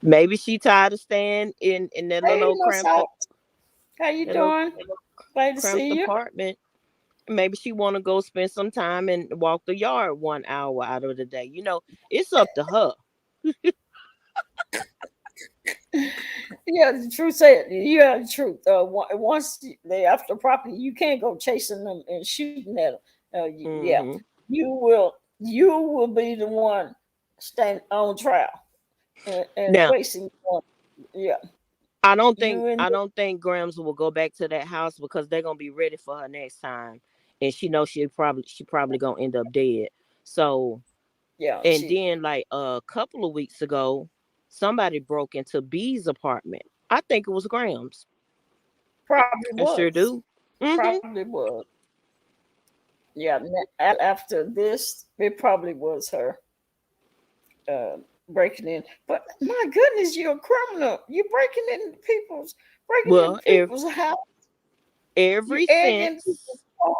Maybe she tired of staying in that little Hey, old Miss cramped Hawk, how you that little doing? Glad to cramped see you. apartment. Maybe she want to go spend some time and walk the yard 1 hour out of the day. It's up to her. Yeah, the truth said, yeah, the truth. Once they after property, you can't go chasing them and shooting at them. Yeah, Hmm. you will be the one staying on trial and Now, facing. Yeah, I don't think you and I don't think Grams will go back to that house because they're gonna be ready for her next time, and she knows she probably gonna end up dead. So, yeah, and she then like a couple of weeks ago, somebody broke into B's apartment. I think it was Grams. probably I sure was, do. Hmm. probably was. Yeah, after this, it probably was her uh, breaking in. But my goodness, you're a criminal. You're breaking Well, into people's house. You every egging people's since car.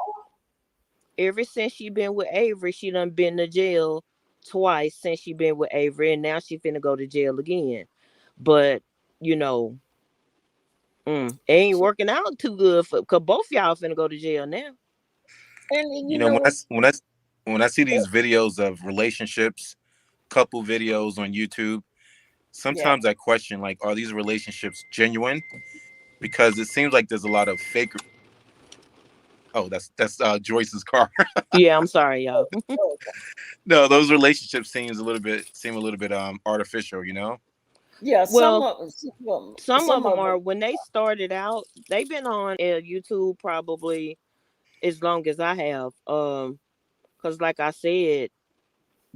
ever since she been with Avery, she done been to jail twice since she been with Avery, and now she finna go to jail again. But you know, it ain't working out too good for cause both y'all finna go to jail now. And You you know, know, when I see these videos of relationships, couple videos on YouTube, yeah. sometimes I question, like, are these relationships genuine? Because it seems like there's a lot of fake. Oh, that's Joyce's car. Yeah, I'm sorry, y'all. Oh, No, those relationships seem a little bit artificial. You know. yeah, Well, some of some them of them. are when they started out. They've been on YouTube probably as long as I have. Cause like I said,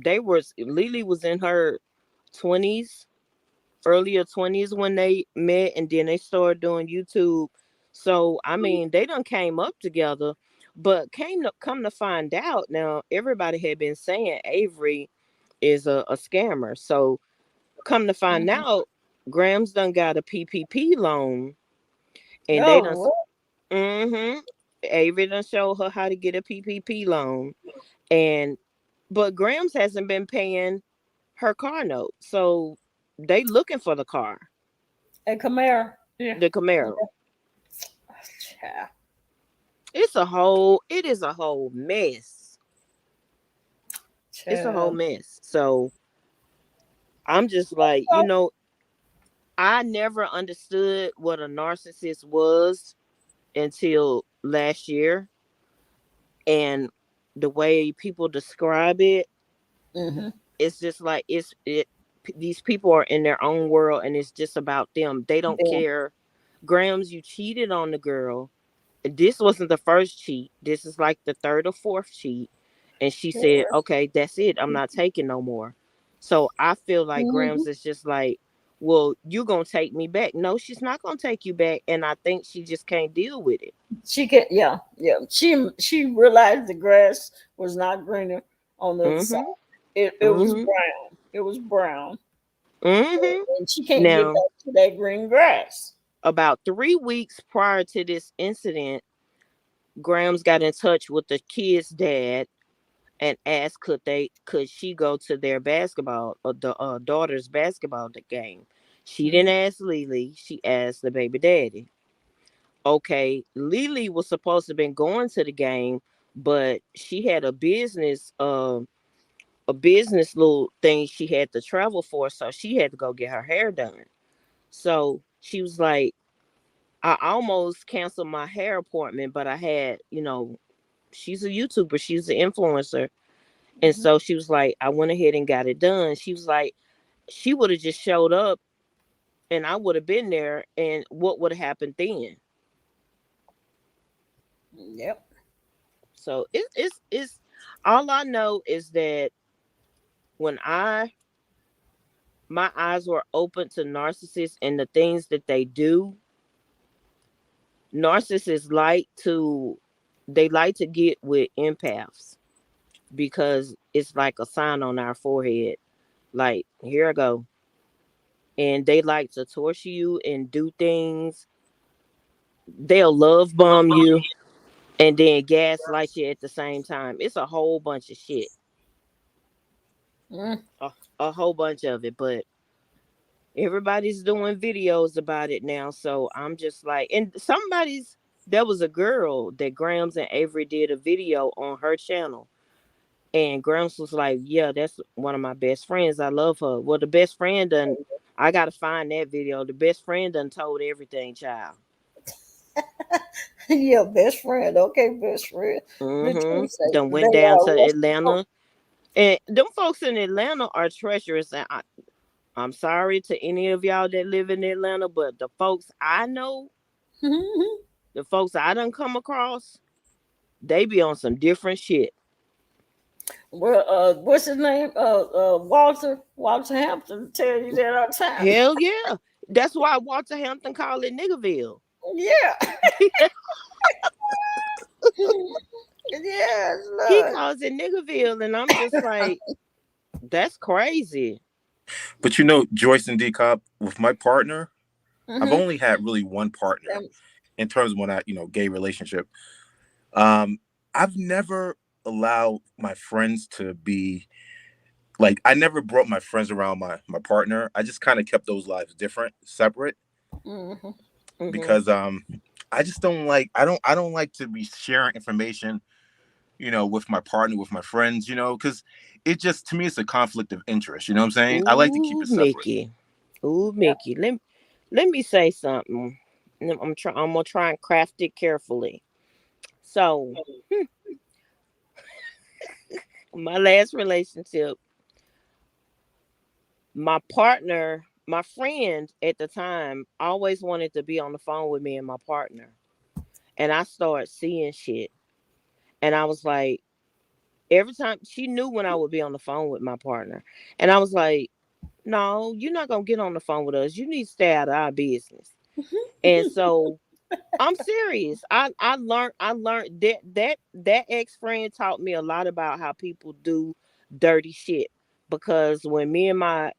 Lily was in her 20s, earlier 20s when they met, and then they started doing YouTube. So I mean, they done came up together, but come to find out now, everybody had been saying Avery is a scammer. So come to find Mhm. out, Grams done got a PPP loan, and they done. Oh, Mm-hmm. Avery done showed her how to get a PPP loan, and but Grams hasn't been paying her car note, so they looking for the car, and Camaro. Yeah. the Camaro. Child. It is a whole mess. It's a whole Child. mess. So I'm just like, I never understood what a narcissist was until last year, and the way people describe it, Mm-hmm. it's just like these people are in their own world and it's just about them. They don't Yeah. care. Grams, you cheated on the girl. This wasn't the first cheat. This is like the third or fourth cheat. And she said, okay, that's it. I'm not taking no more. So I feel like Mm-hmm. Grams is just like, well, you gonna take me back. No, she's not gonna take you back. And I think she just can't deal with it. She can, yeah, yeah. She realized the grass was not greener on the other side. Mm-hmm. It was Mm-hmm. brown. It was brown, Mm-hmm. and she can't get Now, back to that green grass. about 3 weeks prior to this incident, Grams got in touch with the kid's dad and asked could she go to their basketball or the daughter's basketball game. She didn't Mhm. ask Lily. She asked the baby daddy. Okay, Lily was supposed to have been going to the game, but she had a business little thing she had to travel for, so she had to go get her hair done. So she was like, I almost canceled my hair appointment, but I had, she's a YouTuber, she's an influencer. And Mhm. so she was like, I went ahead and got it done. She was like, she would have just showed up and I would have been there. And what would have happened then? Yep. So it's all I know is that when I my eyes were open to narcissists and the things that they do, narcissists like to get with empaths because it's like a sign on our forehead. Like, here I go. And they like to torture you and do things. They'll love bomb you and then gaslight you at the same time. It's a whole bunch of shit. Mm. A whole bunch of it. But everybody's doing videos about it now. So I'm just like, and there was a girl that Grams and Avery did a video on her channel. And Grams was like, yeah, that's one of my best friends. I love her. Well, the best friend done, I got to find that video. The best friend done told everything, child. Yeah, best friend. Okay, best friend. The truth say Done they went down to arrested. Atlanta. And them folks in Atlanta are treacherous. And I'm sorry to any of y'all that live in Atlanta, but the folks I know, the folks I done come across, they be on some different shit. Well, what's his name? Walter Hampton tell you that all the time. Hell yeah. That's why Walter Hampton called it Niggerville. Yeah. Yes, He Lord. calls it Niggerville, and I'm just like, that's crazy. But Joyce and D Cop, with my partner, I've Mm-hmm. only had really one partner in terms of when gay relationship. Um, I've never allowed my friends to be like, I never brought my friends around my partner. I just kind of kept those lives different, separate, Mm-hmm. Mm-hmm. because I just don't like to be sharing information, with my partner, with my friends, because it just, to me, it's a conflict of interest. You know what I'm saying? I like to keep Ooh, it separate. Mickey. Ooh, Yeah. Mickey. Let me say something. I'm gonna try and craft it carefully. So, my last relationship, my friend at the time, always wanted to be on the phone with me and my partner. And I started seeing shit. And I was like, every time she knew when I would be on the phone with my partner. And I was like, no, you're not gonna get on the phone with us. You need to stay out of our business. And so I'm serious. I learned that ex friend taught me a lot about how people do dirty shit. Because when me and my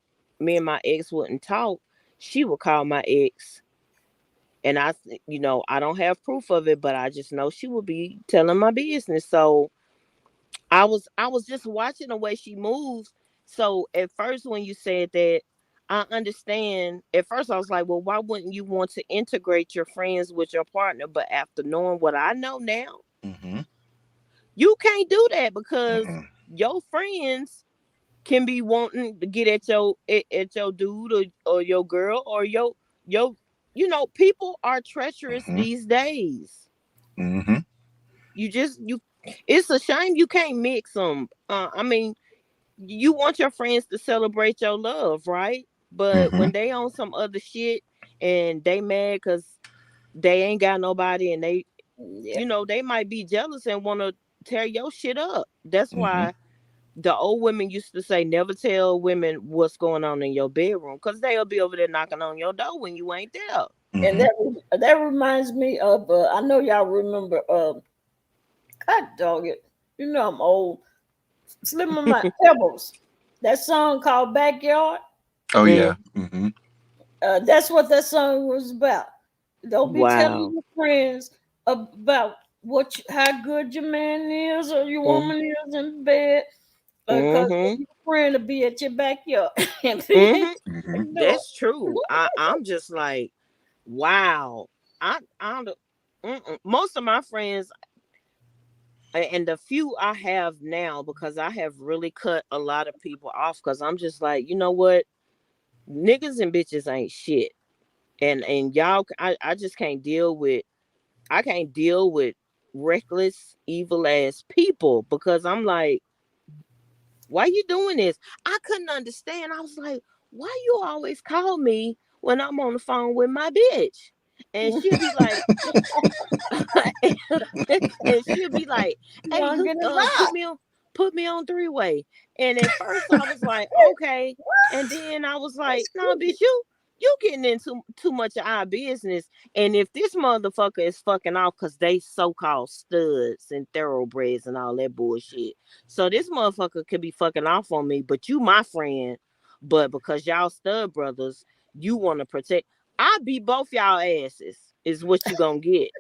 ex wouldn't talk, she would call my ex, and I don't have proof of it, but I just know she would be telling my business. So I was just watching the way she moves. So at first when you said that, I understand. At first I was like, well, why wouldn't you want to integrate your friends with your partner? But after knowing what I know now, Mm-hmm. you can't do that because Mm-mm. your friends can be wanting to get at your dude or your girl or your people are treacherous Mm-hmm. these days. Mm-hmm. You it's a shame you can't mix them. I mean, you want your friends to celebrate your love, right? But Mm-hmm. when they on some other shit and they mad because they ain't got nobody, and Yeah. they might be jealous and want to tear your shit up. That's Mm-hmm. why the old women used to say, never tell women what's going on in your bedroom, because they'll be over there knocking on your door when you ain't there. And Mm-hmm. that reminds me of I know y'all remember God dog it. You know I'm old. Slim on my Pebbles. That song called Backyard. Oh Mm, yeah. Mm-hmm. That's what that song was about. Don't be telling wow. your friends about how good your man is or your Mm, woman is in bed, because mm-hmm. your friend will be at your backyard and be at Mm-hmm. Mm-hmm. your door. That's true. I'm just like, wow. I don't. Most of my friends and the few I have now, because I have really cut a lot of people off, because I'm just like, you know what, niggas and bitches ain't shit, and y'all, I just can't deal with. I can't deal with reckless, evil ass people, because I'm like, why you doing this? I couldn't understand. I was like, why you always call me when I'm on the phone with my bitch? and she'll be like, and she'll be like, You "Hey, want to hook, get involved? put me on three way." And at first I was like, "Okay," and then I was like, That's "No, bitch, you getting into too much of our business." And if this motherfucker is fucking off, cause they so called studs and thoroughbreds and all that bullshit, so this motherfucker could be fucking off on me, but you my friend, but because y'all stud brothers, you want to protect. I beat both y'all asses. Is what you gonna get.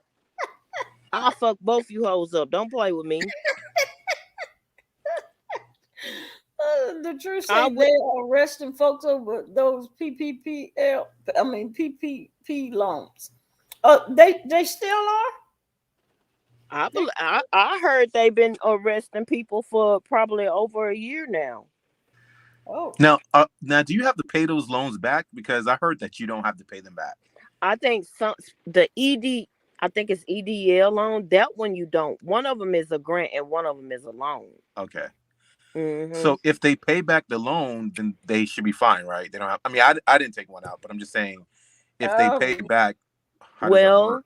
I'll fuck both you hoes up. Don't play with me. The truth I say would. they are arresting folks over those PPP loans. They still are. They, I heard they've been arresting people for probably over a year now. oh, Now, do you have to pay those loans back? Because I heard that you don't have to pay them back. I think the ED. I think it's EDL loan. That one you don't. One of them is a grant and one of them is a loan. Okay. Hmm. So if they pay back the loan, then they should be fine, right? They don't have. I mean, I didn't take one out, but I'm just saying, if they pay um, back, how does that work?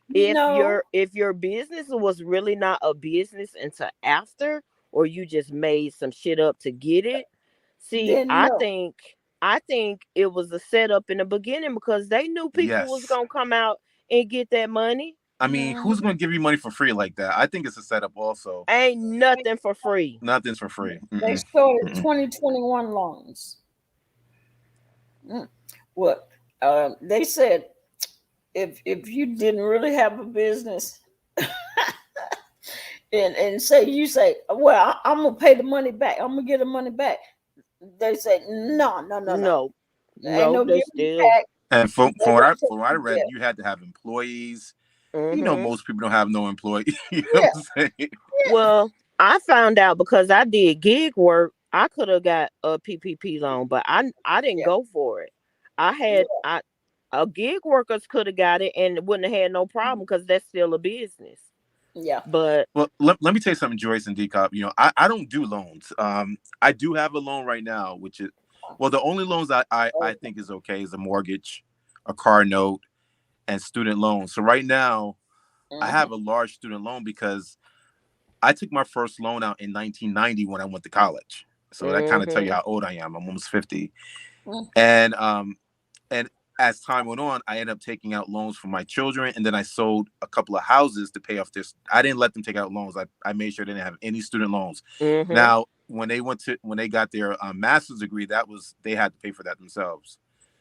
Well, no, if your business was really not a business until after, or you just made some shit up to get it. See, then no. I think it was a setup in the beginning because they knew people was Yes. gonna come out and get that money. I mean, who's Mhm. going to give you money for free like that? I think it's a setup. Also, Ain't nothing for free. nothing's for free. They Mm-mm. started Mm-mm. 2021 loans. Mm. What? They said if you didn't really have a business and say, well, I'm gonna pay the money back. I'm gonna get the money back. They said, no. No, Ain't no, no they giving still. back. And They gonna from take what I you to read, jail. you had to have employees. Hmm. Most people don't have no employees. You know Yeah, what I'm saying? yeah, Well, I found out because I did gig work. I could have got a PPP loan, but I didn't yeah, go for it. I had yeah, I a gig workers could have got it and wouldn't have had no problem because that's still a business. yeah. But Well, let me tell you something, Joyce and Decop. I don't do loans. I do have a loan right now, which is, well, the only loans I Oh, think is okay is a mortgage, a car note, and student loans. So right now, I mhm, have a large student loan because I took my first loan out in 1990 when I went to college. So that kind of tell you hmm how old I am. I'm almost 50. mhm, And as time went on, I ended up taking out loans for my children, and then I sold a couple of houses to pay off this. I didn't let them take out loans. I made sure they didn't have any student loans. hmm Now, when they got their master's degree, that was they had to pay for that themselves.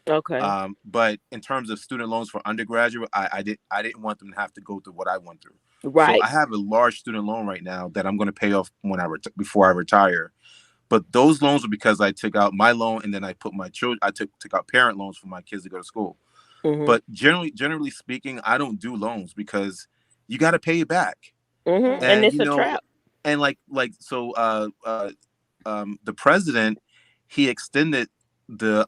okay, But in terms of student loans for undergraduate, I didn't want them to have to go through what I went through. So right. I have a large student loan right now that I'm going to pay off before I retire. But those loans were because I took out my loan and then I put my children. I took out parent loans for my kids to go to school. Hmm But generally speaking, I don't do loans because you got to pay it back. And And it's a trap. and so the president, he extended the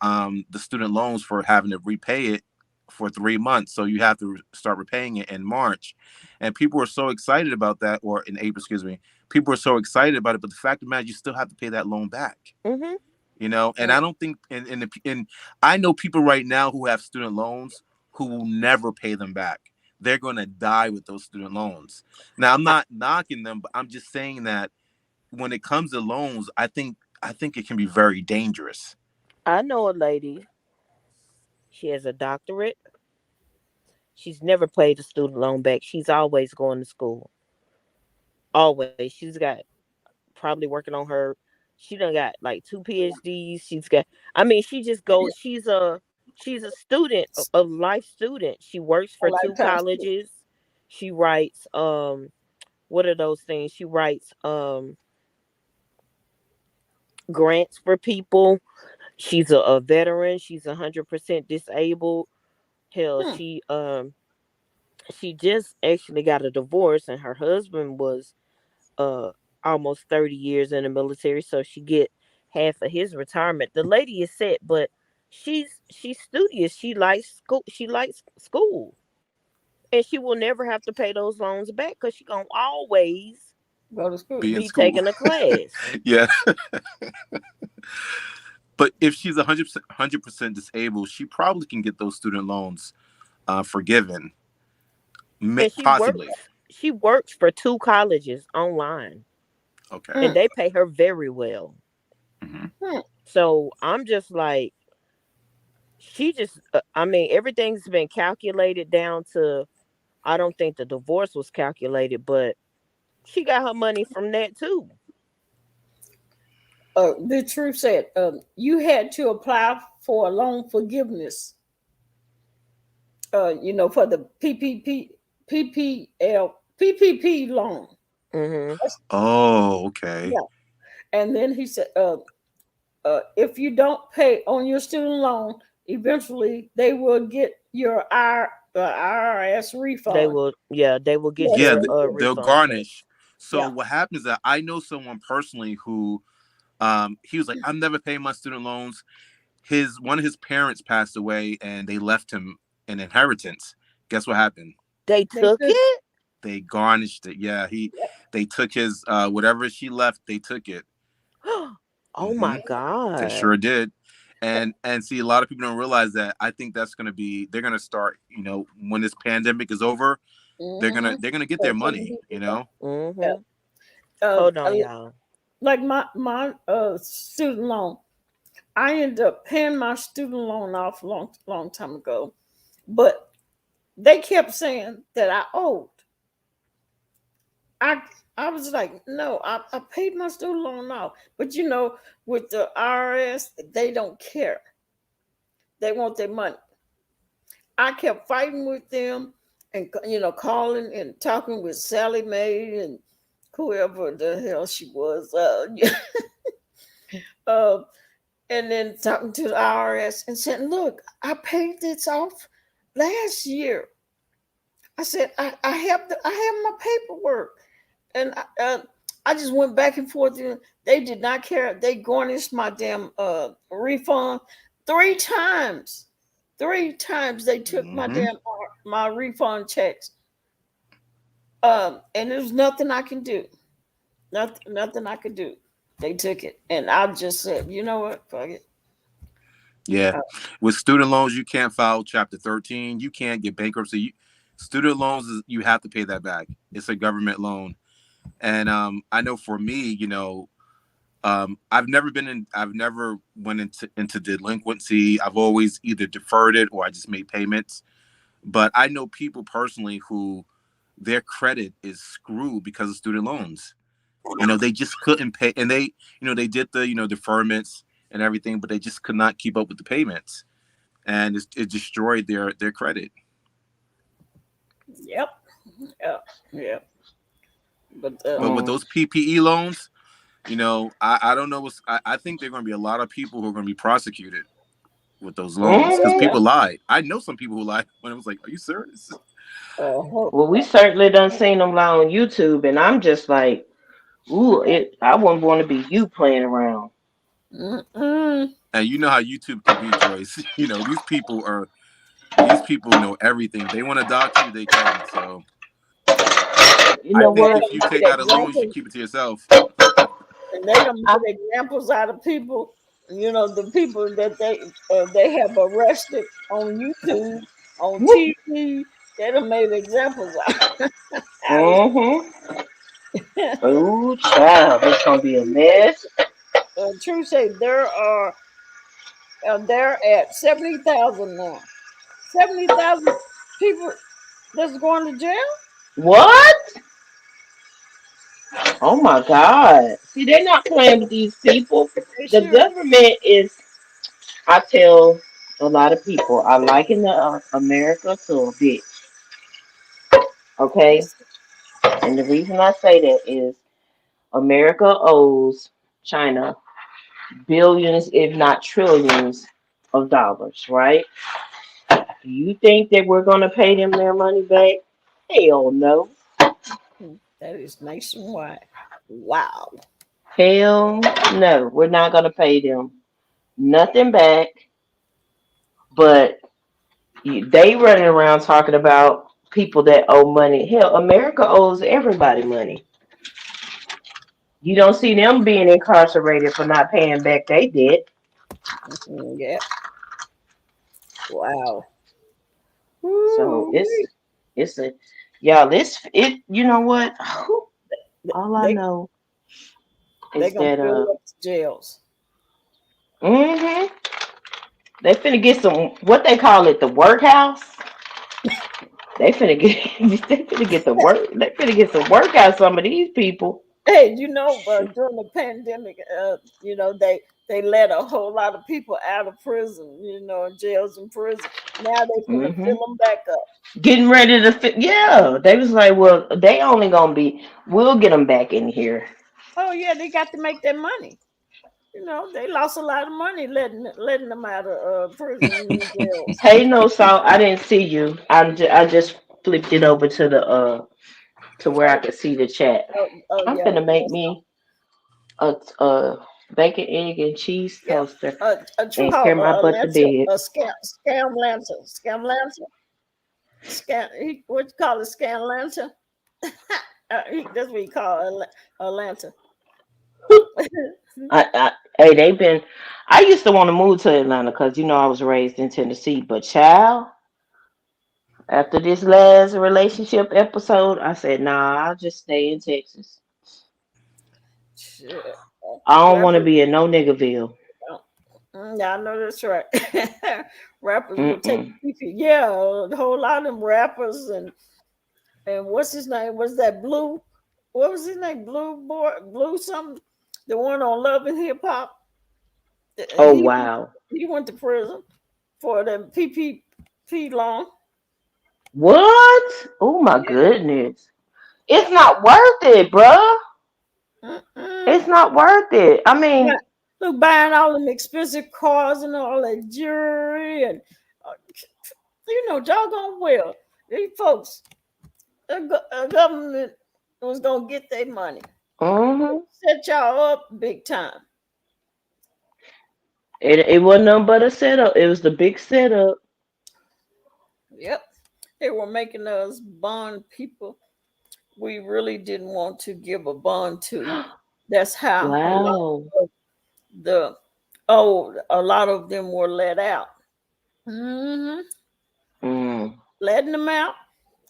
student loans for having to repay it for 3 months. So you have to start repaying it in March. And people were so excited about that, or in April, excuse me. People were so excited about it, but the fact of the matter, you still have to pay that loan back. Hmm And I don't think in I know people right now who have student loans who will never pay them back. They're going to die with those student loans. Now, I'm I, not knocking them, but I'm just saying that when it comes to loans, I think it can be very dangerous. I know a lady. She has a doctorate. She's never paid a student loan back. She's always going to school. Always. She's got probably working on her. She done got like two PhDs. She's got. I mean, she just goes. She's a student, a life student. She works a for two lifetime student. colleges. She writes. What are those things? She writes grants for people. She's a veteran. She's 100% disabled. Hell, Hmm. she just actually got a divorce, and her husband was uh almost 30 years in the military, so she get half of his retirement. The lady is set, but she's studious. She likes school, and she will never have to pay those loans back because she gonna always Go to school. Be in be school. taking a class. Yeah. But if she's 100% disabled, she probably can get those student loans forgiven. And she Possibly. works. She works for 2 colleges online, Okay. and they pay her very well. Hmm. So I'm just like, she just. I mean, everything's been calculated down to. I don't think the divorce was calculated, but she got her money from that too. The truth said, you had to apply for a loan forgiveness. For the PPP loan. Hmm. Oh, okay. Yeah, and then he said, if you don't pay on your student loan, eventually they will get your IRS They refund. will. Yeah, they will get Yeah, your they'll refund check. garnish. So Yeah. what happens is that I know someone personally who he was like, I'm never paying my student loans. His one of his parents passed away and they left him an inheritance. Guess what happened? They They took took. it. They garnished it. Yeah, Yep. they took his whatever she left, they took it. Oh Hmm. my They god. sure did. And see, a lot of people don't realize that. I think that's gonna be they're gonna start, when this pandemic is over, Mm-hmm. they're gonna get their Start taking money, people back. Yeah. Hmm. Uh, Hold uh, on, y'all. like my student loan, I ended up paying my student loan off a long time ago, but they kept saying that I owed. I I was like, no, I paid my student loan off. But with the IRS, they don't care. They want their money. I kept fighting with them and calling and talking with Sally Mae and whoever the hell she was. uh, and then talking to the IRS and saying, look, I paid this off last year. I said, I have my paperwork. And I just went back and forth. And they did not care. They garnished my damn refund 3 times. 3 times they took my hmm damn my refund checks. And there's nothing I can do. Nothing I could do. They took it, and I just said, you know what, fuck it. Yeah. Uh, With student loans, you can't file chapter 13. You can't get bankruptcy. Student loans you have to pay that back. It's a government loan. And I know for me, I've never went into delinquency. I've always either deferred it or I just made payments. But I know people personally who their credit is screwed because of student loans. They just couldn't pay, and they did the deferments and everything, but they just could not keep up with the payments, and it destroyed their credit. yep, yep, yep. But But with Mm. those PPE loans, I don't know I think there are going to be a lot of people who are going to be prosecuted with those loans because Hmm. yeah, people lied. I know some people who lied when it was like, "Are you serious?" uh, Well, we certainly done seen them lie on YouTube, and I'm just like, ooh, I wouldn't want to be you playing around. mm-mm. And you know how YouTube can be, Joyce. These people know everything. If they want to dox you, they can. So You I know And think they what? if don't you put take out a loan, you should examples, keep it to yourself. and they don't I, put examples out of people. The people that they have arrested on YouTube, on TV. They don't made examples out of. mm-hmm. Ooh, child, it's gonna be a mess. True say they're at 70,000 now. 70,000 people that's going to jail. What? Oh my God! See, they're not playing with these people. They The sure. government is. I tell a lot of people, I liken the America to a bitch. Okay, Yes. and the reason I say that is America owes China billions, if not trillions, of dollars. Right? Do you think that we're gonna pay them their money back? Hell no. That is nationwide. Wow. Hell no. We're not gonna pay them nothing back. But they running around talking about people that owe money. Hell, America owes everybody money. You don't see them being incarcerated for not paying back their debt. Mhm, yeah. Wow. So Woo-wee. it's a y'all. It. You know what? All I They know they is gonna that fill up the jails. hmm they finna get some what they call it, the workhouse. They finna get they finna get the work. They finna get some work out some of these people. Hey, Shoot. during the pandemic, they let a whole lot of people out of prison, jails and prison. Now they finna hmm fill them back up. Getting ready to fit. Yeah, they was like, well, they only gonna be. We'll get them back in here. Oh yeah, they got to make their money. They lost a lot of money letting them out of prison and jails. Hey, no, Salt. I didn't see you. I just flipped it over to where I Oh, could see the chat. I'm yeah, finna make me a bacon, egg, and cheese yeah. toaster A true and carry called my butt to Atlanta, bed. a scam lantern, what you call it, scam lantern? That's what you call Atlanta. Hey, they've been. I used to want to move to Atlanta because I was raised in Tennessee, but child, after this last relationship episode, I said, nah, I'll just stay in Texas. Shit. I don't want to Rappers, be in no niggerville. yeah, I know that's right. Rappers will take Mm-mm. people. Yeah, a whole lot of them rappers and what's his name? Was that Blue? What was his name? Blue something. The one on Love and Hip Hop. Oh He wow. he went to prison for the PPP loan. What? Oh my Yeah, goodness. It's yep. not worth it, bruh. Mm-mm. It's not worth it. I mean, But look, buying all them expensive cars and all that jewelry and uh, doggone well, these folks, the government was gonna get their money, hmm set y'all up big time. it wasn't nothing but a setup. It was the big setup. Yep, they were making us bond people we really didn't want to give a bond to. That's how a lot Wow. of the a lot of them were let out. Hmm. Mm. Letting them out,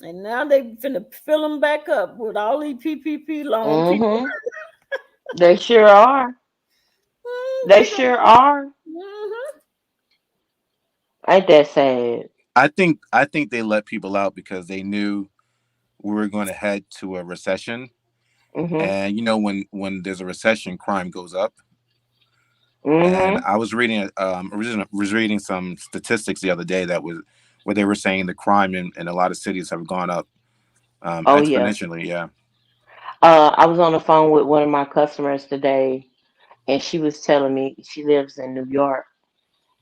and now they finna fill them back up with all these PPP loan people. hmm They sure are. They They gonna. sure are. Hmm. Ain't that sad? I think they let people out because they knew we were going to head to a recession, hmm and when there's a recession, crime goes up. And hmm I was reading some statistics the other day that was where they were saying the crime in a lot of cities have gone up Oh yeah. exponentially. Yeah. I was on the phone with one of my customers today, and she was telling me she lives in New York,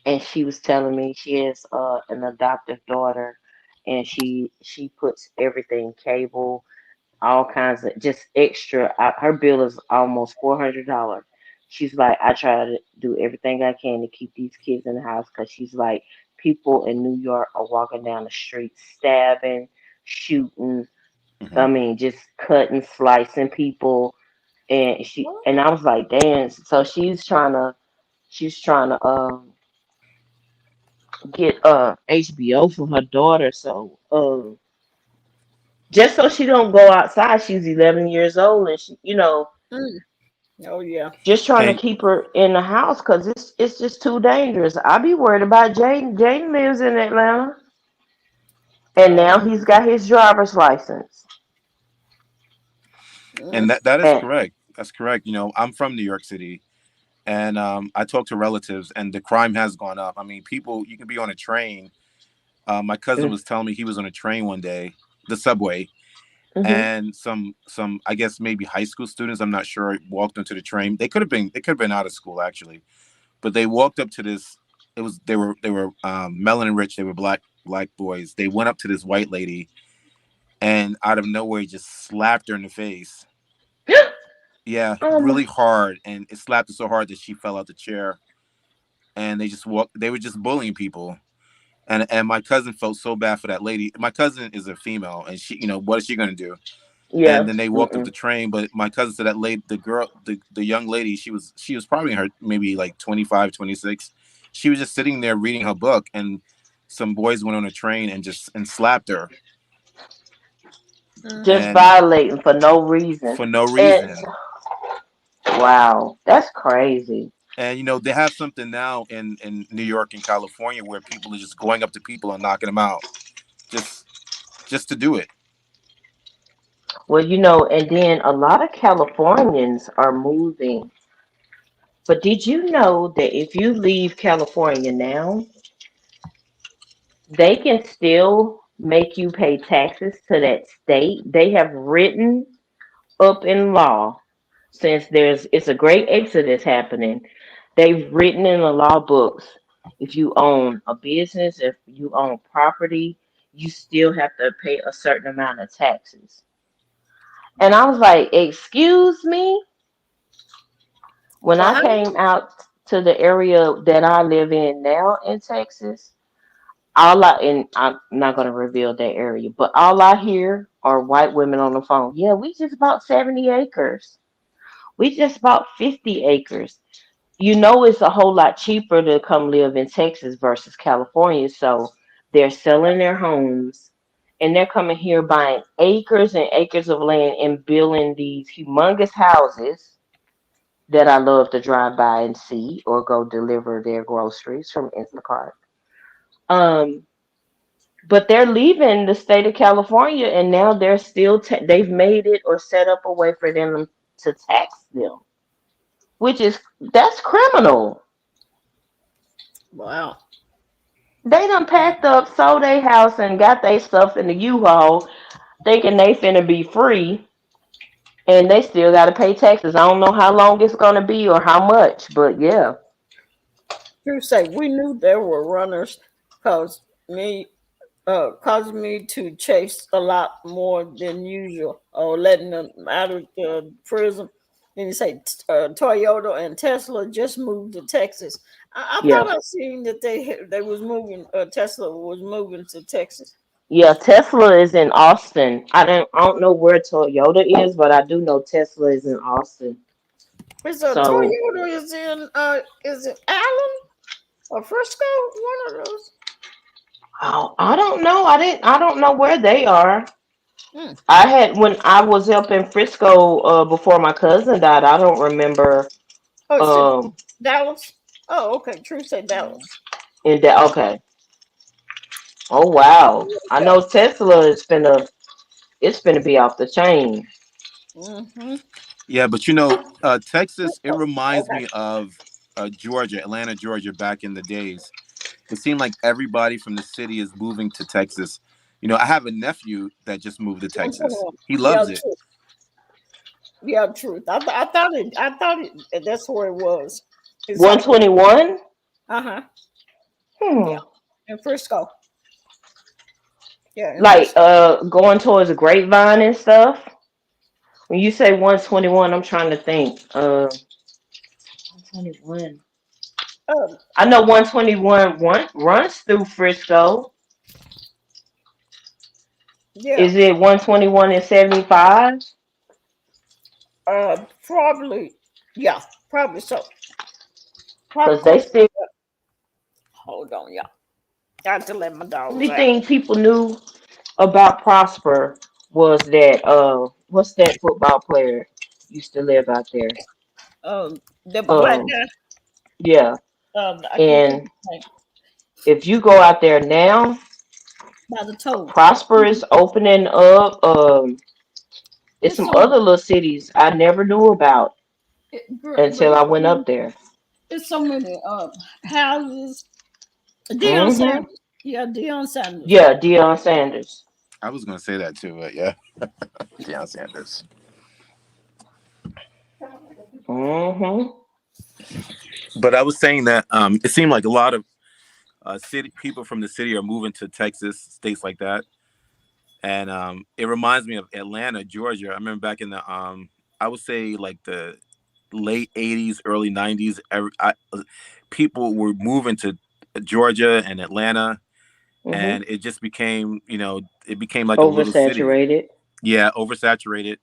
and she was telling me she has an adoptive daughter, and she puts everything cable, all kinds of just extra. Her bill is almost $400. She's like, I try to do everything I can to keep these kids in the house because she's like, people in New York are walking down the street stabbing, shooting. I Hmm. mean, just cutting, slicing people, and I was like, damn. So she's trying to get HBO for her daughter. So just so she don't go outside. She's 11 years old, and she Mm. Oh yeah. just trying to Hey, keep her in the house because it's just too dangerous. I be worried about Jaden. Jaden lives in Atlanta, and now Uh-huh. he's got his driver's license. and Mm. that is And correct. That's correct. I'm from New York City, and I talk to relatives, and the crime has gone up. I mean, people, you can be on a train. My cousin mm, was telling me he was on a train one day, the subway, mhm. and some I guess maybe high school students, I'm not sure, walked onto the train. They could have been out of school actually, but they walked up to this. It was they were melanin rich. They were black boys. They went up to this white lady and out of nowhere just slapped her in the face. Yeah, Oh really my. hard, and it slapped her so hard that she fell out the chair. And they just walked. They were just bullying people. And my cousin felt so bad for that lady. My cousin is a female, and what is she gonna do? And Yeah. then they walked up the Mm-mm. train. But my cousin said that lady, the girl, the young lady, she was probably in her maybe like 25, 26. She was just sitting there reading her book, and some boys went on a train and slapped her Just Mm-hmm. and violating for no reason. for no And reason. wow, that's crazy. And they have something now in New York and California where people are just going up to people and knocking them out just just to do it. Well, and then a lot of Californians are moving. But did you know that if you leave California now, they can still make you pay taxes to that state? They have written up in law, since it's a great exodus happening. They've written in the law books, if you own a business, if you own property, you still have to pay a certain amount of taxes. And I was like, excuse me? When Well, I how? came out to the area that I live in now in Texas, and I'm not gonna reveal that area, but all I hear are white women on the phone. Yeah, we just bought 70 acres. We just bought 50 acres. It's a whole lot cheaper to come live in Texas versus California. So they're selling their homes and they're coming here buying acres and acres of land and building these humongous houses that I love to drive by and see or go deliver their groceries from Instacart. Um, but they're leaving the state of California and now they're still, they've made it or set up a way for them to tax them, which that's criminal. Wow. They done packed up, sold their house, and got their stuff in the U-Haul, thinking they finna be free, and they still gotta pay taxes. I don't know how long it's gonna be or how much, but yeah. You say we knew there were runners cause me caused me to chase a lot more than usual or letting them out of the prison. And you say Toyota and Tesla just moved to Texas. I Yeah. thought I seen that they was moving. Tesla was moving to Texas. Yeah, Tesla is in Austin. I don't know where Toyota is, but I do know Tesla is in Austin. It's a So Toyota is it Allen or Frisco? One of those. I don't know. I don't know where they are. Hmm. I had when I was up in Frisco before my cousin died, I don't remember Oh, it's in um Dallas. Oh, okay. True, say Dallas. in that. Okay. Oh wow. I Yeah. know Tesla is finna it's finna be off the chain. Mm-hmm. Yeah, but Texas, it reminds Okay. me of Georgia, Atlanta, Georgia, back in the days. It seemed like everybody from the city is moving to Texas. I have a nephew that just moved to Texas. 121. He Yeah, loves it. true. Yeah, truth. I thought it. I thought it. That's where it was. It's like, 121? uh-huh. Hmm. Yeah, in Frisco. Yeah, in Like Frisco. going towards a grapevine and stuff. When you say 121, I'm trying to think. 121. Um, I know 121 runs through Frisco. yeah. Is it 121 and 75? Probably. Yeah, probably so. Probably Because they close. still Hold on, yeah. I have to let my dogs only out. thing people knew about Prosper was that what's that football player used to live out there? The black Um guy. yeah. I can't think of And his name. if you go out there now, By the toe. Prosper is opening up. It's It's some so other little cities I never knew about but until I went up there. it's so many houses. Deion Hmm. Sanders. Yeah, Deion Sanders. Yeah, Deion Sanders. I was gonna say that too, but yeah, Deion Sanders. Hmm. But I was saying that it seemed like a lot of city people from the city are moving to Texas, states like that, and it reminds me of Atlanta, Georgia. I remember back in the I would say like the late '80s, early '90s. People were moving to Georgia and Atlanta, Hmm. and it just became, it became like a little city. Oversaturated. Yeah, oversaturated.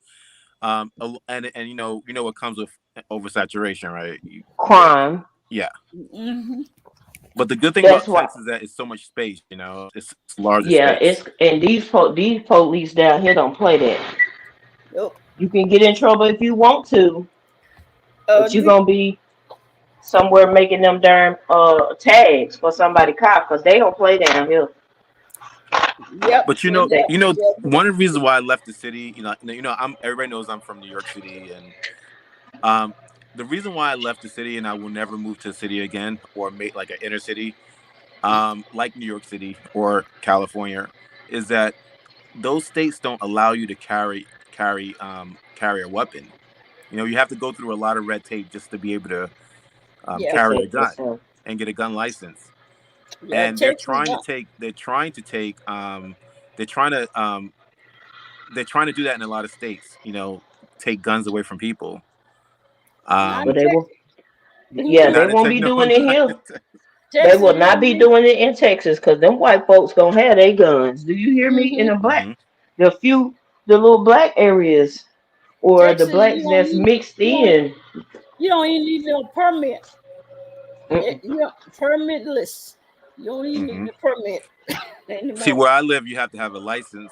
And what comes with oversaturation, right? Crime. Yeah. Mm-hmm. But the good thing That's about why. Texas is that it's so much space. You know, it's larger Yeah, space. it's and these police down here don't play that. Nope. You can get in trouble if you want to, but you're Do gonna be somewhere making them darn tags for somebody cop because they don't play down here. yep. But And They, one of the reasons why I left the city, I'm everybody knows I'm from New York City, and um, the reason why I left the city and I will never move to a city again or make like an inner city, like New York City or California, is that those states don't allow you to carry a weapon. You know, you have to go through a lot of red tape just to be able to yeah, carry a protect gun yourself. and get a gun license. yeah. And they're Texas, trying to take they're trying to take they're trying to they're trying to do that in a lot of states. You know, take guns away from people. not But Um, they will. in Yeah, Texas. they not in won't tech, be no, doing it not here. in tech. They Texas, will you not don't be need. doing it in Texas because them white folks gonna have their guns. Do you hear me? In Mm-hmm. Hmm. the little black areas or the Texas, blacks that's mixed in. you don't even need no permit. Mm-mm. You know, permitless. You don't even Hmm. need a permit See, anymore. where I live, you have to have a license.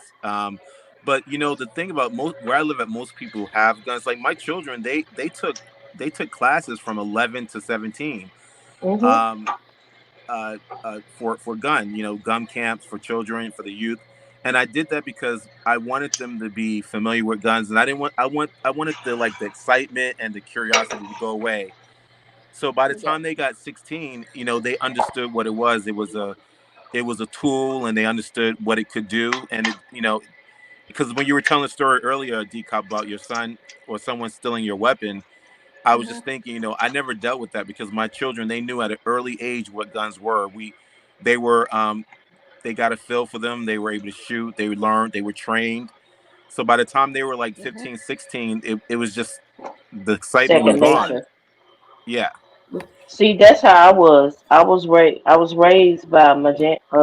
But you know, the thing about most where I live at, most people have guns. Like my children, they took classes from 11 to 17. Mm-hmm. Um, for gun, gun camps for children, for the youth. And I did that because I wanted them to be familiar with guns, and I wanted the excitement and the curiosity to go away. So by the Yeah. time they got 16, they understood what it was. It was a tool, and they understood what it could do. And because when you were telling the story earlier, Decop, about your son or someone stealing your weapon, I was Hmm. just thinking, I never dealt with that because my children, they knew at an early age what guns were. They were, they got a feel for them. They were able to shoot. They learned. They were trained. So by the time they were like Hmm. 15, 16, it was just the excitement was Second gone. nature. Yeah. See, that's how I was. I was raised by a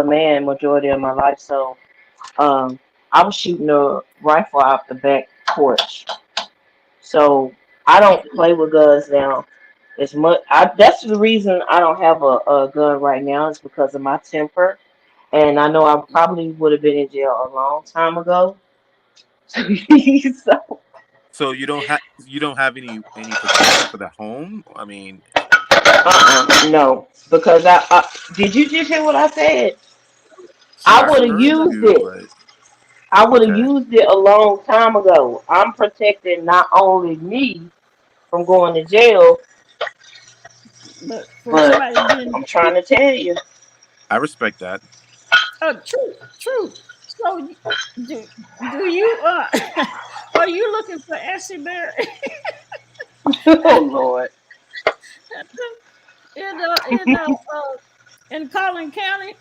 man majority of my life. So, um, I was shooting a rifle out the back porch. So I don't play with guns now as much. That's the reason I don't have a gun right now is because of my temper. And I know I probably would have been in jail a long time ago. So, So you don't have any protection for the home. I mean, no, because I did you just hear what I said? I I would have heard used you, it. but I would have okay. used it a long time ago. I'm protecting not only me from going to jail, But from but somebody getting I'm trying to tell you. I respect that. true, true. So do do you are you looking for Essie Bear Oh Lord. in Collin County?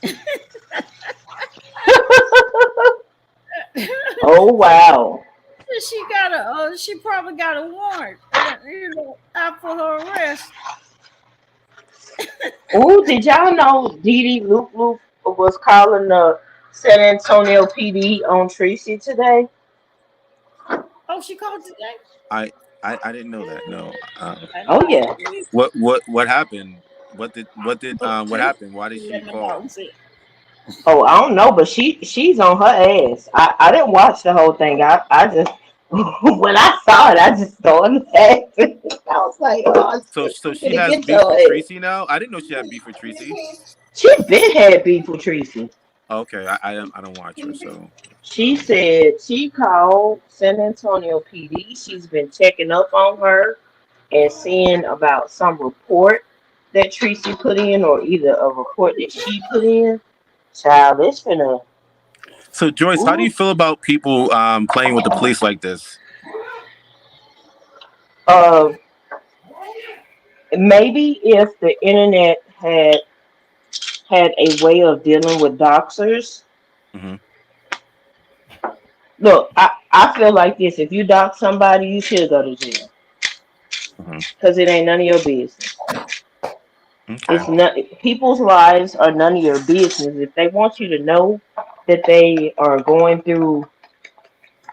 Oh wow. She probably got a warrant, out for her arrest. Oh, did y'all know Dee Dee Loop Loop was calling the San Antonio PD on Tracy today? Oh, she called today. I didn't know that. No. I Oh know. yeah. What happened? What See, happened? Why did she she letting them out call? and see. Oh, I don't know, but she's on her ass. I didn't watch the whole thing. I just when I saw it, I just started laughing. I was like, oh, So you she gonna has get beef your with ass. Tracy now. I didn't know she had beef with Tracy. She been had beef with Tracy. Okay, I don't watch her, so She said she called San Antonio PD. She's been checking up on her and seeing about some report that Tracy put in, or either a report that she put in. Child, it's finna. so Joyce, how do you Ooh, feel about people playing with the police like this? uh, maybe if the internet had a way of dealing with doxers. Hmm. Look, I feel like this. If you dox somebody, you should go to jail Hmm. because it ain't none of your business. Okay. It's not people's lives are none of your business. If they want you to know that they are going through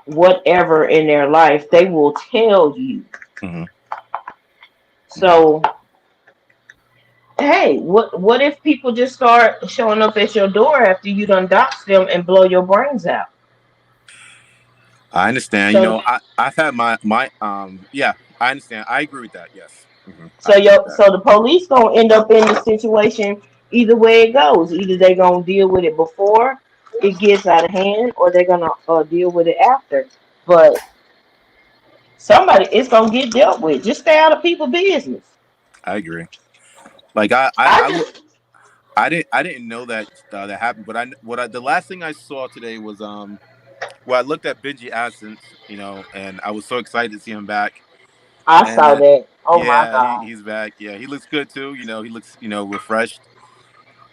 whatever in their life, they will tell you. Hmm. Okay. So hey, what if people just start showing up at your door after you done dox them and blow your brains out? I understand. So I've had my yeah, I understand. I agree with that. Yes. I so agree with your that. so the police gonna end up in the situation either way it goes. Either they gonna deal with it before it gets out of hand, or they're gonna deal with it after. But somebody it's gonna get dealt with. Just stay out of people's business. I agree. Like I I I I, w- just I didn't know that that happened, but the last thing I saw today was well, I looked at Benji Absence, and I was so excited to see him back. I And saw that. Oh my yeah, god. he's back. Yeah, he looks good too. He looks refreshed.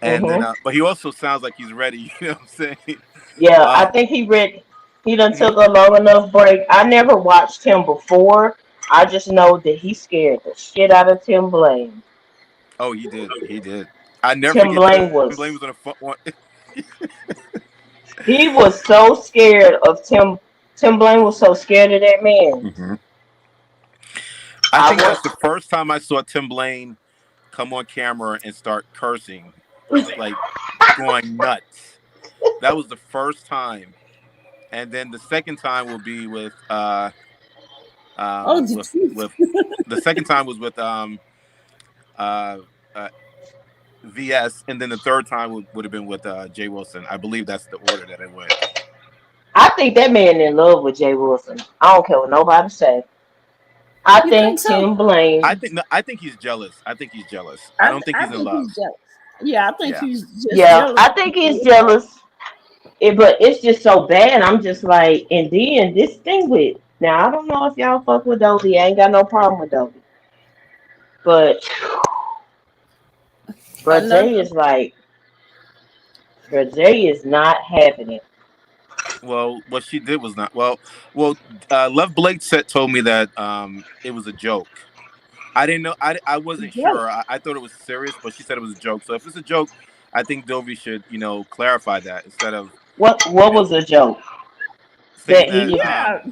And then, Mhm. but he also sounds like he's ready. You know what I'm saying? Yeah, I Um, think he read. He done mhm. took a long enough break. I never watched him before. I just know that he scared the shit out of Tim Blaine. Oh, he did. He did. I never Tim forget Tim Blaine Blaine was was on a phone. he was so scared of Tim. Tim Blaine was so scared of that man. Mhm. I I think that's want. the first time I saw Tim Blaine come on camera and start cursing, like going nuts. That was the first time. And then the second time will be Oh, the truth. with the second time was with uh, uh VS, and then the third time would have been with Jay Wilson. I believe that's the order that it went. I think that man in love with Jay Wilson. I don't care what nobody say. I You think think so? Tim Blaine. I think he's jealous. I think he's jealous. I don't think I he's in think love. he's jealous. Yeah, I think Yeah. he's just Yeah, jealous. I think he's jealous. But it's just so bad. I'm just like, and then this thing with now, I don't know if y'all fuck with Dovey. I ain't got no problem with Dovey, but Bro Another. Jay is like, Bro Jay is not having it. Well, what she did was not well. Lev Blake told me that it was a joke. I didn't know. I wasn't Jealous. sure. I thought it was serious, but she said it was a joke. So if it's a joke, I think Dovey should clarify that instead of What you know was a joke saying that he that was? Yeah,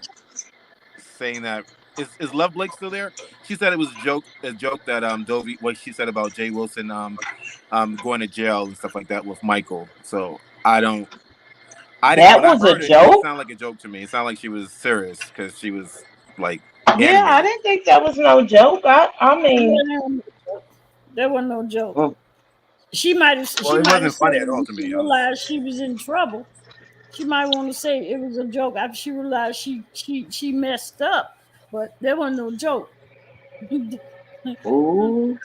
saying that is Love Blake still there? She said it was a joke that Dovey what she said about Jay Wilson going to jail and stuff like that with Michael. So I didn't That when I was a heard it, it didn't joke. sound like a joke to me. It sounded like she was serious because she was like Yeah, I animated. didn't think that was no joke. I mean, there was no joke. mm, Well, She it might have wasn't said funny at all when to she me. I was realized she was in trouble. She might want to say it was a joke after she realized she messed up, but there was no joke. ooh,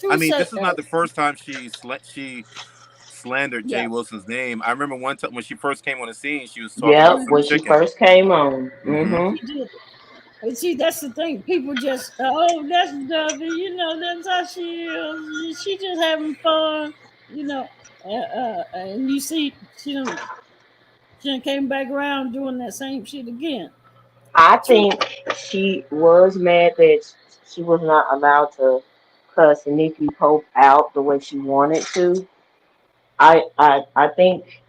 I True mean, say, this is not the first time she slandered Jay yeah, Wilson's name. I remember one time when she first came on the scene, she was talking yeah. about yeah, some When she chicken. first came on, Hmm. mm-hmm. she did. And see, that's the thing. People just, oh, that's Dovey. That's how she is. She just having fun. You know, and you see, she done came back around doing that same shit again. I True. think she was mad that she was not allowed to cuss Nikki Pope out the way she wanted to. I think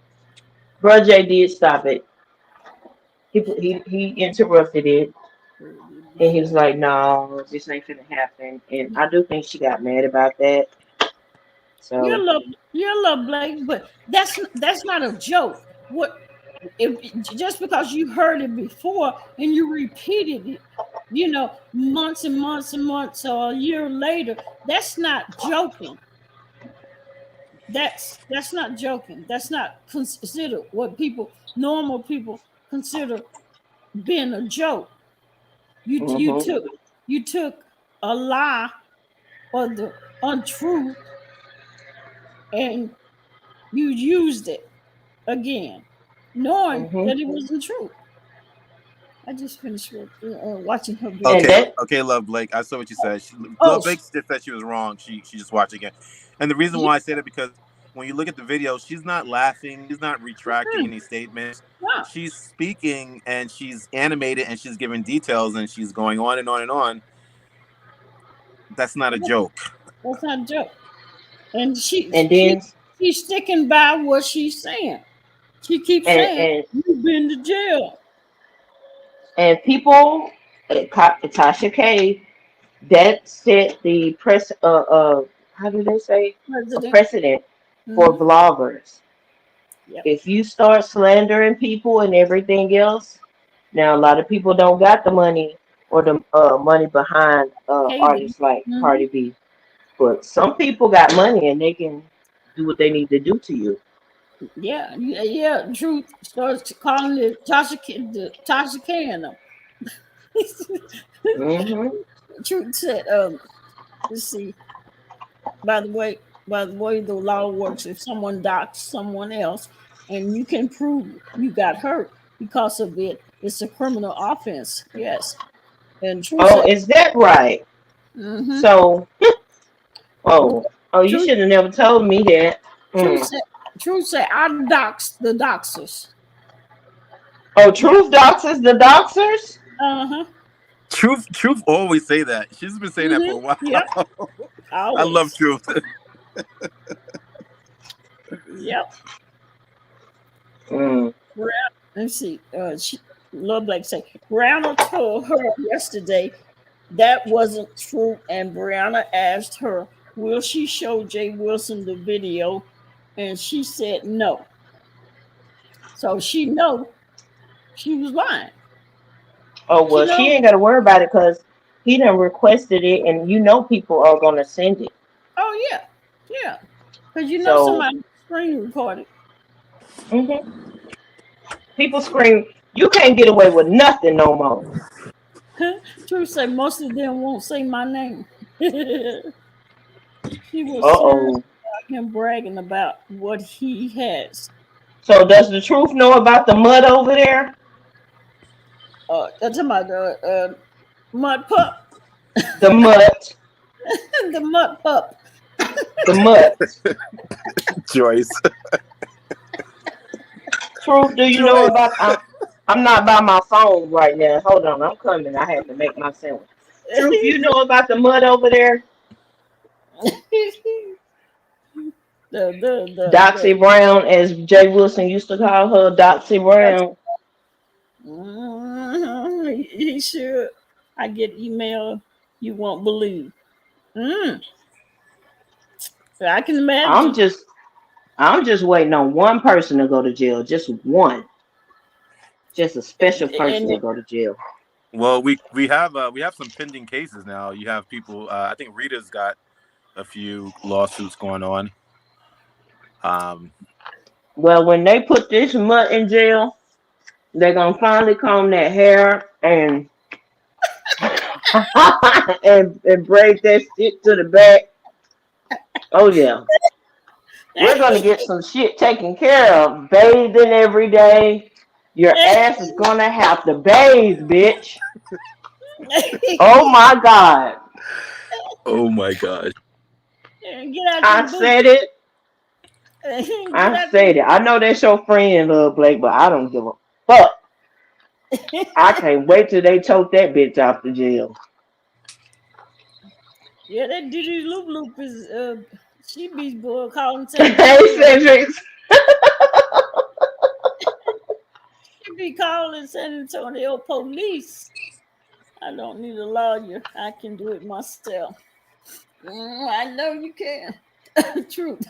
Bro J did stop it. He interrupted it, Heard it and he was before. like, "No, this ain't finna happen." And I do think she got mad about that. You So love you love Blake, but that's not a joke. What if just because you heard it before and you repeated it, months and months and months or a year later, that's not joking. That's not joking. That's not considered what normal people consider being a joke. hmm You took a lie or the untruth and you used it again, knowing hmm that it wasn't true. I just finished watching her and video. Okay, that okay, Love Blake. I saw what you said. Oh, Love Blake just said she was wrong. She just watched again, and the reason yeah, why I said it because when you look at the video, she's not laughing. She's not retracting any statements. wow, She's speaking and she's animated and she's giving details and she's going on and on and on. That's not a joke. that's not a joke. And and then she's sticking by what she's saying. She keeps and saying, and "You've been to jail." and people, Tasha K, that set the press. how do they say, a President. precedent for Mm-hmm. bloggers. Yep. If you start slandering people and everything else, now a lot of people don't got the money or the money behind Cable. artists like Mm-hmm. Cardi B, but some people got money and they can do what they need to do to you. Yeah, yeah, yeah. Truth starts calling it Tasha Can. Hmm. Truth said, let's see. By the way, the law works. If someone docks someone else, and you can prove you got hurt because of it, it's a criminal offense. Yes, and Truth Oh, said, is that right? mm-hmm. So, oh, you Truth, should have never told me that. Truth Mm. said, Truth said, I dox the doxers. Oh, Yeah. truth doxers the doxers. Uh huh. Truth always say that. She's been saying that for Mm-hmm. a while. Yep. I love Always. Truth. Yep. Mm. Brown, let's see. Love Blake say Brianna told her yesterday that wasn't true, and Brianna asked her, "Will she show Jay Wilson the video?" And she said no. So she know she was lying. Oh She well, she know. ain't got to worry about it because he done requested it, and you know people are gonna send it. Oh yeah, yeah. Because you know So somebody screen recorded. mhm. People scream, "You can't get away with nothing no more." True say most of them won't say my name. She was Uh serious oh. about him bragging about what he has. So does the truth know about the mud over there? That's about the mud pup. The mud, The mud pup. the mud. Joyce. Truth, do you know Joyce. about? I'm not by my phone right now. Hold on, I'm coming. I had to make my sandwich. Truth, you know about the mud over there? The Doxy Brown, as Jay Wilson used to call her, Doxy Brown. he should. I get email you won't believe. Mm, I can I'm imagine. just, I'm just waiting on one person to go to jail. Just one, just a special person And to go to jail. Well, we have some pending cases now. You have people. I think Rita's got a few lawsuits going on. Um, Well, when they put this mutt in jail, they're gonna finally comb that hair and and braid that shit to the back. Oh yeah. We're gonna get some shit taken care of. Bathing every day. Your ass is gonna have to bathe, bitch. Oh my god. oh my gosh. get out I them boots. said it. Get I out said them. it. I know that's your friend, Love Blake, but I don't give a fuck. I can't wait till they tote that bitch out the jail. Yeah, that Diddy Loop Loop is she beats boy calling San Hey, Antonio. Cedric. She be calling San Antonio police. I don't need a lawyer. I can do it myself. I know you can. Truth.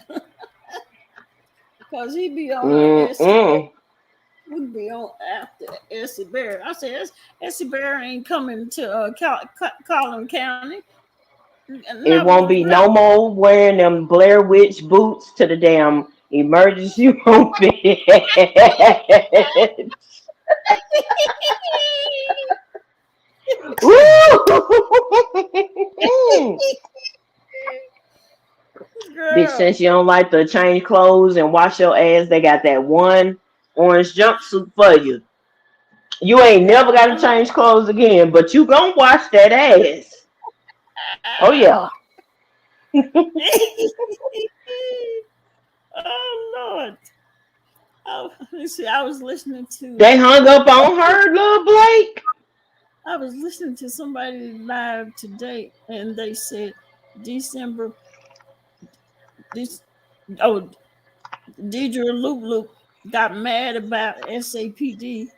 Because he be on Essie Bear. Mm-mm. We be on after Essie Bear. I said, Essie Bear ain't coming to Collin County. It Not won't with be no more wearing them Blair Witch boots to the damn emergency room. Woo! Bitch, Girl. since you don't like to change clothes and wash your ass, they got that one orange jumpsuit for you. You ain't never got to change clothes again, but you gonna wash that ass. Oh yeah. Oh Lord. Oh, let's see. They hung up on her, little Blake. I was listening to somebody live today, and they said December. This oh, Deidre Loop Loop got mad about SAPD,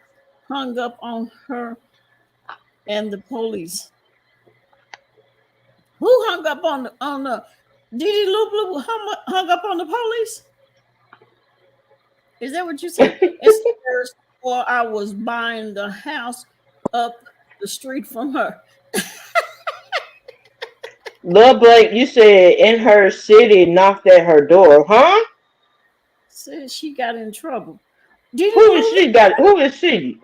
hung up on her and the police. Who hung up on the Didi Lou hung up on the police? Is that what you said? It's first, or I was buying the house up the street from her. Lil Blake, you said in her city knocked at her door, huh? Said she got in trouble. Didi Who is Lou, she got? Who is she?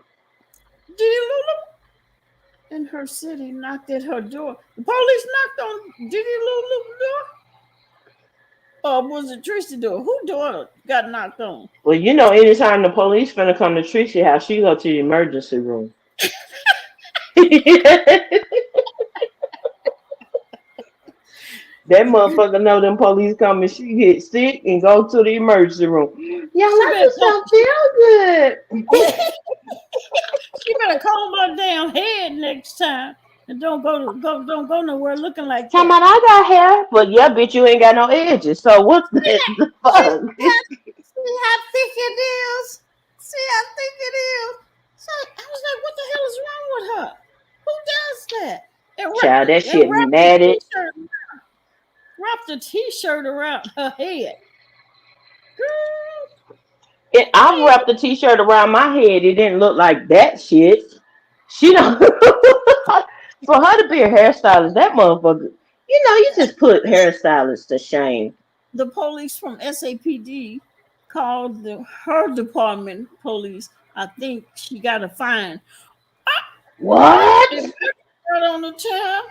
Didi Lou in her city knocked at her door. The police knocked on Didi Lou door? Or was it Tracy door? Who door got knocked on? Well, you know, anytime the police finna come to Tracy house, she go to the emergency room. That motherfucker know them police coming, she get sick and go to the emergency room. Y'all, She I better, just don't feel good. she better comb her damn head next time. And don't go nowhere looking like Come that. on, I got hair, but yeah, bitch, you ain't got no edges. So what's the fuck? See how thick it is. See how thick it is. So I was like, what the hell is wrong with her? Who does that? And, Child, that and shit matted. wrapped a t-shirt around her head. Girl, I wrapped the t-shirt around my head. It didn't look like that shit. She don't. For her to be a hairstylist, that motherfucker. You know, you just put hairstylists to shame. the police from SAPD called her department police. I think she got a fine. What? Right on the time.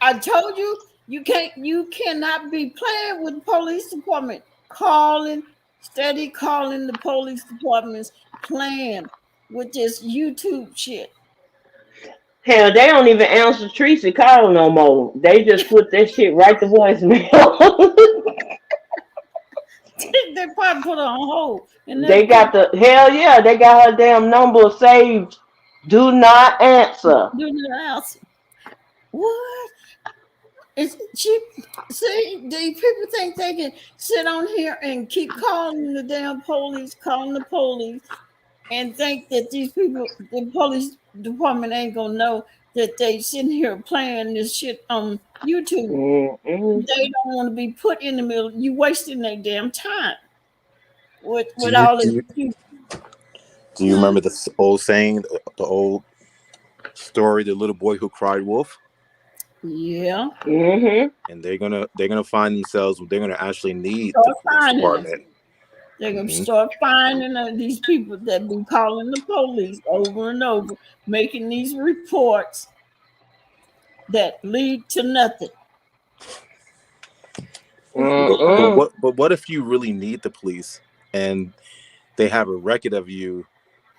I told you you cannot be playing with the police department. Steady calling the police department's playing with this YouTube shit. Hell, they don't even answer Tracy call no more. They just put that shit right to voicemail. They probably put her on hold. And They got the hell yeah, they got her damn number saved. Do not answer. do the house. What? It's cheap. See, these people think they can sit on here and keep calling the damn police, calling the police, and think that these people, the police department, ain't gonna know that they sitting here playing this shit on YouTube. Mm-mm. They don't want to be put in the middle. You wasting their damn time with Do you all do this. you, do you remember the old saying, the old story, the little boy who cried wolf? Yeah. Mm-hmm. And they're gonna find themselves. They're gonna actually need Start the police finding them. department. They're gonna Mhm. start finding these people that be calling the police over and over, making these reports that lead to nothing. Mm-mm. But what if you really need the police and they have a record of you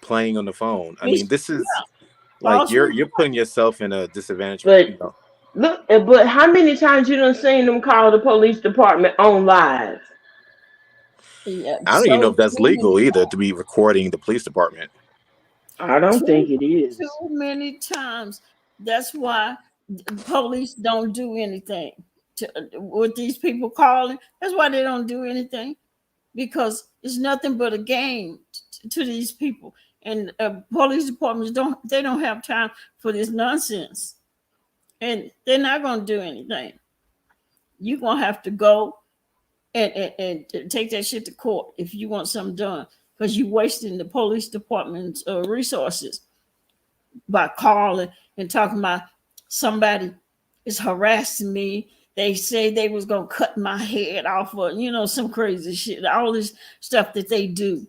playing on the phone? I mean, this is like False you're putting yourself in a disadvantage. But You know, look, but how many times you done seen them call the police department on live? Yeah, I don't even know so if that's too legal many, either to be recording the police department. I don't too, think it is. too many times. That's why the police don't do anything with these people calling. That's why they don't do anything, because it's nothing but a game to these people. And police departments don't have time for this nonsense, and they're not going to do anything. You're going to have to go and take that shit to court if you want something done, because you're wasting the police department's resources by calling and talking about somebody is harassing me. They say they was gonna cut my head off, or some crazy shit. All this stuff that they do,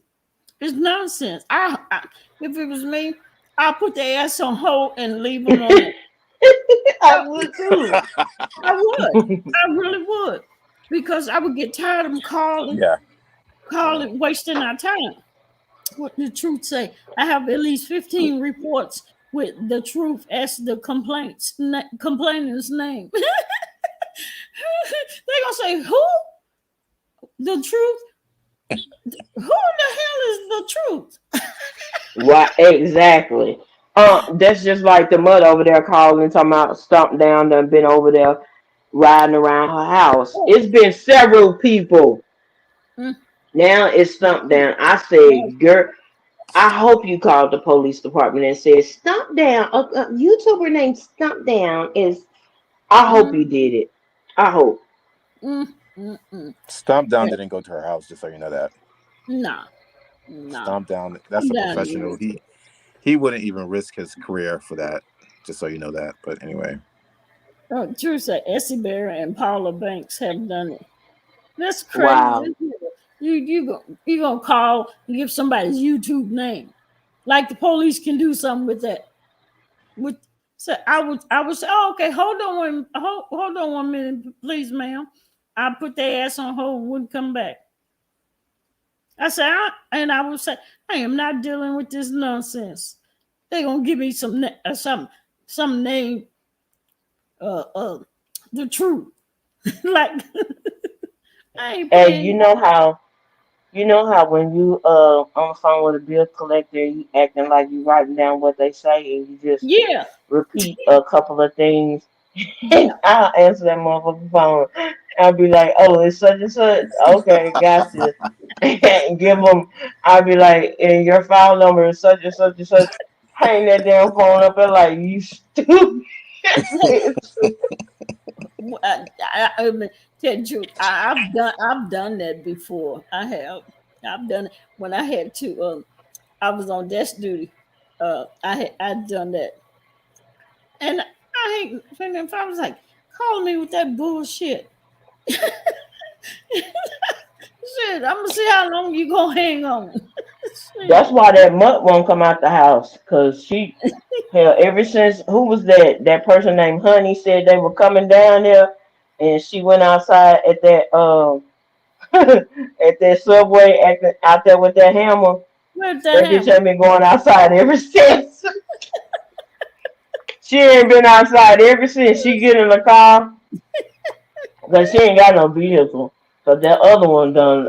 it's nonsense. If it was me, I'll put their ass on hold and leave them on it. I would too. I would. I really would, because I would get tired of them Yeah. calling, wasting our time. What the truth say? I have at least 15 reports with the truth as the complainant's name. They gonna say, who? The truth? Who the hell is the truth? Right, exactly. That's just like the mother over there calling, talking about stomped down, done been over there riding around her house. It's been several people. Mm. Now it's stumped down. I said, girl, I hope you called the police department and said, stump down. A YouTuber named Stump Down is. I hope you did it. I hope. Stomp Down Yeah. didn't go to her house, just so you know that. Nah, nah. Stomp Down, that's I'm a down professional. here. He wouldn't even risk his career for that, just so you know that. But anyway. Oh, true say Essie Bear and Paula Banks have done it. That's Wow. crazy. You gonna call and give somebody's YouTube name. Like the police can do something with that. With so I was oh, okay, hold on 1 minute, please, ma'am. I put their ass on hold, wouldn't come back. I said, I would say, I am not dealing with this nonsense. They gonna give me some name, uh, uh, the truth. Like I ain't Hey, paying. you know how when you on the phone with a bill collector, you acting like you writing down what they say, and you just Yeah, repeat a couple of things. yeah. I'll answer that motherfucking phone. I'll be like, "Oh, it's such and such." Okay, gotcha. And give them. I'll be like, "And your file number is such and such and such." Hang that damn phone up and like, "You stupid bitch." I mean, tell the truth, I've done that before. I've done it when I had to. I was on desk duty. I'd done that, and I hate. And if I was like, calling me with that bullshit, shit, I'm gonna see how long you gonna hang on. That's Shit. why that mutt won't come out the house, cause she, hell, ever since who was that person named Honey said they were coming down there, and she went outside at that at that subway acting out there with that hammer. Where's that That bitch hammer? had been going outside ever since. She ain't been outside ever since she get in the car, cause she ain't got no vehicle. Cause that other one done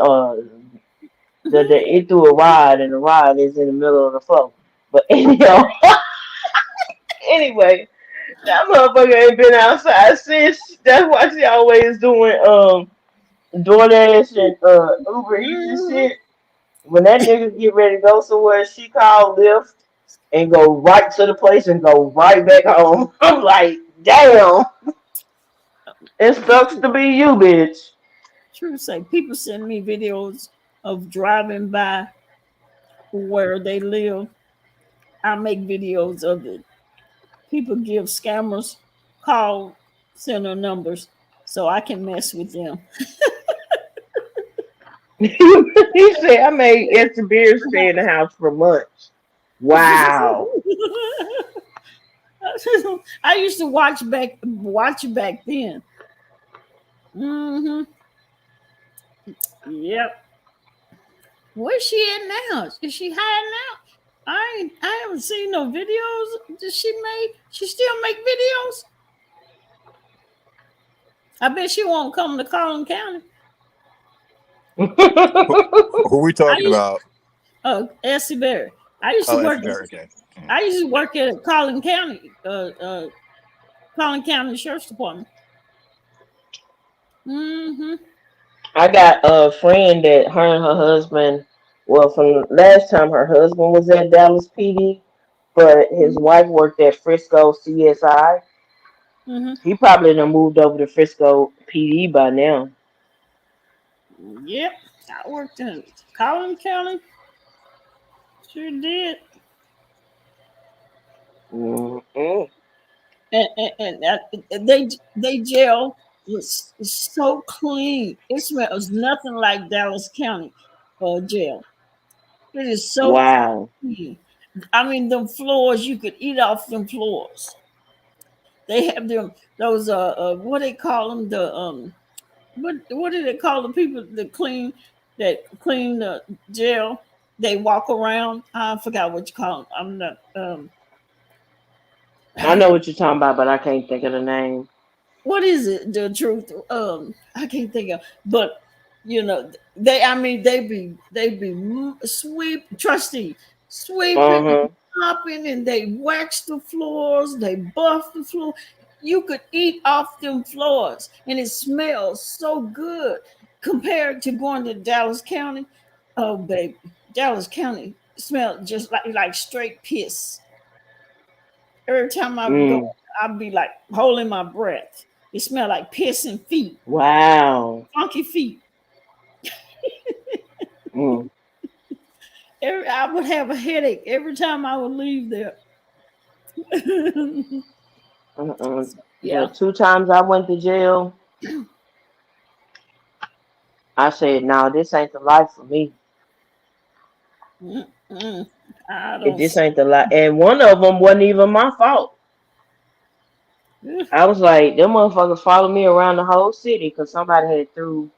it threw a ride, and the ride is in the middle of the floor. But anyhow, anyway. That motherfucker ain't been outside since. That's why she always doing DoorDash and Uber Eats and Mhm. shit. When that nigga get ready to go somewhere, she call Lyft and go right to the place and go right back home. I'm like, damn, it sucks to be you, bitch. True say, people send me videos of driving by where they live. I make videos of it. People give scammers call center numbers so I can mess with them. He said I made extra beer stay in the house for months. Wow. I used to watch back then. Hmm. Yep. Where's she at now? Is she hiding out? I haven't seen no videos that she made. She still make videos. I bet she won't come to Collin County. Who we I talking used about? Essie Berry. I used to Oh, work. SB okay. I used to work at Collin County, Collin County Sheriff's Department. Hmm. I got a friend that her and her husband, well, from last time her husband was at Dallas PD, but his wife worked at Frisco CSI. Hmm. He probably done moved over to Frisco PD by now. Yep. I worked in Collin County. Sure did. Mm-mm. And they jail was so clean. It smells nothing like Dallas County jail. It is so Wow. clean. I mean, them floors you could eat off them floors. They have them those what they call them what do they call the people that clean the jail? They walk around. I forgot what you call them. I'm not I know what you're talking about, but I can't think of the name. what is it? The truth. I can't think of. But they. I mean, they be trustee, sweeping, Uh-huh. mopping, and they wax the floors. They buff the floor. You could eat off them floors, and it smells so good compared to going to Dallas County. Oh, baby, Dallas County smelled just like straight piss. Every time I would go, Mm. I'd be like holding my breath. It smelled like piss and feet, Wow. funky feet. Mm. I would have a headache every time I would leave there. Uh-uh. The Yeah. 2 times I went to jail, I said, "No, this ain't the life for me. Mm-mm. I If don't. this ain't the life." And one of them wasn't even my fault. I was like, them motherfuckers followed me around the whole city because somebody had threw.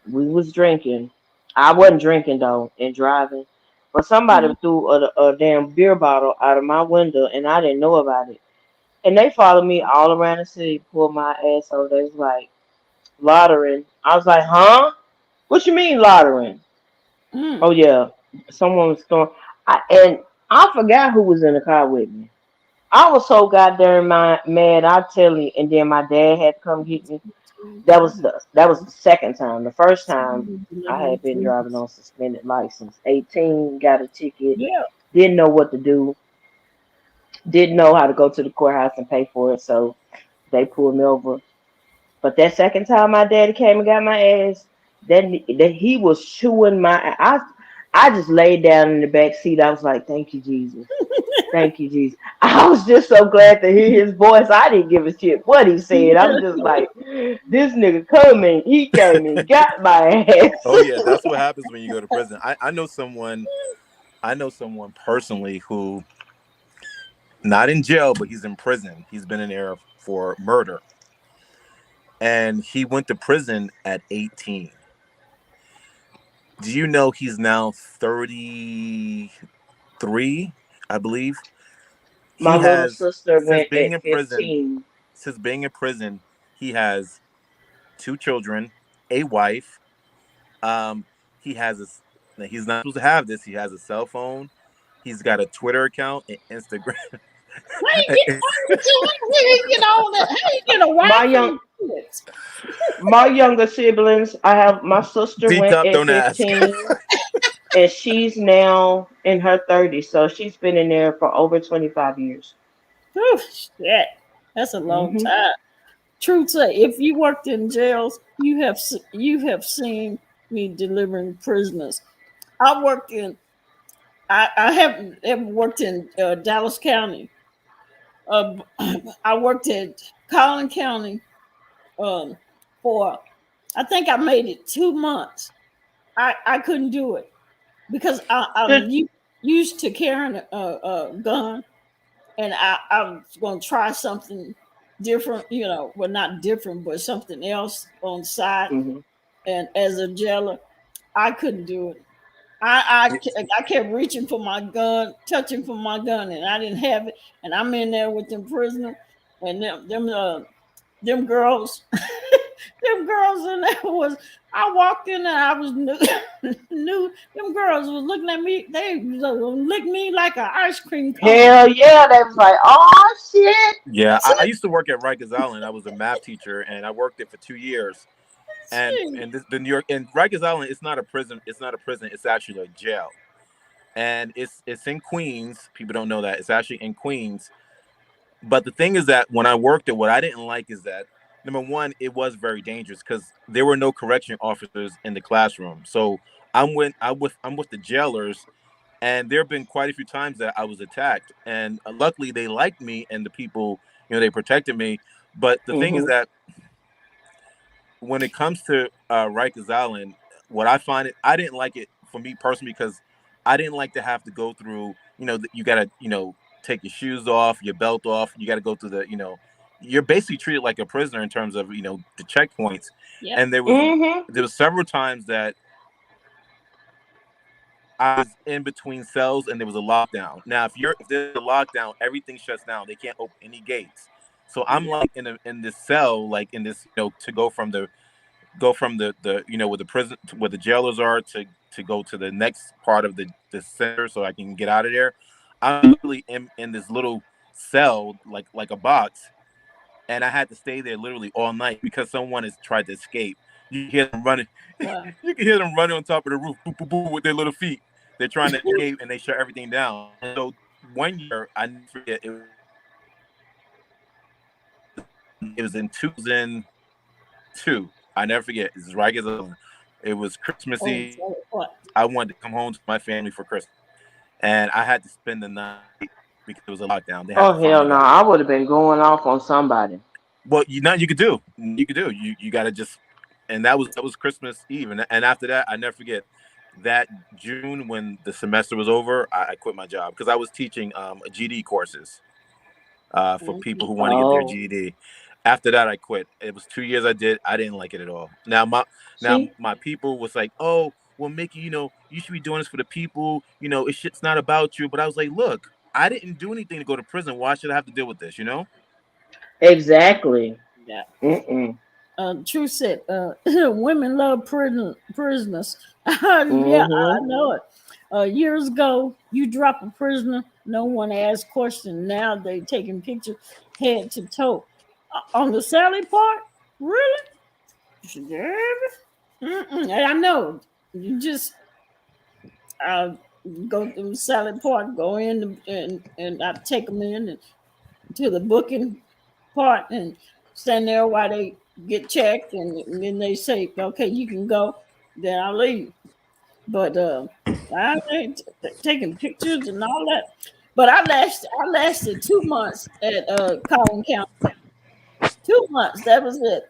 We was drinking. I wasn't drinking though and driving, but somebody threw a damn beer bottle out of my window and I didn't know about it. And they followed me all around the city, pulled my ass over. They was like, "Lottering." I was like, "Huh? What you mean lottering?" Mm. Oh yeah, someone was throwing. And I forgot who was in the car with me. I was so goddamn mad. I tell you. And then my dad had to come get me. That was the second time. The first time I had been driving on suspended license. 18, got a ticket, Yeah. didn't know what to do, didn't know how to go to the courthouse and pay for it, so they pulled me over. But that second time my daddy came and got my ass, that he was chewing my. I just laid down in the back seat. I was like, "Thank you, Jesus. Thank you, Jesus." I was just so glad to hear his voice. I didn't give a shit what he said. I'm just like, this nigga coming. He came and got my ass. Oh yeah, that's what happens when you go to prison. I know someone. I know someone personally who not in jail, but he's in prison. He's been in there for murder, and he went to prison at 18. Do you know he's now 33? I believe My he little has sister since went being at in prison. 15. Since being in prison, he has 2 children, a wife. Um, he has a. Now, he's not supposed to have this. He has a cell phone. He's got a Twitter account and Instagram. How you get all that? How you get a My wife young and kids? my younger siblings, I have my sister D went cup, at don't ask. 15 and she's now in her 30s. So she's been in there for over 25 years. Whew, shit, that's a long Hmm. time. Truth say, if you worked in jails, you have seen me delivering prisoners. I worked in. I haven't ever worked in Dallas County. Uh, I worked at Collin County um, for. I think I made it 2 months. I couldn't do it because The, used to carrying a gun, and I was going to try something different. Well, not different, but something else on side. mhm. And as a jailer, I couldn't do it. I kept reaching for my gun, touching for my gun, and I didn't have it. And I'm in there with them prisoners, and them girls, them girls in there was. I walked in and I was new. New. Them girls was looking at me. They licked me like an ice cream cone. Hell yeah, they was like, "Oh shit." Yeah, I used to work at Rikers Island. I was a math teacher, and I worked there for 2 years. And the New York and Rikers Island, it's not a prison. It's not a prison. It's actually a jail, and it's in Queens. People don't know that it's actually in Queens. But the thing is that when I worked there, what I didn't like is that number one, it was very dangerous because there were no correction officers in the classroom. So I'm with the jailers, and there have been quite a few times that I was attacked, and luckily they liked me and the people, they protected me. But the thing is Hmm. that when it comes to Rikers Island, what I find I didn't like it for me personally because I didn't like to have to go through, you gotta, take your shoes off, your belt off, you gotta go through you're basically treated like a prisoner in terms of, the checkpoints. Yep. And Hmm. there was several times that I was in between cells and there was a lockdown. Now, if there's a lockdown, everything shuts down. They can't open any gates. So I'm like in this cell, like in this, to go from the where the prison where the jailers are to go to the next part of the center so I can get out of there. I'm literally in this little cell like a box, and I had to stay there literally all night because someone has tried to escape. You can hear them running. Wow. You can hear them running on top of the roof, boo, boo, boo, with their little feet. They're trying to escape, and they shut everything down. And so one year, I never forget, it was It was in 2002. I never forget. It's right as it was Christmas Oh, Eve. so what? I wanted to come home to my family for Christmas, and I had to spend the night because it was a lockdown. They had Oh to find hell me no! out. I would have been going off on somebody. Well, you could do. You got to just, and that was Christmas Eve, and after that, I never forget that June when the semester was over, I quit my job because I was teaching GD courses for people Mhm. who want to get their Oh, GED. After that, I quit. It was 2 years I did. I didn't like it at all. Now see, my people was like, oh, well, Mickey, you should be doing this for the people. It's not about you. But I was like, look, I didn't do anything to go to prison. Why should I have to deal with this? exactly. Yeah. Mm-mm. True said, women love prisoners. Yeah, I Mm-hmm. know it. Years ago, you drop a prisoner, no one asked questions. Now they taking pictures head to toe. On the Sally part, really? Yeah. Mm-mm. I know. You just uh, go through Sally part, go in and I take them in and to the booking part and stand there while they get checked and then they say, okay, you can go. Then I leave. But I ain't taking pictures and all that. But I lasted 2 months at Collin County. 2 months. That was it.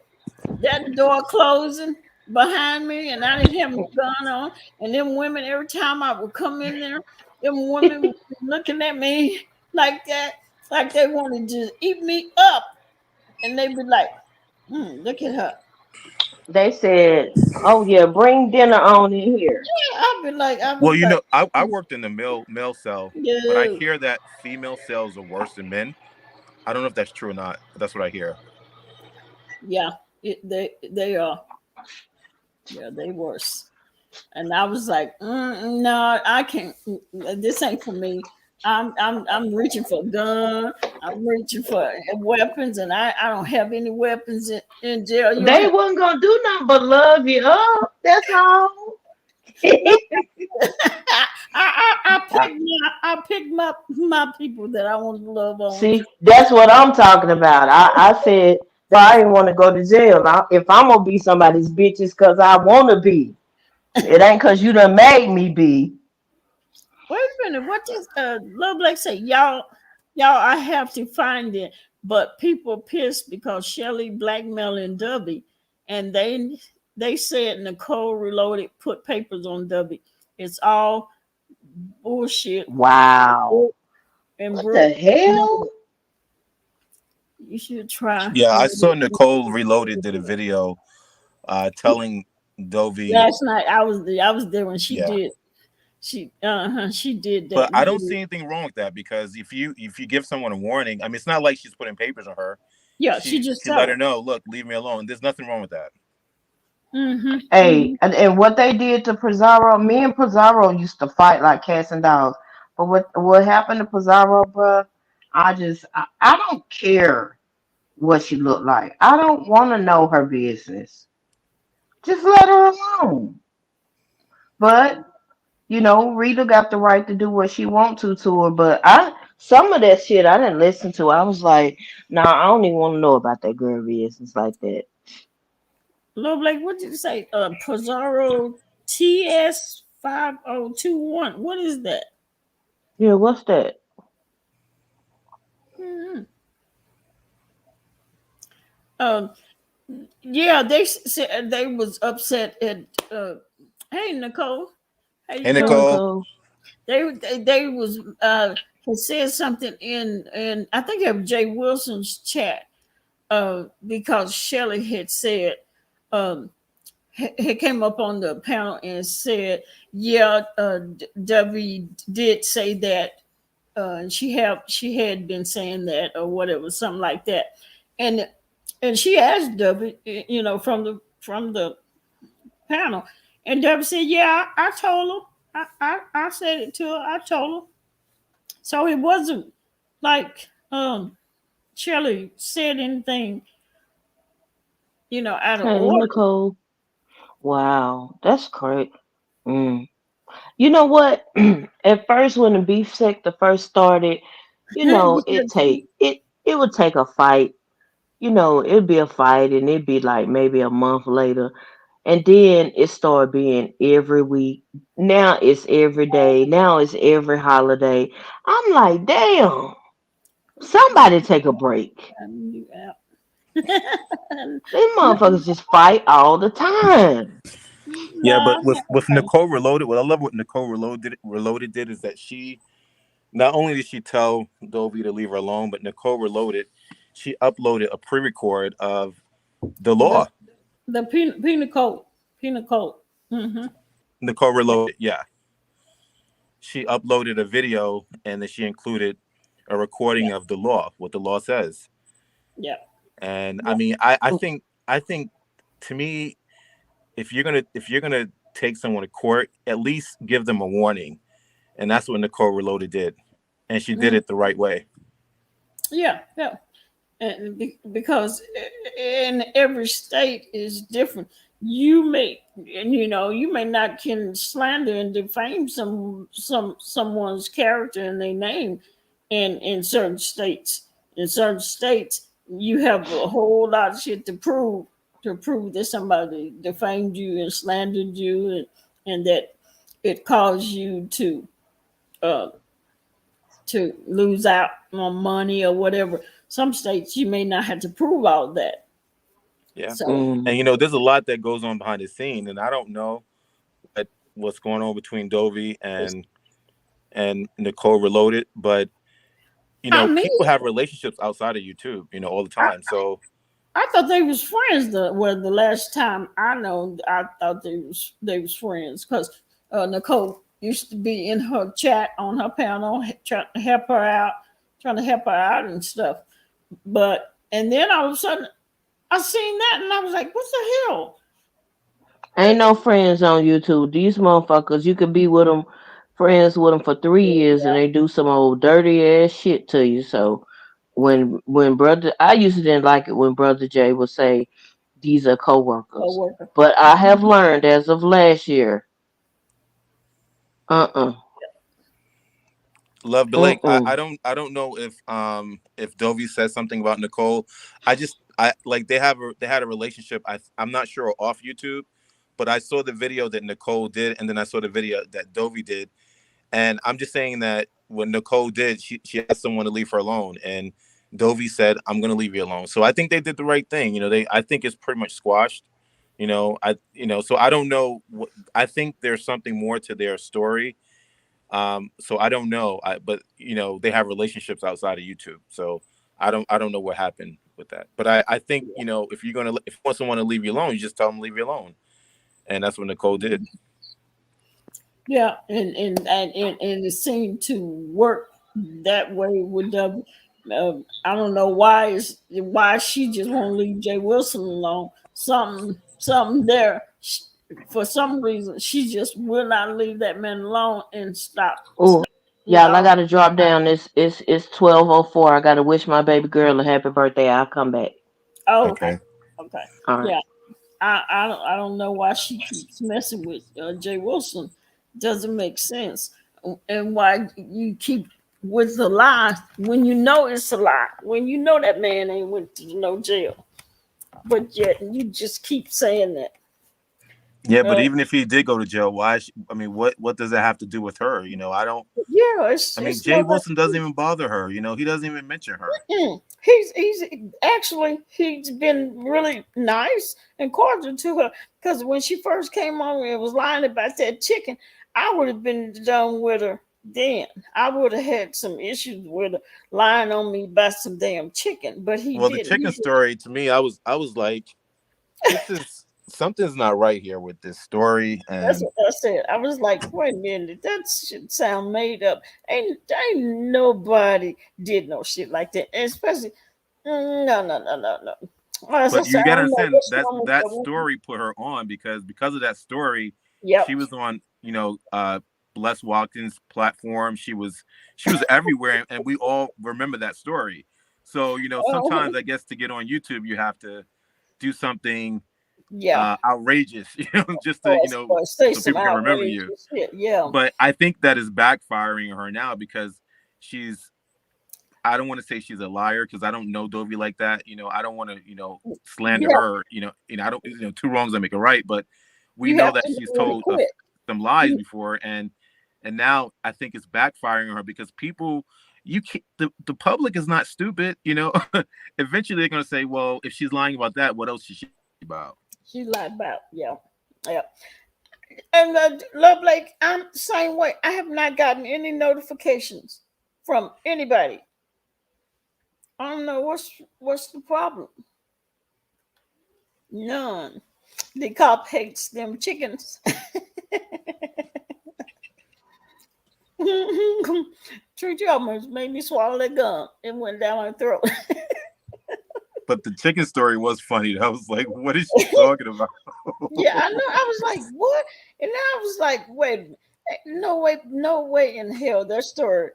That door closing behind me, and I didn't have my gun on. And them women, every time I would come in there, them women would be looking at me like that, like they wanted to eat me up. And they'd be like, look at her. They said, "Oh yeah, bring dinner on in here." I Well, was like, I worked in the male cell, but I yeah, hear that female cells are worse than men. I don't know if that's true or not, but that's what I hear. yeah, they are, yeah, they worse. And I was like, no, I can't. This ain't for me. I'm reaching for a gun. I'm reaching for weapons, and I don't have any weapons in jail. You don't They have wasn't gonna do nothing but love you up. That's all. no. I picked my people that I want to love on. See, that's what I'm talking about. I said I didn't want to go to jail. If I'm gonna be somebody's bitch, it's because I want to be. It ain't because you done made me be. Wait a minute. What does Love Black say? Y'all, I have to find it. But people pissed because Shelly blackmailing Dubby, and they said Nicole Reloaded put papers on Dubby. It's all bullshit. Wow. And What the Brooke, hell? you should try. Yeah, I saw Nicole Reloaded did a video telling Dovey, Last night I was there when she yeah. did. She did But that I don't video. see anything wrong with that because if you give someone a warning, I mean, it's not like she's putting papers on her. Yeah, she She just she let told. her know, look, leave me alone. There's nothing wrong with that. Mm-hmm, Hey, mm-hmm. and what they did to Pizarro, me and Pizarro used to fight like cats and dogs. But what happened to Pizarro, bruh? I don't care what she looked like. I don't want to know her business. Just let her alone. But Rita got the right to do what she want to her. But some of that shit I didn't listen to. I was like, nah, I don't even want to know about that girl business like that. Love Lake, what did you say? Pizarro TS5021. What is that? Yeah, what's that? Hmm. Um, yeah, they said they was upset at. Hey Nicole, how Hey, you Hey, doing? Nicole. Nicole. They was had said something in I think it was Jay Wilson's chat because Shelley had said um he came up on the panel and said, "Yeah, W did say that, and she had been saying that or whatever, something like that." And she asked W, from the panel, and W said, "Yeah, I told her. I said it to her. I told her." So it wasn't like Shirley said anything, out of Hey, order. Nicole. Wow, that's great. Mm. You know what? At first, when the beef sector first started, Yeah, it would take a fight, it'd be a fight and it'd be like maybe a month later. And then it started being every week. Now it's every day. Now it's every holiday. I'm like, damn, somebody take a break. You out. These motherfuckers just fight all the time. Yeah, No, but with Nicole Reloaded, what I love what Nicole Reloaded did is that she not only did she tell Dovey to leave her alone, but Nicole Reloaded, she uploaded a pre-record of the the law. the penal code. Mm-hmm. Nicole Reloaded, yeah, she uploaded a video and then she included a recording Yeah, of the law, what the law says. yeah, And I yeah. mean, I think to me, if you're gonna take someone to court, at least give them a warning, and that's what Nicole Reloaded did, and she did Mm, it the right way. yeah, yeah. And because in every state is different. You may, and you may not can slander and defame someone's character and their name in certain states. In certain states, you have a whole lot of shit to prove that somebody defamed you and slandered you, and that it caused you uh, to lose out on money or whatever. Some states you may not have to prove all that. Yeah, So and Mm. there's a lot that goes on behind the scene, and I don't know what's going on between Dovey and Nicole Reloaded, but I mean, people have relationships outside of YouTube, all the I, time. So I thought they was friends. The last time I know, I thought they was friends because Nicole used to be in her chat on her panel, trying to help her out, and stuff. But and then all of a sudden, I seen that and I was like, "What the hell?" Ain't no friends on YouTube. These motherfuckers, you could be with them, friends with them for 3 years, and they do some old dirty ass shit to you. So when brother, I used to didn't like it when Brother Jay would say these are coworkers, Coworker. but I have learned as of last year, uh uh-uh, Love Blake. I uh, don't know if Dovey said something about Nicole. I like they had a relationship. I'm not sure off YouTube, but I saw the video that Nicole did, and then I saw the video that Dovey did, and I'm just saying that when Nicole did, she asked someone to leave her alone, and Dovey said, "I'm going to leave you alone." So I think they did the right thing. I think it's pretty much squashed. So I don't know. I think there's something more to their story. So I don't know. But they have relationships outside of YouTube. So I don't know what happened with that. But I think if you want someone to leave you alone, you just tell them to leave you alone, and that's what Nicole did. Yeah, and it seemed to work that way with the. I don't know why she just won't leave Jay Wilson alone. Something there. For some reason, she just will not leave that man alone and stop. oh, With y'all, I all. gotta drop down. It's 12:04. I gotta wish my baby girl a happy birthday. I'll come back. Oh, okay, Okay. okay, All right. yeah. I don't know why she keeps messing with Jay Wilson. Doesn't make sense, and why you keep with the lie when you know it's a lie. When you know that man ain't went to no jail, but yet you just keep saying that. Yeah, but Uh, even if he did go to jail, why? I mean, what does that have to do with her? I don't. yeah, it's I mean, it's Jay no. Wilson doesn't even bother her. He doesn't even mention her. He's actually he's been really nice and cordial to her because when she first came on and was lying about that chicken, I would have been done with her then. I would have had some issues with her lying on me about some damn chicken, but he Well, the didn't. He chicken just, story to me, I was like, this is something's not right here with this story, that's and what I said. I was like, wait a minute, that should sound made up. Ain't nobody did no shit like that, and especially no, no, no, no, no. As I but said, you I gotta don't know understand what's that wrong with that that woman. story put her on because of that story, she Yep. was on Bless Watkins' platform. She was everywhere, and we all remember that story. So Oh, sometimes I guess to get on YouTube, you have to do something yeah. outrageous, just to Or say so some people can remember you. outrageous shit. Yeah. But I think that is backfiring her now because she's I don't want to say she's a liar because I don't know Dovey like that. I don't want to, slander You have, her. I don't, two wrongs don't make a right. But we you know have that to know she's when to told quit. some lies You, before, and now I think it's backfiring on her because people, you can't, the public is not stupid. Eventually they're gonna say, well, if she's lying about that, what else is she about? she lied about, yeah, yeah. And Love Lake, I'm the same way. I have not gotten any notifications from anybody. I don't know what's the problem. None. The cop hates them chickens. Treat almost made me swallow that gum. It went down my throat. But the chicken story was funny. I was like, what is she talking about? Yeah, I know. I was like, what? And then I was like, wait a minute. No way in hell that story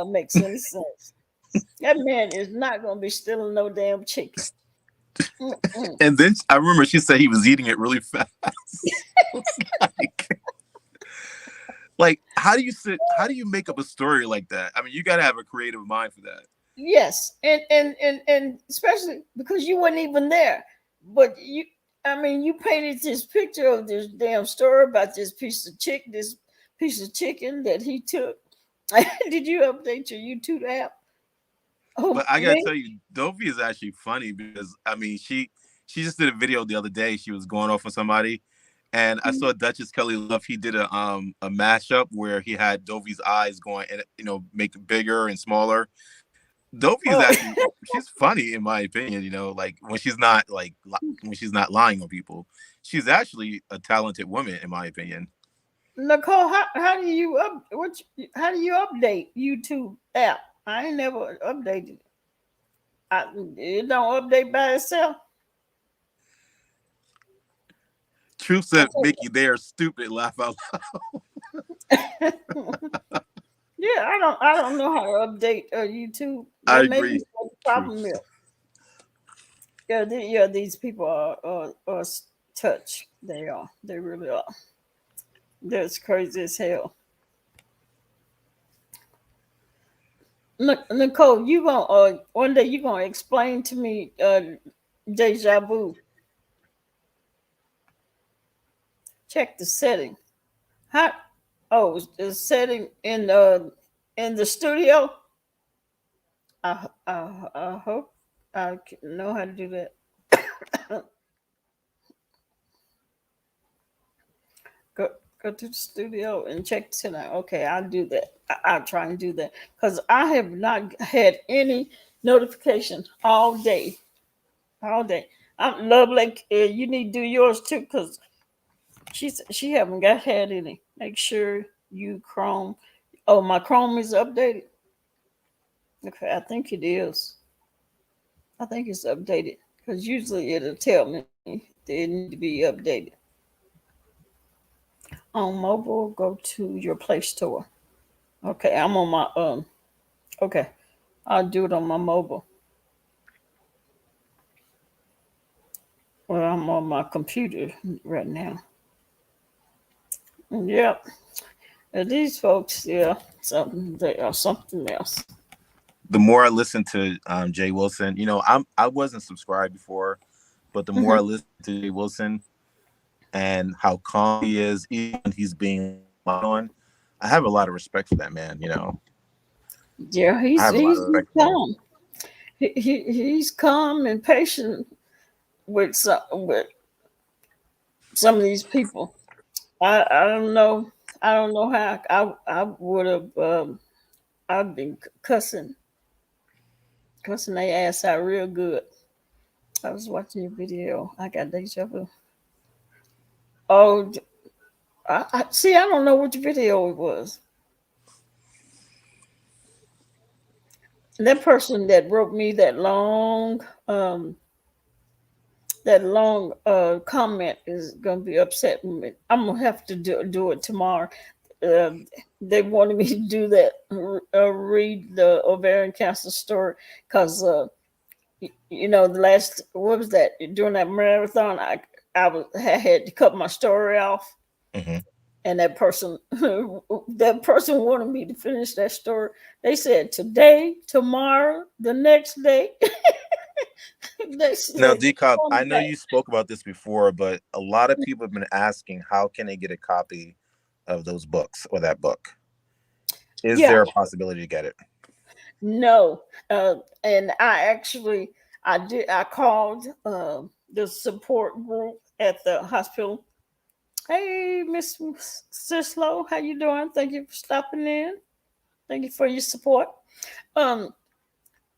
makes any sense. That man is not gonna be stealing no damn chicken. Mm-mm. And then I remember she said he was eating it really fast. like, how do you make up a story like that? I mean, you got to have a creative mind for that. Yes, and especially because you weren't even there. But you painted this picture of this damn story about this piece of chicken that he took. Did you update your YouTube app? Oh, But I gotta me? tell you, Dovey is actually funny because I mean, she just did a video the other day. She was going off on somebody, and I saw Duchess Kelly Love. He did a mashup where he had Dovey's eyes going and make it bigger and smaller. Dovey is Oh, actually she's funny in my opinion. Like when she's not lying on people, she's actually a talented woman in my opinion. Nicole, how do you how do you update YouTube app? I ain't never updated. It don't update by itself. Truth said, Mickey, they are stupid. Laugh out loud. Yeah, I don't know how to update YouTube. I That may be agree. what the problem Truth. is. Yeah, these people are touch. They are. They really are. That's crazy as hell. Nicole, you gonna one day you gonna explain to me deja vu. Check the setting. How? Oh, the setting in the studio. I hope I know how to do that. go go to the studio and check the setting. Okay, I'll do that. I'll try and do that because I have not had any notification all day. All day. I'm love like you need to do yours too because she haven't had any. Make sure you Chrome. Oh, my Chrome is updated. Okay, I think it is. I think it's updated because usually it'll tell me they need to be updated. On mobile, go to your Play Store. Okay, I'm on my Okay, I'll do it on my mobile. Well, I'm on my computer right now. Yep, and these folks, yeah, something they are something else. The more I listen to Jay Wilson, I wasn't subscribed before, but the more I listen to Jay Wilson and how calm he is, even when he's being on, I have a lot of respect for that man. Yeah, I have a lot he's of respect for him. calm. He's calm and patient with some of these people. I don't know. I don't know how I would have. I've been cussing their ass out real good. I was watching a video. I got deja vu. Oh, I see. I don't know which video it was. That person that wrote me that long is gonna be upset with me. I'm gonna have to do it tomorrow. Uh, they wanted me to do that, read the ovarian cancer story, because the last what was that during that marathon, I had to cut my story off. Mm-hmm. and that person wanted me to finish that story. They said today, tomorrow, the next day. They Now, said Decop, on I know back. you spoke about this before, but a lot of people have been asking how can they get a copy of those books or that book? Is Yeah, there a possibility to get it? no, and I called the support group at the hospital. Hey, Miss Sislo, how you doing? Thank you for stopping in. Thank you for your support. Um,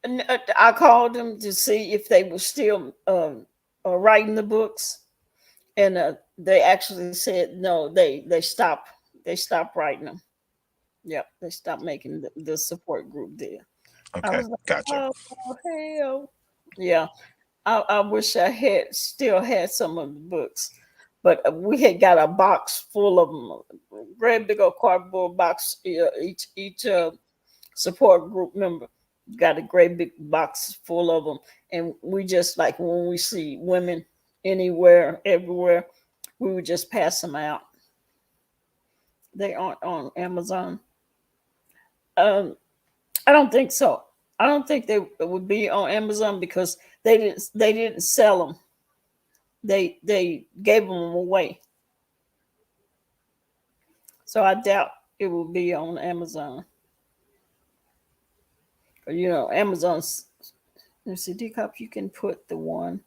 and, I called them to see if they were still writing the books, and they actually said no. They stopped writing them. Yep, they stopped making the support group there. I Okay, was like, gotcha. oh hell, yeah. I wish I had still had some of the books, but we had got a box full of them, great big old cardboard box. Each support group member got a great big box full of them, and we just like when we see women anywhere, everywhere, we would just pass them out. They aren't on Amazon. Um, I don't think so. I don't think they would be on Amazon because they didn't sell them. They gave them away. So I doubt it will be on Amazon. Amazon's. Let me see, Decop, you can put the one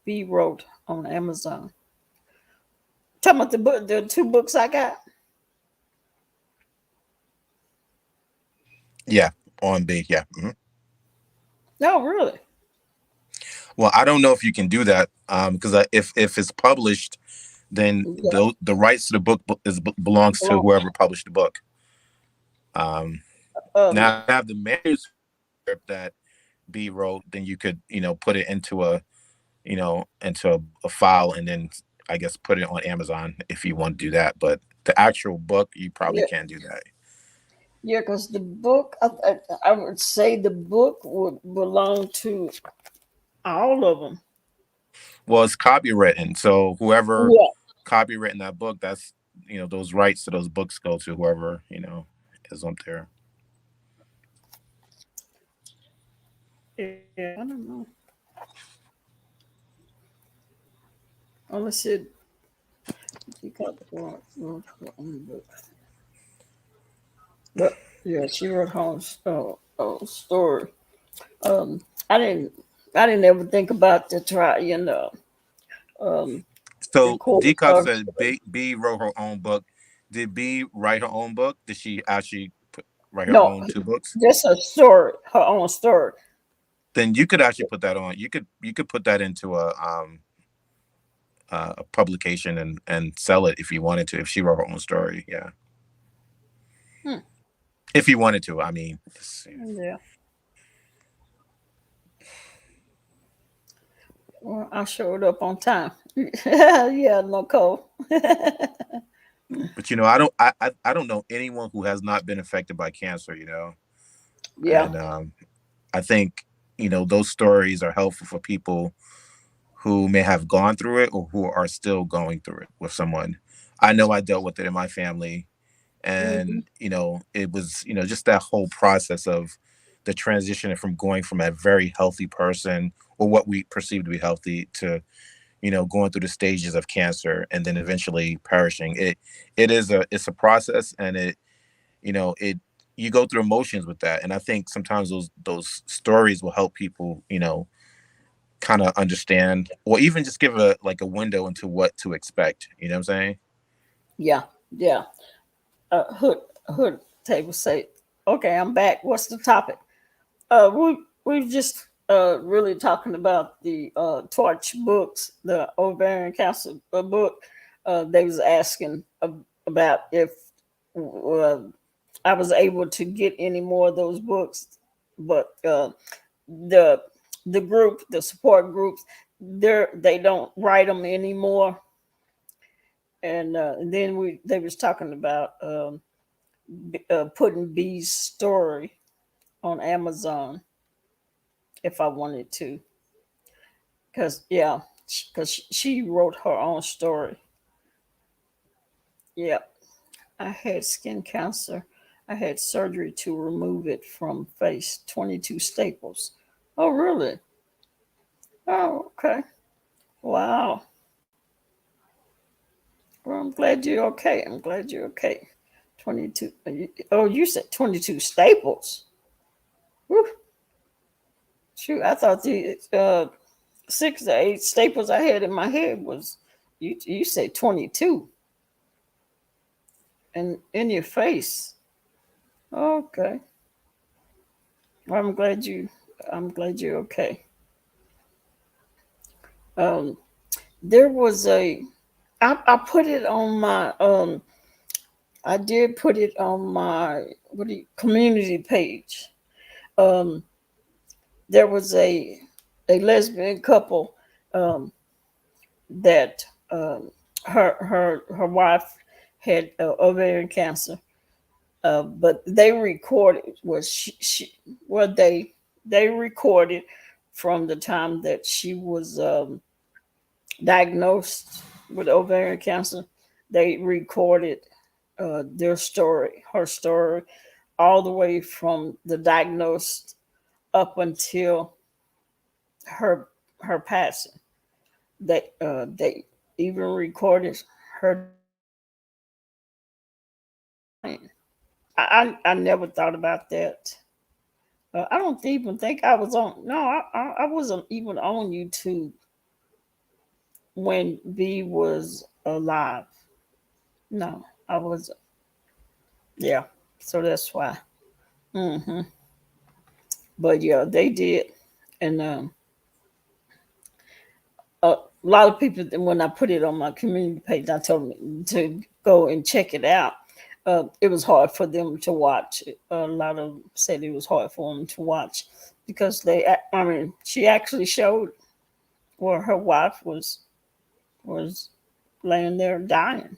B wrote on Amazon. Talking about the two books I got. Yeah, on B. Yeah. No, really. Well, I don't know if you can do that because if it's published, then Yeah. the rights to the book belongs to Well, whoever published the book. Um, um, Now, if you have the manuscript that B wrote, then you could put it into a file and then I guess put it on Amazon if you want to do that. But the actual book, you probably yeah, can't do that. yeah, because the book, I would say the book would belong to all of them. Well, it's copywritten, so whoever Yeah, copywritten that book, that's those rights to those books go to whoever is up there. yeah, I don't know. Unless it Decop wrote her own book. But yeah, she wrote her own story. Um, I didn't, I didn't ever think about to try, um, So record Decop her. said B wrote her own book. Did B write her own book? Did she actually write her No, own two books? just a story, her own story. Then you could actually put that on. You could put that into a publication and sell it if you wanted to. If she wrote her own story, yeah. Hmm. If you wanted to, I mean. Yeah. Well, I showed up on time. Yeah, Nicole. But I don't know anyone who has not been affected by cancer. Yeah. And I think those stories are helpful for people who may have gone through it or who are still going through it with someone. I know I dealt with it in my family, Hmm. and it was just that whole process of the transition from going from a very healthy person or what we perceive to be healthy to going through the stages of cancer and then eventually perishing. It's a process, and it you go through emotions with that, and I think sometimes those stories will help people kind of understand or even just give a window into what to expect. You know what I'm saying? Yeah. Yeah. Hood table say, okay, I'm back. What's the topic? We've just really talking about the torch books, the ovarian cancer book. They was asking about if uh, I was able to get any more of those books, but the the support groups, they don't write them anymore. And then they was talking about putting B's story on Amazon if I wanted to, because because she wrote her own story. Yep. I had skin cancer. I had surgery to remove it from face. 22 staples. Oh, really? Oh, okay. Wow. Well, I'm glad you're okay. I'm glad you're okay. 22. Oh, you said 22 staples. Whew. Shoot, I thought the 6 to 8 staples I had in my head was, you said 22 and in your face. Okay. Well, I'm glad you're okay. Um, there was I put it on my I did put it on my community page. Um, there was a lesbian couple um, that her wife had ovarian cancer, but they recorded was she well they recorded from the time that she was diagnosed with ovarian cancer. They recorded her story, all the way from the diagnosed up until her her passing. They even recorded her dying. I never thought about that. I don't even think I was on. No, I wasn't even on YouTube when B was alive. No, I wasn't. Yeah, so that's why. Hmm. But yeah, they did, and a lot of people. When I put it on my community page, I told them to go and check it out. It was hard for them to watch. A lot of them said it was hard for them to watch because I mean, she actually showed where her wife was laying there dying.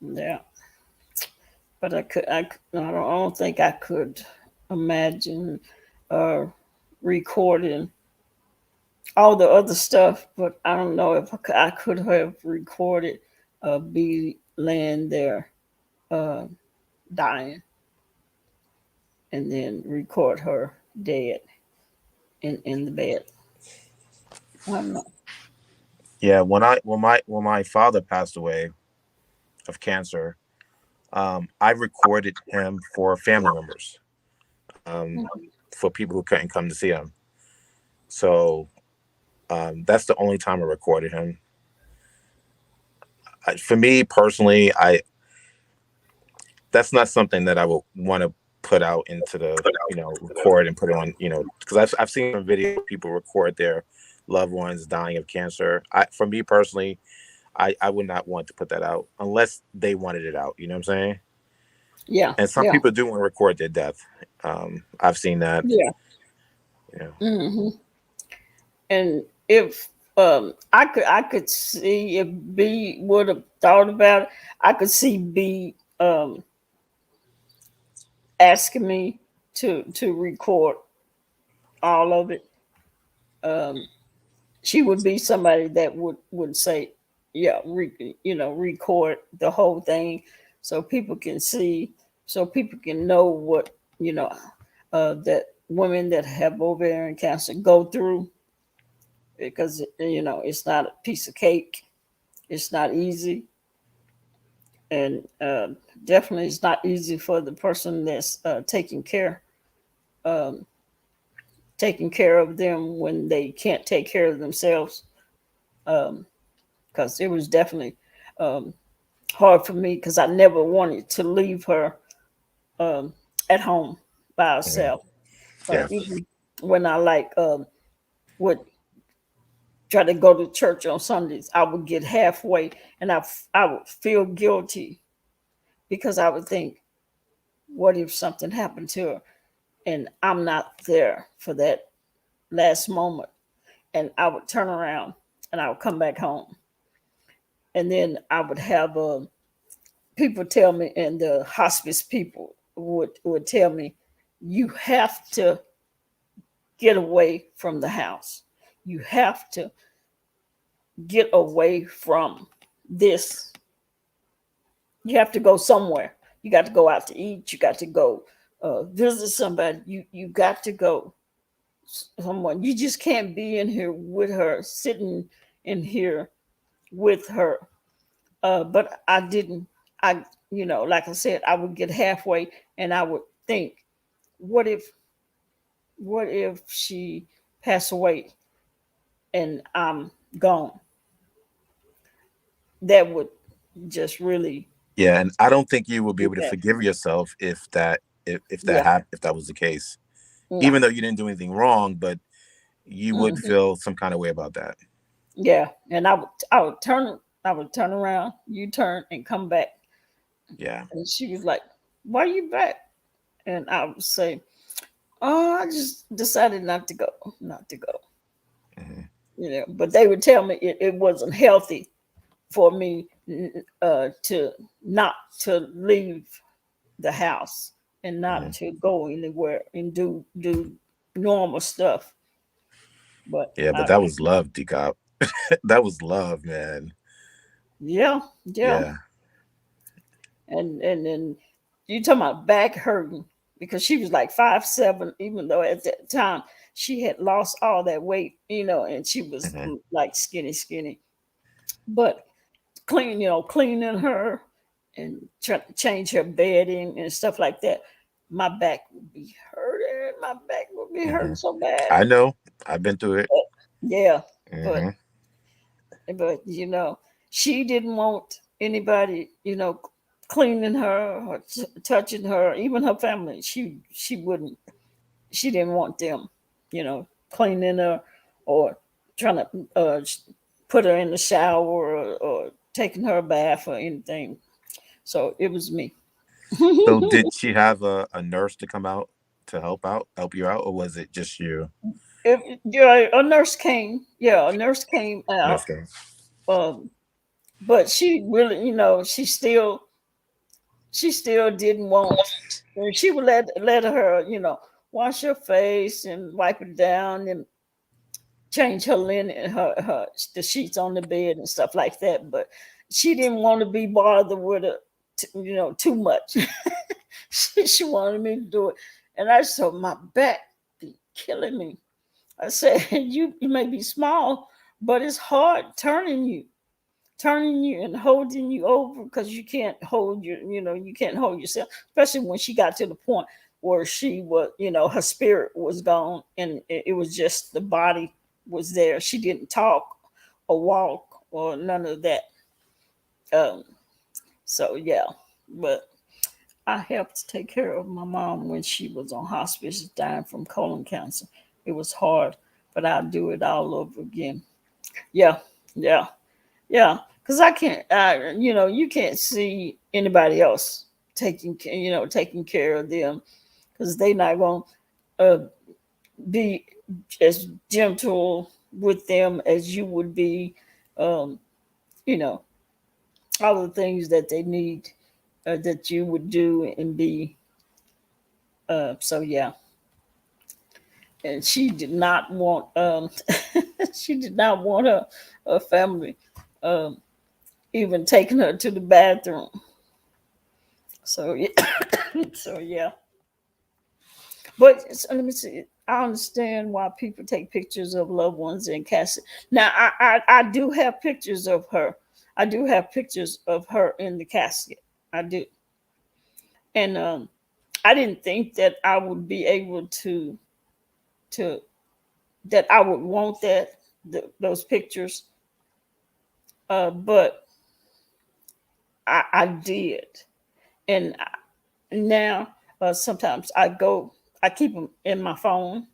Yeah, but I don't think I could imagine uh, recording all the other stuff, but I don't know if I could have recorded B laying there uh, dying and then record her dead in the bed. I don't know. Yeah, when my father passed away of cancer, I recorded him for family members, um, for people who couldn't come to see him. So that's the only time I recorded him. For me personally, I that's not something that I would want to put out into the, record and put it on, because I've seen some video people record their loved ones dying of cancer. For me personally, I would not want to put that out unless they wanted it out. You know what I'm saying? Yeah, And some yeah, people do want to record their death. I've seen that. yeah. Yeah. Hmm. And if I could see if B would have thought about it, I could see B asking me to record all of it. Um, she would be somebody that would say, yeah, record the whole thing so people can see, so people can know what that women that have ovarian cancer go through, because it's not a piece of cake. It's not easy, and definitely it's not easy for the person that's um, taking care of them when they can't take care of themselves. Because it was definitely um, hard for me because I never wanted to leave her um, at home by Mhm. herself. Yeah. Even when I would try to go to church on Sundays, I would get halfway and I would feel guilty because I would think, what if something happened to her and I'm not there for that last moment? And I would turn around and I would come back home. And then I would have people tell me, and the hospice people would tell me, you have to get away from the house. You have to get away from this You have to go somewhere. You got to go out to eat. You got to go visit somebody. You got to go someone. You just can't be in here with her, sitting in here with her. But I didn't. I, like I said, I would get halfway and I would think, what if, she passed away and I'm gone? That would just really Yeah, and I don't think you will be do able to that. forgive yourself Yeah. if that was the case. No. Even though you didn't do anything wrong, but you would Mhm. feel some kind of way about that. Yeah, and I would turn around, you turn and come back. Yeah. And she was like, "Why you back?" And I would say, "Oh, I just decided not to go, not to go." Hmm. But they would tell me it wasn't healthy for me to not to leave the house and not Hmm. to go anywhere and do normal stuff. But Yeah, but that was love, Decop. That was love, man. yeah, yeah. Yeah. And then you talking about back hurting because she was like 5'7", even though at that time she had lost all that weight, and she was Hmm. like skinny, skinny. But cleaning her and trying to change her bedding and stuff like that, my back would be hurting. My back would be Hmm. hurting so bad. I know. I've been through it. But, yeah, but Hmm. she didn't want anybody cleaning her or touching her, even her family. She wouldn't. She didn't want them, cleaning her or trying to put her in the shower or taking her a bath or anything. So it was me. So did she have a nurse to come out to help you out, or was it just you? Yeah, a nurse came. Yeah, a nurse came Nurse out. came. Um, but she really, she still didn't want. She would let her, wash her face and wipe it down and change her linen, her the sheets on the bed and stuff like that. But she didn't want to be bothered with it, too much. She wanted me to do it, and I said my back be killing me. I said, you may be small, but it's hard turning you and holding you over because you can't hold yourself, especially when she got to the point where she was, her spirit was gone and it was just the body was there. She didn't talk or walk or none of that. Um, so yeah, but I helped take care of my mom when she was on hospice, dying from colon cancer. It was hard, but I'll do it all over again. Yeah, yeah. Yeah, because I can't. You can't see anybody else taking care of them because they not gonna be as gentle with them as you would be. Um, you know, all the things that they need that you would do and be. So yeah, and she did not want. She did not want her family um, even taking her to the bathroom. So yeah, so yeah. But let me see. I understand why people take pictures of loved ones in casket. Now, I do have pictures of her. I do have pictures of her in the casket. I do, and I didn't think that I would be able to that I would want those pictures. But I did, and now sometimes I keep them in my phone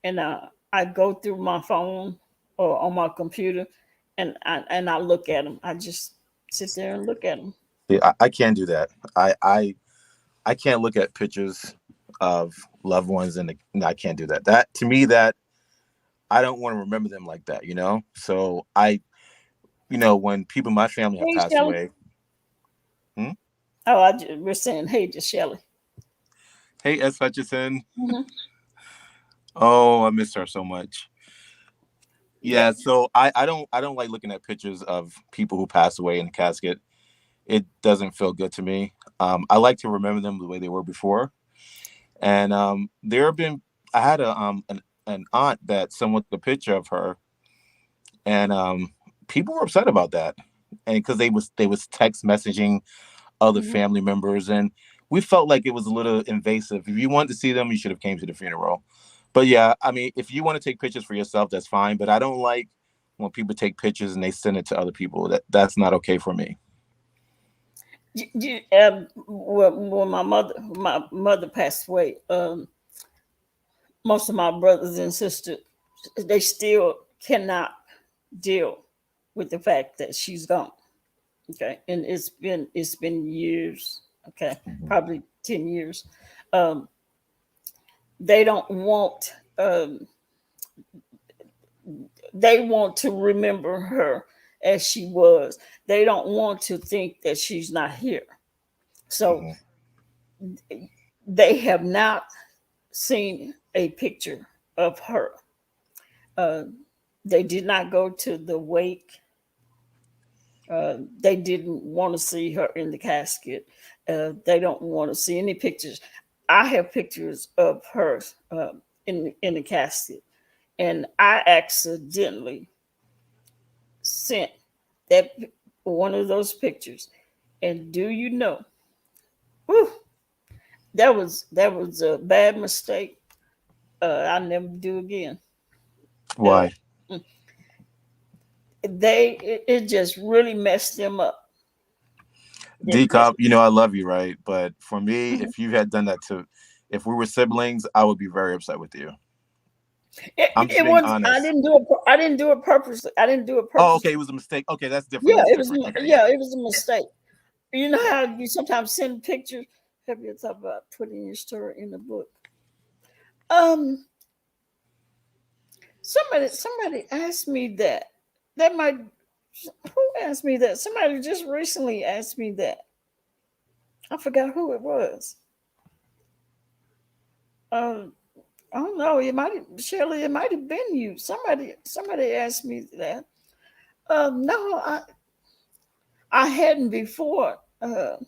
and I go through my phone or on my computer, and I look at them. I just sit there and look at them. See, I can't do that. I can't look at pictures of loved ones no, I can't do that. That to me, that I don't want to remember them like that. So when people in my family have Hey, passed Shelly. away. Hmm? Oh, we're saying hey to Shelly. Hey, S. Hutchison. Hmm. Oh, I miss her so much. Yeah. Yeah, so I don't like looking at pictures of people who pass away in the casket. it doesn't feel good to me. I like to remember them the way they were before. And there have been, I had an aunt that someone took a picture of her, and people were upset about that, and because they was text messaging other Mhm. family members, and we felt like it was a little invasive. If you wanted to see them, you should have came to the funeral. But yeah, I mean, if you want to take pictures for yourself, that's fine. But I don't like when people take pictures and they send it to other people. That's not okay for me. When my mother passed away, most of my brothers and sisters, they still cannot deal with the fact that she's gone. Okay, and it's been years. Okay, Mhm. probably 10 years. Um, they don't want. They want to remember her as she was. They don't want to think that she's not here. So Mhm. they have not seen a picture of her. Uh, they did not go to the wake. They didn't want to see her in the casket. They don't want to see any pictures. I have pictures of her in the casket, and I accidentally sent that one of those pictures. And do you know? Whew, that was a bad mistake. I'll never do again. Uh, Why? it just really messed them up. It D messed. Cop, you know I love you, right? But for me, Mhm. if you had done that to, if we were siblings, I would be very upset with you. I'm just It being was. I honest. didn't do it. I didn't do it purposely. I didn't do it Oh, okay, it purposely. was a mistake. Okay, that's different. Yeah, That's it was. different. Okay, yeah. Yeah, it was a mistake. You know how you sometimes send pictures. Have you thought about putting your story in the book? Um, somebody asked me that. That might. Who asked me that? Somebody just recently asked me that. I forgot who it was. Um, I don't know. It might Shirley. It might have been you. Somebody asked me that. No, I hadn't before. But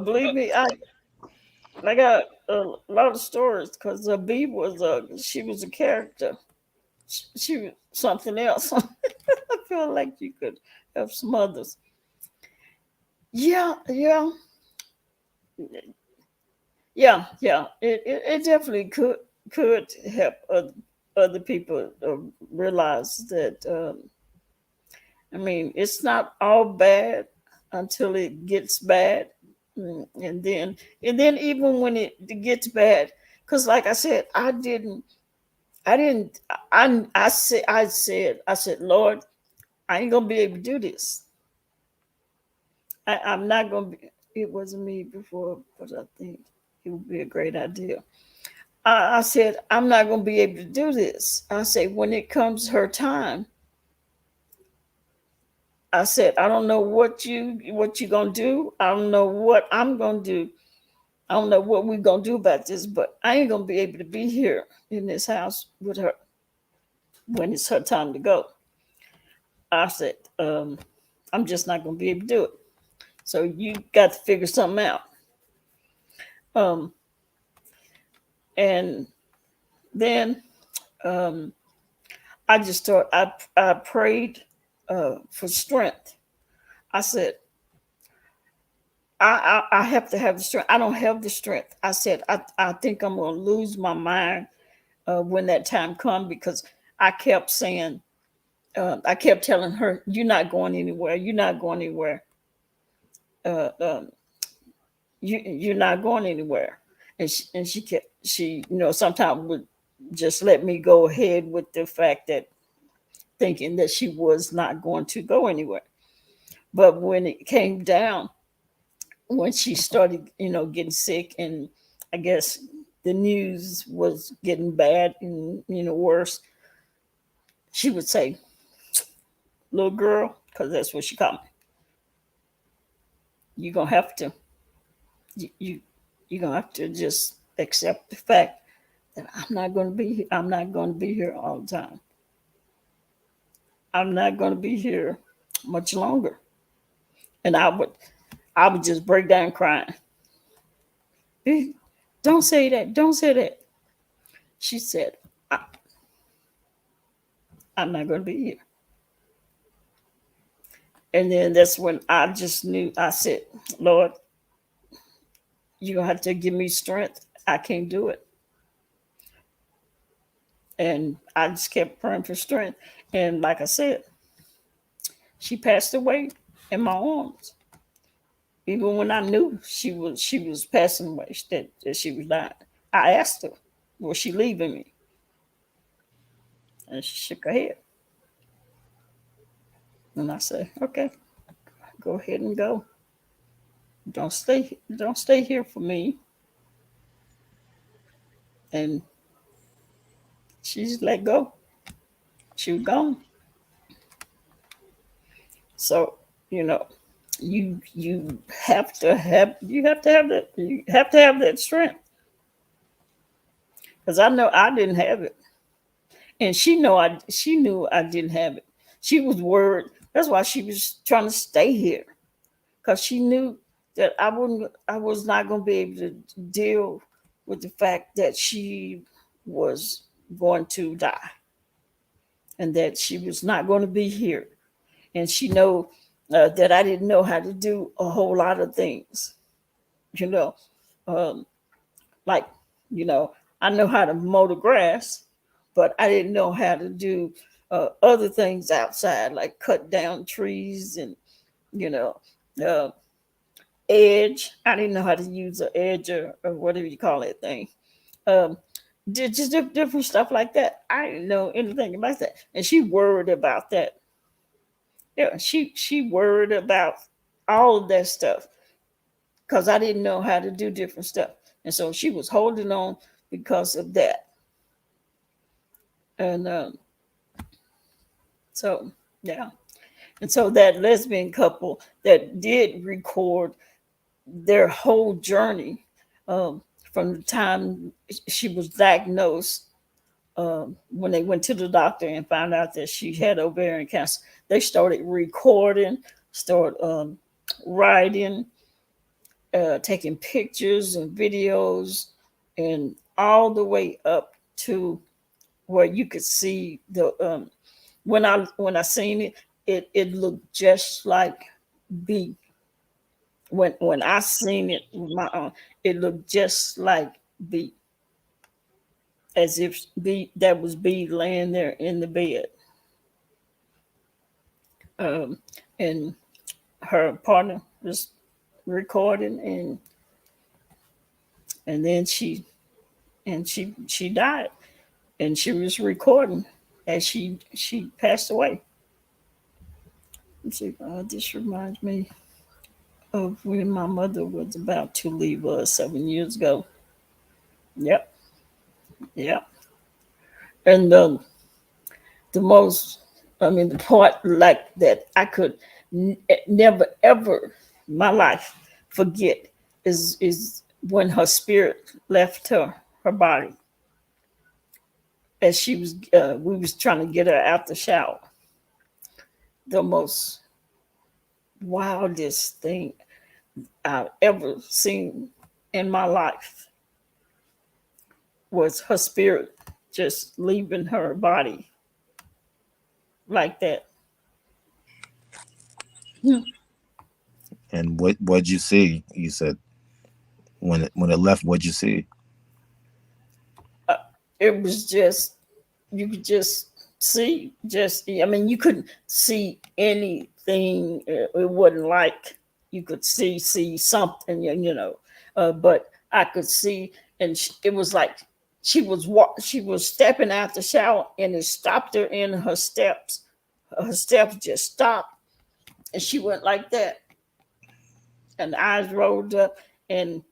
believe me, I got a lot of stories because B she was a character. She was something else. I feel like you could have some others. Yeah, yeah, yeah. It definitely could help other people realize that. I mean, it's not all bad until it gets bad. And then even when it gets bad, because like I said, I didn't, I said, Lord, I ain't gonna be able to do this. I'm not gonna be. It wasn't me before, but I think it would be a great idea. I said, I'm not gonna be able to do this. I said, when it comes her time, I said, I don't know what you gonna do. I don't know what I'm gonna do. I don't know what we're gonna do about this, but I ain't gonna be able to be here in this house with her when it's her time to go. I said, I'm just not gonna be able to do it. So you got to figure something out. Um, and then um, I just thought I prayed for strength. I said, I have to have the strength. I don't have the strength. I said, I think I'm gonna lose my mind when that time comes because I kept saying, I kept telling her, "You're not going anywhere. You're not going anywhere. Uh, um, you're not going anywhere." And she kept sometimes would just let me go ahead with the fact that thinking that she was not going to go anywhere. But when it came down, when she started, getting sick, and I guess the news was getting bad and worse, she would say, "Little girl," because that's what she called me. You're gonna have to you you're gonna have to just accept the fact that I'm not gonna be here all the time. I'm not gonna be here much longer. And I would just break down crying. Don't say that. Don't say that. She said, I'm not going to be here. And then that's when I just knew. I said, Lord, you're going to have to give me strength. I can't do it. And I just kept praying for strength. And like I said, she passed away in my arms. Even when I knew she was passing away, that she was dying. I asked her, was she leaving me? And she shook her head. And I said, okay, go ahead and go. Don't stay here for me. And she's let go. She was gone. So, you have to have that strength. Because I know I didn't have it. And she knew I didn't have it. She was worried. That's why she was trying to stay here. Because she knew that I was not going to be able to deal with the fact that she was going to die and that she was not going to be here. And she know that I didn't know how to do a whole lot of things, um, like, I know how to mow the grass, but I didn't know how to do other things outside, like cut down trees and, you know, uh, edge. I didn't know how to use an edge or whatever you call that thing. Um, just different stuff like that. I didn't know anything about that, and she worried about that. Yeah, she worried about all of that stuff because I didn't know how to do different stuff, and so she was holding on because of that. And so yeah, and so that lesbian couple that did record their whole journey from the time she was diagnosed, when they went to the doctor and found out that she had ovarian cancer, they started recording, started writing, taking pictures and videos, and all the way up to where you could see the when I seen it, it looked just like B. When I seen it with my own, it looked just like B, as if B that was B laying there in the bed, um, and her partner was recording, and then she died, and she was recording as she passed away. Let's see, this reminds me of when my mother was about to leave us 7 years ago. Yep, yep. And the most, I mean, the part like that I could never ever in my life forget is when her spirit left her body as she was we was trying to get her out the shower. The most wildest thing I've ever seen in my life was her spirit just leaving her body like that. And what'd you see? You said when it left, what'd you see? It was just, you could just see, I mean, you couldn't see anything. It wasn't like you could see something, but I could see, and it was like she was stepping out the shower, and it stopped her in her steps. Her steps just stopped, and she went like that, and the eyes rolled up, and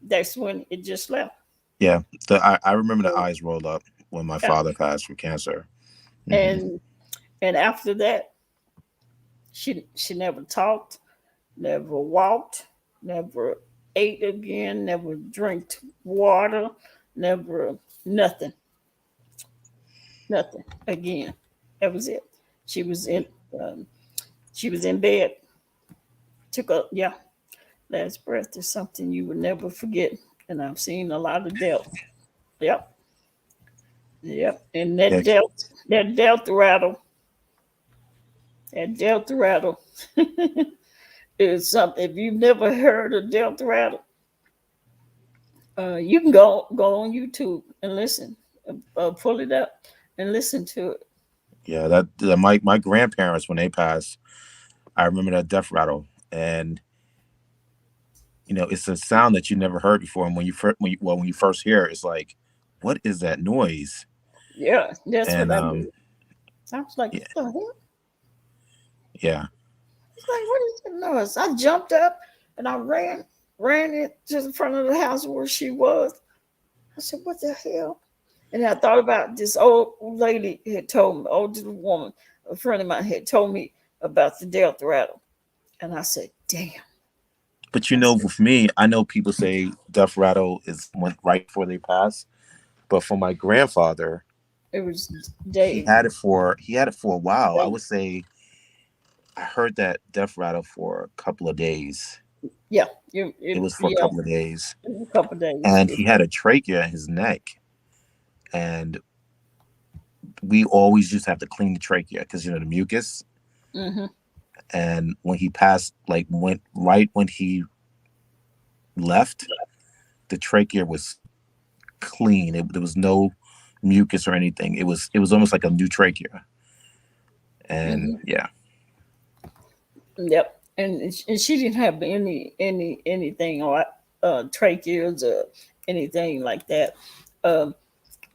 that's when it just left. Yeah, I remember the eyes rolled up when my Yeah. father passed from cancer. and and after that, she never talked, never walked, never ate again, never drank water, never nothing, nothing again. That was it. She was in um, she was in bed Took a yeah. Last breath is something you would never forget, and I've seen a lot of death. Yep, yep. And Yeah, that delta rattle, that delta rattle is something. If you've never heard of delta rattle, you can go on YouTube and listen. Pull it up and listen to it. yeah. My grandparents, when they passed, I remember that death rattle, and it's a sound that you never heard before. And when you first hear it, it's like, what is that noise? Yeah, that's what And I did. I was like, yeah, what the hell? yeah. It's like, what is that noise? I jumped up and I ran into the front of the house where she was. I said, what the hell? And I thought about this old lady had told me, older woman, a friend of mine had told me about the Delta rattle. And I said, damn. But I said, with me, I know people say death rattle is went right before they pass, but for my grandfather, it was day. he had it for a while. I Day. would say I heard that death rattle for a couple of days. Yeah. It was for a Yeah. couple of days, It was a couple of days. and he had a trachea in his neck, and we always just have to clean the trachea because the mucus. Mm-hmm. And when he passed, like went right when he left, the trachea was clean. There was no mucus or anything. It was almost like a new trachea. And Mm-hmm. yeah, Yep. And she didn't have anything or tracheas or anything like that. Um,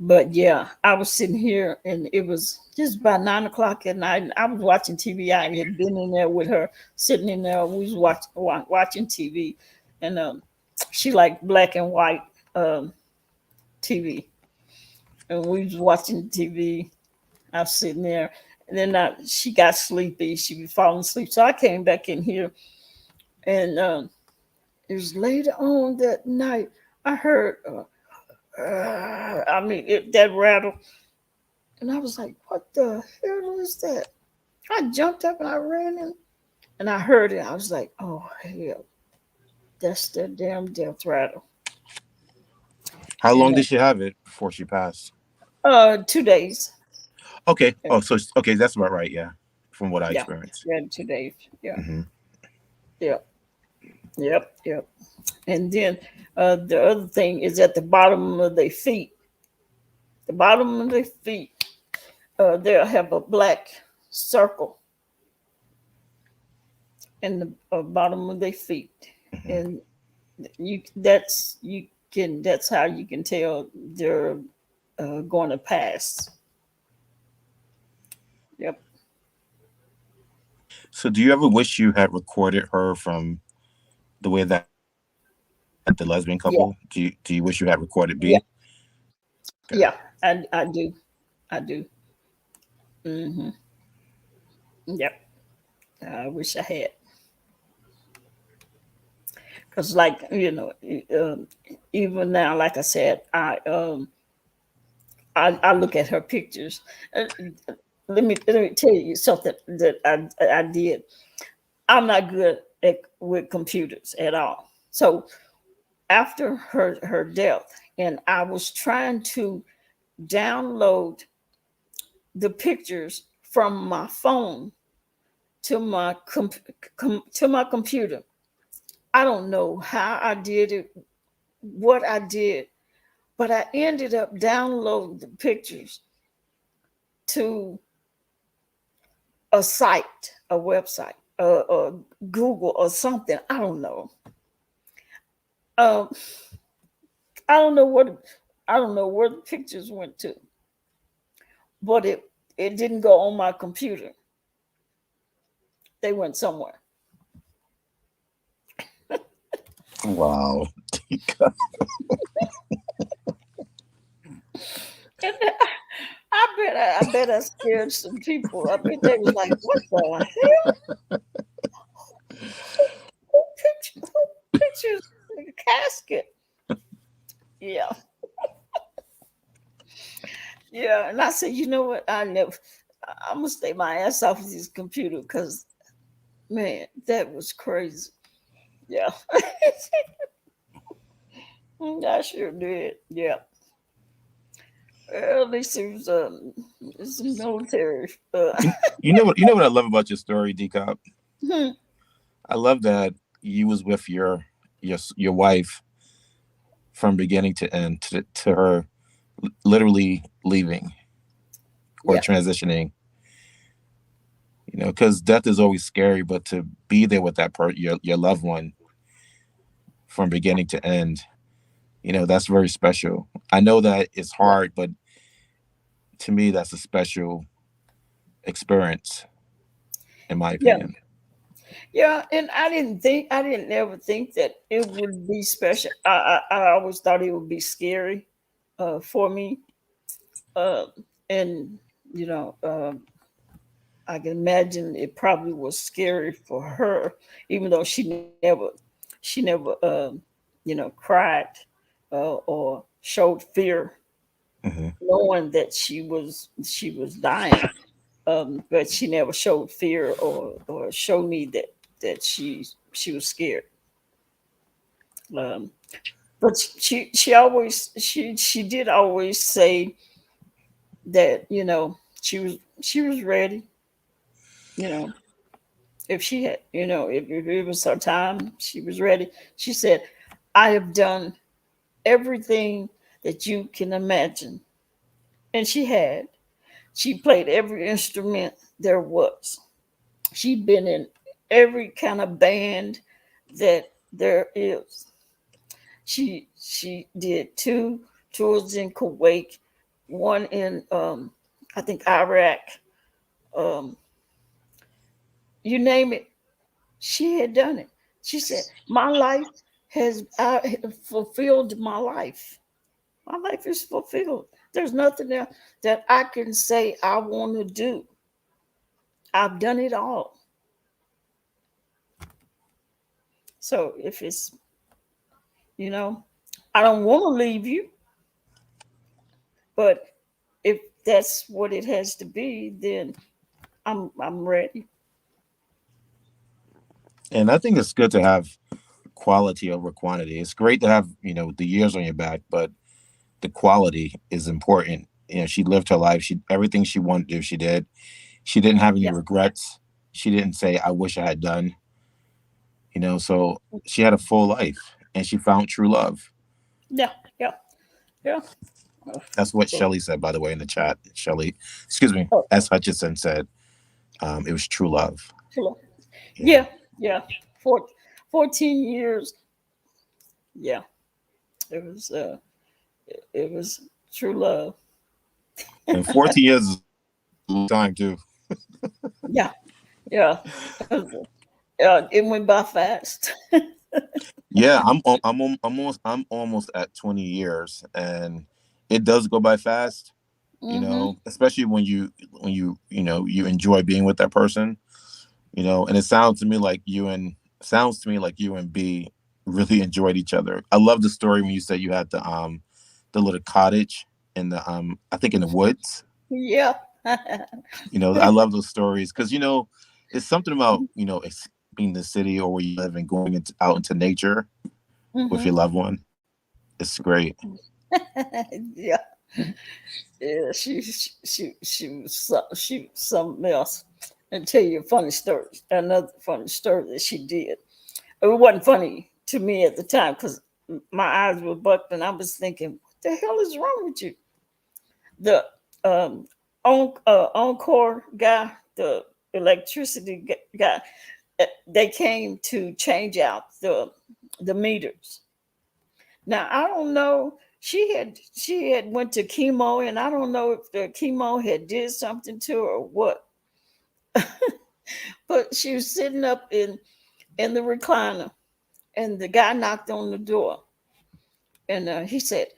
but yeah, I was sitting here and it was just about 9 o'clock at night. And I was watching TV. I had been in there with her, sitting in there. We was watching TV, and she liked black and white TV, and we was watching TV. I was sitting there, and then she got sleepy. She was falling asleep, so I came back in here, and it was later on that night. I heard, that rattle. And I was like, what the hell is that? I jumped up and I ran in and I heard it. I was like, oh, hell, that's the damn death rattle. how And long did she have it before she passed? 2 days. Okay. Yeah, Oh, so okay, that's about right. Yeah, from what I yeah, experienced. yeah, 2 days. Yeah, Hmm. yeah, yep, yep. And then the other thing is at the bottom of their feet. The bottom of their feet, they'll have a black circle in the bottom of their feet. Hmm. And that's how you can tell they're going to pass. Yep. So, do you ever wish you had recorded her from the way that the lesbian Yeah. couple? Do you wish you had recorded Yeah. B? Okay. Yeah. I do. I do. Hmm. Yep. I wish I had, because like even now, like I said, I look at her pictures. Uh, let me tell you something that I did. I'm not good with computers at all. So after her death, and I was trying to download the pictures from my phone to my to my computer. I don't know how I did it, what I did, but I ended up downloading the pictures to a site, a website, Google or something. I don't know. Um, I don't know what I don't know where the pictures went to, but it didn't go on my computer. They went somewhere. Wow. And I bet I scared some people. I bet they was like, "What the hell? Who pictures the casket?" Yeah, yeah. And I said, you know what? I'm gonna stay my ass off of this computer because Man, that was crazy. Yeah. I sure did. Yeah. Well, at least it was it's military. You know what I love about your story, Decop? Hmm. I love that you was with your wife from beginning to end to her literally leaving or Yeah. transitioning. You know, because death is always scary, but to be there with that your loved one from beginning to end, you know, that's very special. I know that it's Yeah. hard, but to me, that's a special experience, in my Yeah. opinion. Yeah. And I didn't ever think that it would be special. I always thought it would be scary for me. Uh, and, you know, I can imagine it probably was scary for her, even though she never, cried or showed fear, Hmm. knowing that she was dying. But she never showed fear or showed me that she was scared. Um, but she did always say that she was ready. You know, if she had, if it was her time, she was ready. She said, "I have done everything that you can imagine," and she had. She played every instrument there was. She'd been in every kind of band that there is. She did two tours in Kuwait, one in I think Iraq. Um, you name it, she had done it. She said, "My life has I have fulfilled my life. My life is fulfilled. There's nothing else that I can say I want to do. I've done it all. So if it's you know, I don't want to leave you, but if that's what it has to be, then I'm ready." And I think it's good to have quality over quantity. It's great to have, you know, the years on your back, but the quality is important. You know, she lived her life. She everything she wanted to do, she did. She didn't have any Yeah, regrets. She didn't say, "I wish I had done." You know, so she had a full life, and she found true love. yeah, yeah, yeah. Oh, That's what so, Shelly said, by the way, in the chat. Shelly, excuse me, oh, S. Hutchinson said it was true love. hello. Yeah, Yeah, yeah. Four, 14 years. Yeah, it was. It was true love. and 14 years is a long time too. Yeah, yeah. It went by fast. Yeah, I'm almost at 20 years, and it does go by fast. You Mm-hmm. know, especially when you enjoy being with that person. You know, and it sounds to me like you and B really enjoyed each other. I love the story when you said you had the little cottage in the I think in the woods. Yeah. You know, I love those stories because you know it's something about escaping the city or where you live and going out into nature with Hmm. your loved one. It's great. Yeah. Yeah. She was something else. And tell you a funny story. Another funny story that she did. It wasn't funny to me at the time because my eyes were bucked and I was thinking, what the hell is wrong with you? The um, Encore guy, the electricity guy, they came to change out the meters. Now I don't know. She had went to chemo, and I don't know if the chemo had did something to her or what. But she was sitting up in the recliner, and the guy knocked on the door, and he said,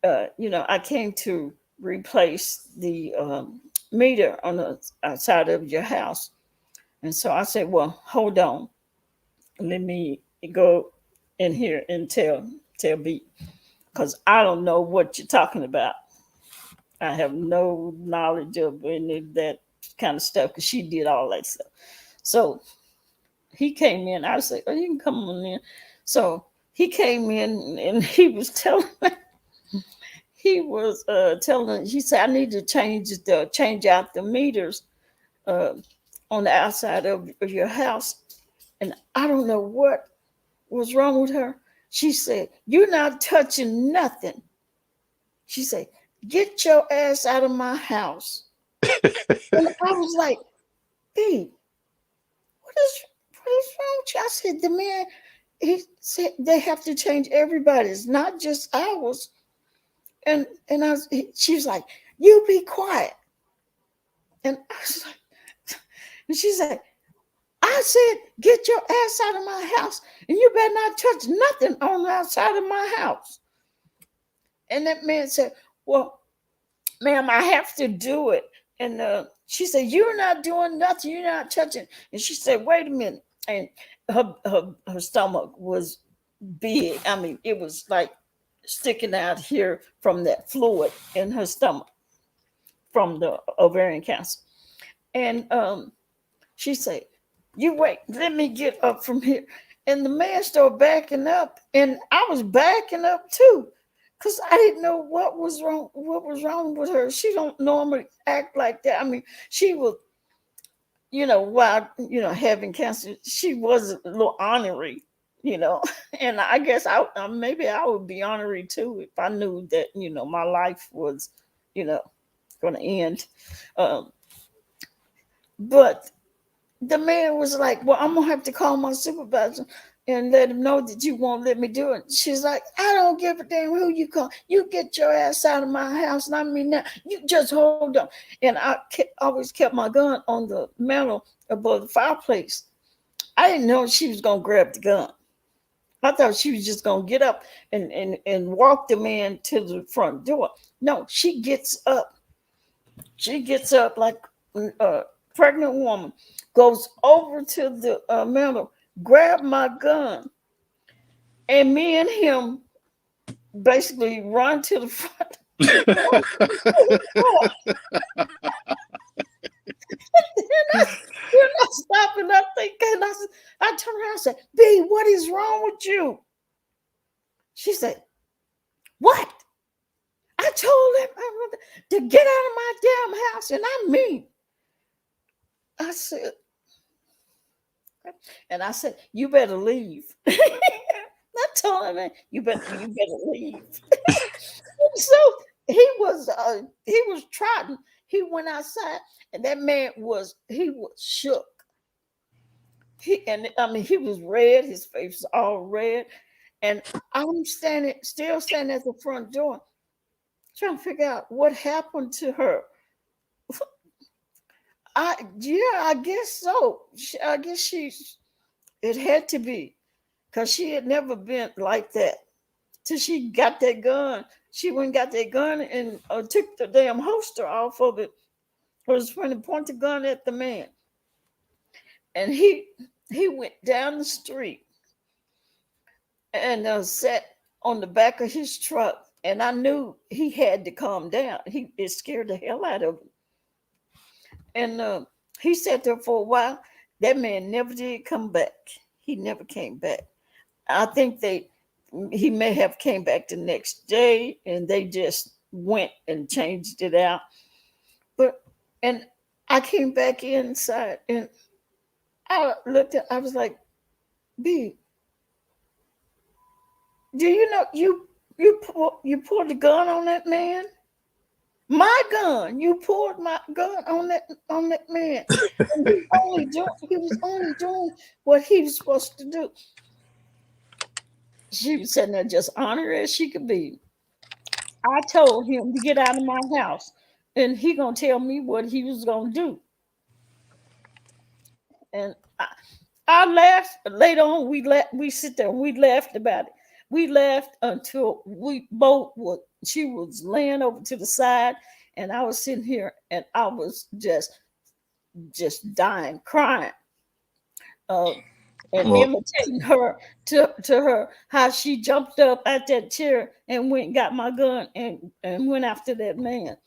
I came to replace the meter on the outside of your house. And so I said, well, hold on. Let me go in here and tell B, because I don't know what you're talking about. I have no knowledge of any of that kind of stuff because she did all that stuff. So he came in. I said, "Oh, you can come on in." So he came in and he was telling me, he said, "I need to change out the meters uh, on the outside of your house." And I don't know what was wrong with her. She said, "You're not touching nothing." She said, "Get your ass out of my house." And I was like, "Babe, what is wrong with you?" I said, "The man," he said, "they have to change everybody's, not just ours." And she was like, "You be quiet." And I was like, and she said, "I said, get your ass out of my house, and you better not touch nothing on the outside of my house." And that man said, "Well, ma'am, I have to do it." And she said, "You're not doing nothing. You're not touching." And she said, "Wait a minute." And her stomach was big. I mean, it was like sticking out here from that fluid in her stomach from the ovarian cancer. And she said, "You wait, let me get up from here." And the man started backing up, and I was backing up too, because I didn't know what was wrong. What was wrong with her? She don't normally act like that. I mean, she was, while having cancer, she was a little ornery, you know. And I guess maybe I would be ornery too if I knew that my life was, you know, going to end. Um, but the man was like, "Well, I'm gonna have to call my supervisor and let him know that you won't let me do it." She's like, "I don't give a damn who you call. You get your ass out of my house." And I mean, now you just hold on. And I always kept my gun on the mantle above the fireplace. I didn't know she was gonna grab the gun. I thought she was just gonna get up and walk the man to the front door. No, she gets up. She gets up like a pregnant woman, goes over to the mantel, grab my gun, and me and him basically run to the front. We're not stopping up thinking. I turned around and said, "B, what is wrong with you?" She said, "What?" I told him to get out of my damn house, and I mean, I said, "You better leave." I told him, "Man, you better leave." So he was trotting. He went outside, and that man was shook. He was red. His face was all red, and I'm still standing at the front door, trying to figure out what happened to her. I guess so. I guess it had to be, because she had never been like that till she got that gun. She went and got that gun and took the damn holster off of it. Was when to point the gun at the man, and he went down the street and sat on the back of his truck. And I knew he had to calm down. It scared the hell out of him. And he sat there for a while. That man never did come back. He never came back. I think he may have came back the next day, and they just went and changed it out. And I came back inside, and I was like, "B, do you know you pulled the gun on that man? My gun. You pulled my gun on that man. And he was only doing what he was supposed to do." She was sitting there just honored as she could be. I told him to get out of my house, and he gonna tell me what he was gonna do. And I laughed. Later on, we sit there and we laughed about it. We laughed until we both were. She was laying over to the side, and I was sitting here, and I was just dying, crying, and imitating her to her, how she jumped up at that chair and went and got my gun and went after that man.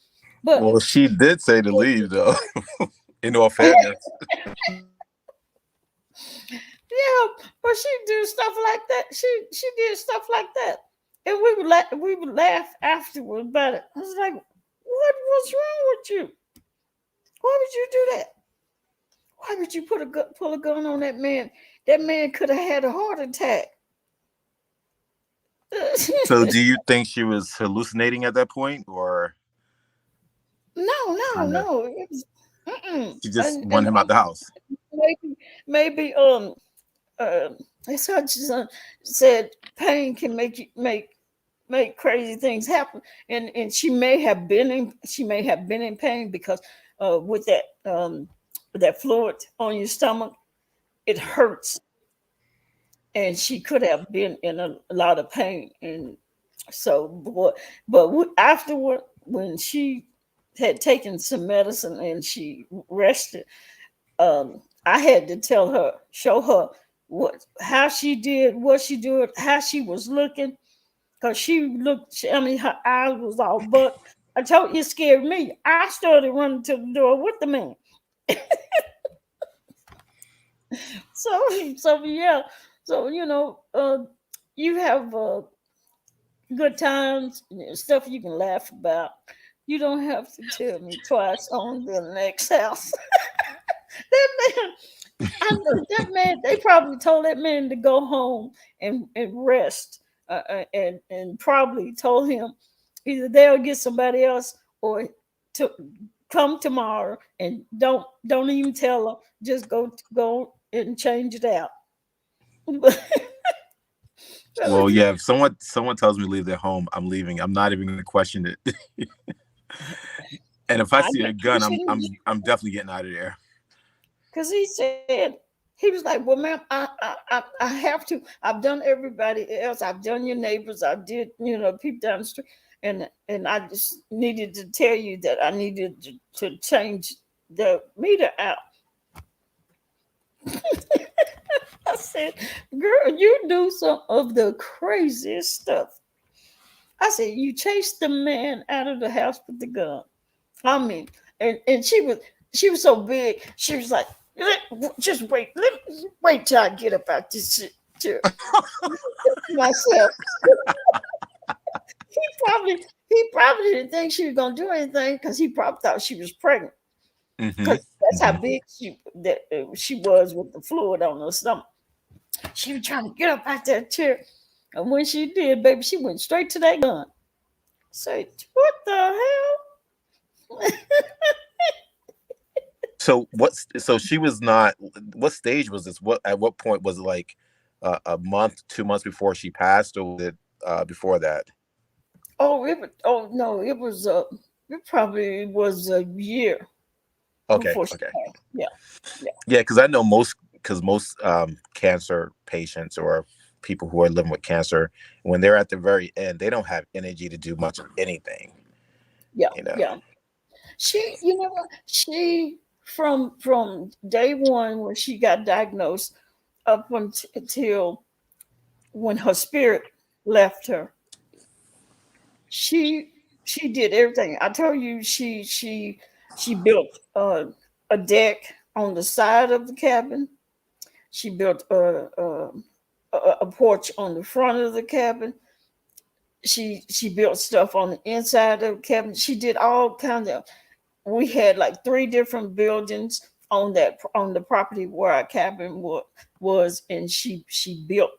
But Well, she did say to leave, though. In all fairness. Yeah, but she do stuff like that. She did stuff like that, and we would laugh afterward about it. I was like, "What was wrong with you? Why would you do that? Why would you pull a gun on that man? That man could have had a heart attack." So do you think she was hallucinating at that point, or No, no, kind of no. It was, mm-mm. she just And wanted him out the house? maybe uh, his son said pain can make crazy things happen, and she may have been in pain because with that fluid on your stomach, it hurts, and she could have been in a lot of pain, and so afterward when she had taken some medicine and she rested, I had to show her how she did, what she did, how she was looking, because she looked. I mean, her eyes was all buck. I told you, it scared me. I started running to the door with the man. So, so yeah, so you have good times, stuff you can laugh about. You don't have to tell me twice on the next house. That man, I know that man. They probably told that man to go home and rest, and probably told him either they'll get somebody else or to come tomorrow and don't even tell her. Just go and change it out. Well, yeah. If someone tells me to leave their home, I'm leaving. I'm not even going to question it. And if I I see a guess gun, you I'm shouldn't, I'm I'm definitely getting out of there. because he said he was like, "Well, ma'am, I have to. I've done everybody else. I've done your neighbors. I did, people down the street, and I just needed to tell you that I needed to change the meter out." I said, "Girl, you do some of the craziest stuff." I said, "You chased the man out of the house with the gun." I mean, and she was so big. She was like, "Just wait, wait till I get up out this shit to myself." He probably didn't think she was gonna do anything because he probably thought she was pregnant. Hmm. Because that's how Hmm. big she was with the fluid on her stomach. She was trying to get up out that chair, and when she did, baby, she went straight to that gun. Say, what the hell? So she was not. What stage was this? At what point was it? Like a month, 2 months before she passed, or was it before that? Oh no, it probably was a year Okay, before she okay. passed. Yeah, yeah, Yeah, because I know most cancer patients or people who are living with cancer, when they're at the very end, they don't have energy to do much of anything. yeah, You know. yeah. You know what? She from day one when she got diagnosed up until when her spirit left her, she she did everything. I told you she built a deck on the side of the cabin. She built a porch on the front of the cabin. She built stuff on the inside of the cabin. She did all kinds of. We had like three different buildings on the property where our cabin was, and she built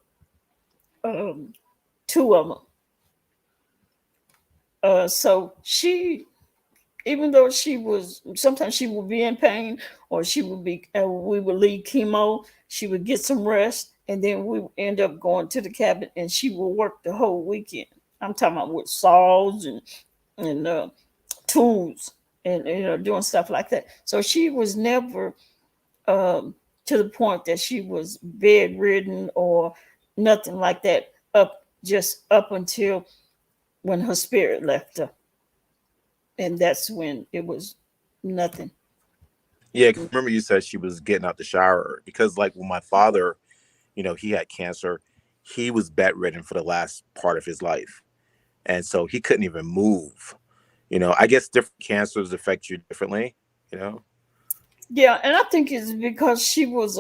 um, two of them. So she, even though she was, sometimes she would be in pain, or we would leave chemo. She would get some rest, and then we would end up going to the cabin, and she would work the whole weekend. I'm talking about with saws and tools, and doing stuff like that. So she was never um, to the point that she was bedridden or nothing like that. Up until when her spirit left her, and that's when it was nothing. Yeah, 'cause remember you said she was getting out the shower because, like, when my father, he had cancer, he was bedridden for the last part of his life, and so he couldn't even move. I guess different cancers affect you differently. Yeah, and I think it's because she was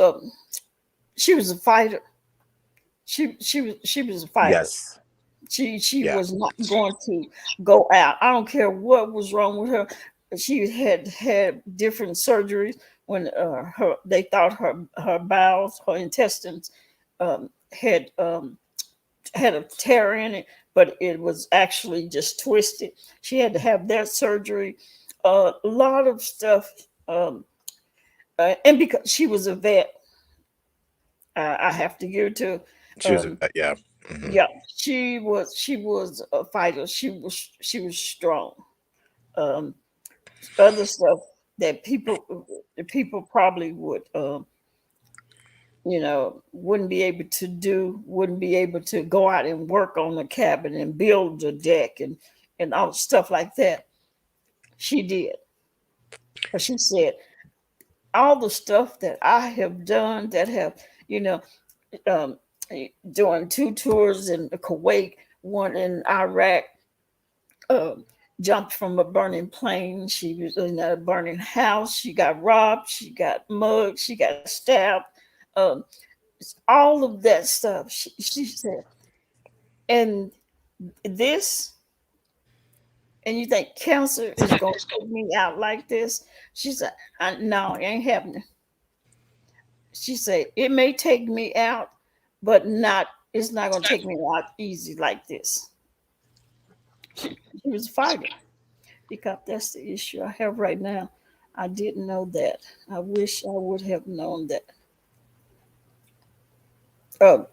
she was a fighter. She was a fighter. Yes. She Yeah. was not going to go out. I don't care what was wrong with her. She had different surgeries when her they thought her bowels, her intestines had had a tear in it, but it was actually just twisted. She had to have that surgery. A lot of stuff, and because she was a vet, I have to give it to. She was, Um, yeah. Hmm. yeah, she was a fighter. She was strong. Um, Other stuff that people probably would wouldn't be able to do, wouldn't be able to go out and work on the cabin and build a deck and all stuff like that. She did. But she said, all the stuff that I have done that have, you know, um, doing 2 tours in Kuwait, one in Iraq, um, jumped from a burning plane. She was in a burning house. She got robbed. She got mugged. She got stabbed. Um, all of that stuff. She said, and this, and you think cancer is going to take me out like this? She said, no, it ain't happening. She said, it may take me out, but not. It's not going to take me out easy like this. She was a fighter. Because that's the issue I have right now. I didn't know that. I wish I would have known that. Uh,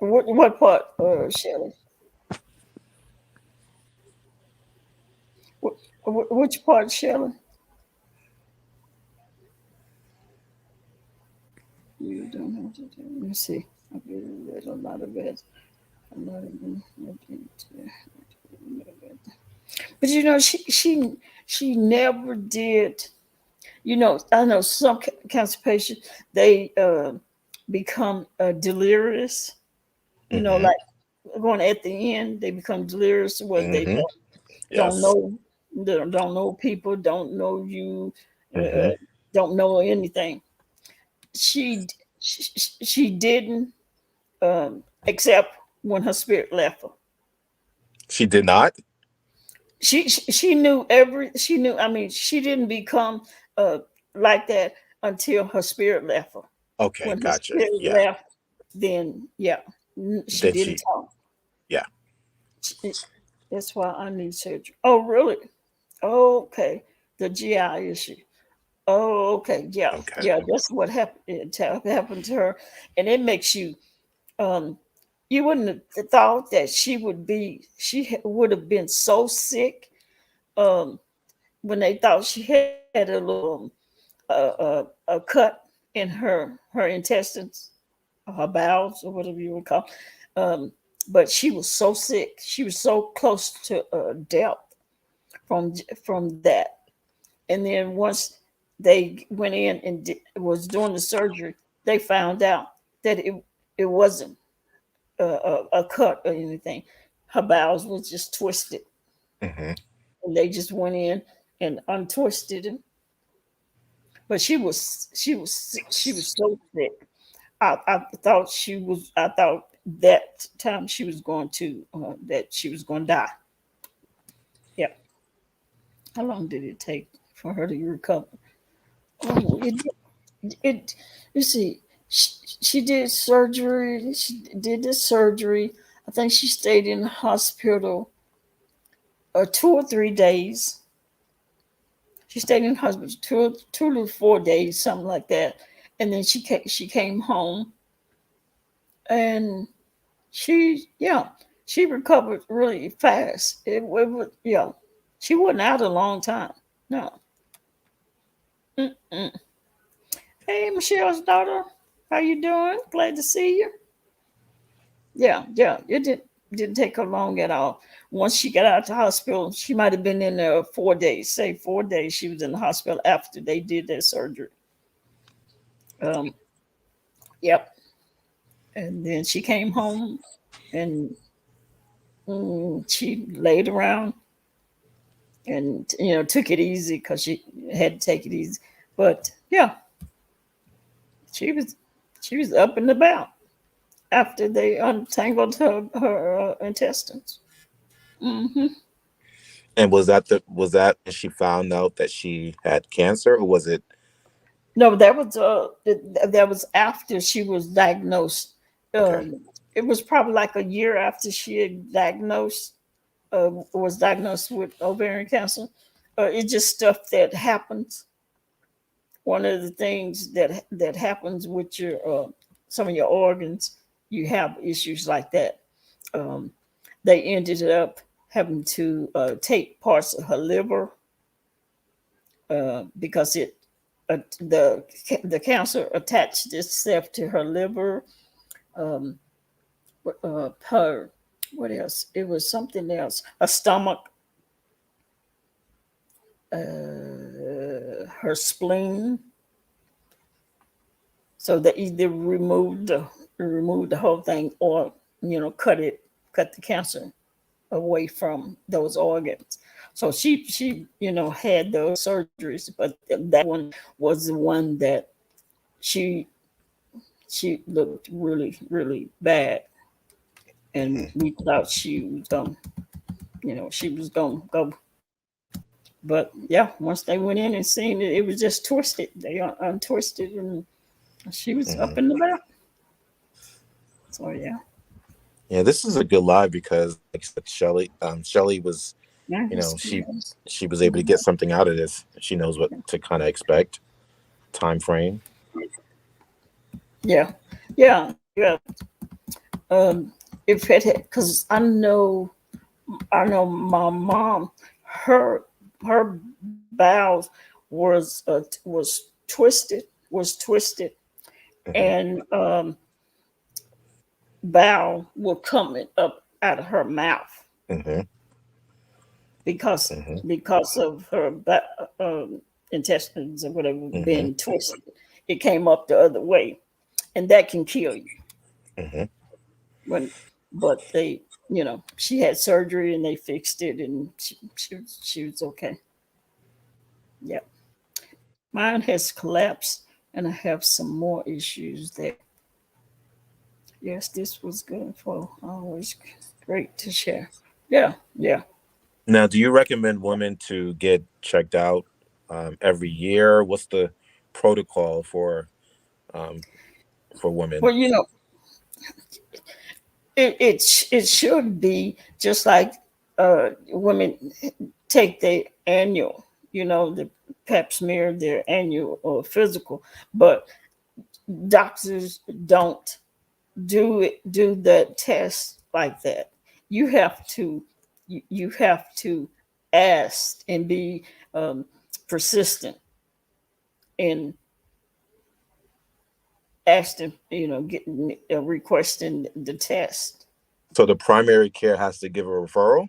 what part, Shelley? Which part, Shelley? You don't have to. Let me see. I've read a lot of it. But she never did. I know some cancer patients they become delirious. Hmm. Like going at the end, they become delirious where they Hmm. don't Yes. know, don't know people, don't know you, Hmm. don't know anything. She didn't, except when her spirit left her. She did not. She knew every. She knew. I mean, she didn't become uh like that until her spirit left her. Okay, When her gotcha. spirit Yeah. left, then yeah, she Then didn't she. talk. Yeah. She- That's why I need surgery. Oh, really? Okay, the GI issue. Oh, okay, yeah, Okay. yeah. That's what happened. Happened to her, and it makes you. Um, you wouldn't have thought that she would be. Would have been so sick. Um, when they thought she had a little a cut in her intestines, her bowels, or whatever you would call. Um, but she was so sick. She was so close to death from that. And then once they went in and was doing the surgery, they found out that it wasn't a cut or anything. Her bowels was just twisted, Hmm. and they just went in and untwisted it. But she was so sick. I thought she was. I thought that time she was going to that she was going to die. Yeah. How long did it take for her to recover? Oh, it. You see, she did surgery. She did the surgery. I think she stayed in the hospital 2 or 3 days. She stayed in the hospital two to 4 days, something like that. And then she came home, and she recovered really fast. It was, yeah, she wasn't out a long time. No. Mm-mm. Hey, Michelle's daughter, how you doing? Glad to see you. Yeah, yeah, it didn't take her long at all. Once she got out of the hospital, she might have been in there 4 days. Say 4 days, she was in the hospital after they did their surgery. Um, yep. And then she came home, and she laid around and took it easy because she had to take it easy. But yeah, She was she was up and about after they untangled her intestines. Hmm. And was that when she found out that she had cancer, or was it No, that was after she was diagnosed. okay? It was probably like a year after she had was diagnosed with ovarian cancer. It's just stuff that happens. One of the things that happens with your some of your organs, you have issues like that. Um, they ended up having to take parts of her liver because the cancer attached itself to her liver. Um, her what else? It was something else. A stomach, her spleen. So they either removed the whole thing, or cut the cancer away from those organs. So she had those surgeries, but that one was the one that she she looked really really bad, and Mhm. we thought she was gonna go. But yeah, once they went in and seen it, it was just twisted. They untwisted, and she was up Mhm. in the back. So yeah, Yeah, this is a good live because, like I said, Shelly was, yeah, you know, experience. she was able to get something out of this. She knows what to kind of expect. Time frame. Yeah, yeah, yeah. Um, if it because I know my mom, her her bowels was twisted, Hmm. and bowel were coming up out of her mouth Hmm. because Hmm. because of her intestines or whatever Hmm. being twisted. It came up the other way, and that can kill you. Hmm. When but she had surgery and they fixed it, and she was okay. Yeah, mine has collapsed, and I have some more issues there. Yes, this was good for always great to share. Yeah, yeah. Now, do you recommend women to get checked out every year? What's the protocol um, for women? Well, it should be just like women take their annual, the pap smear, their annual physical, but doctors don't do the test like that. You have to you have to ask and be um, persistent in asking, getting requesting the test So the primary care has to give a referral.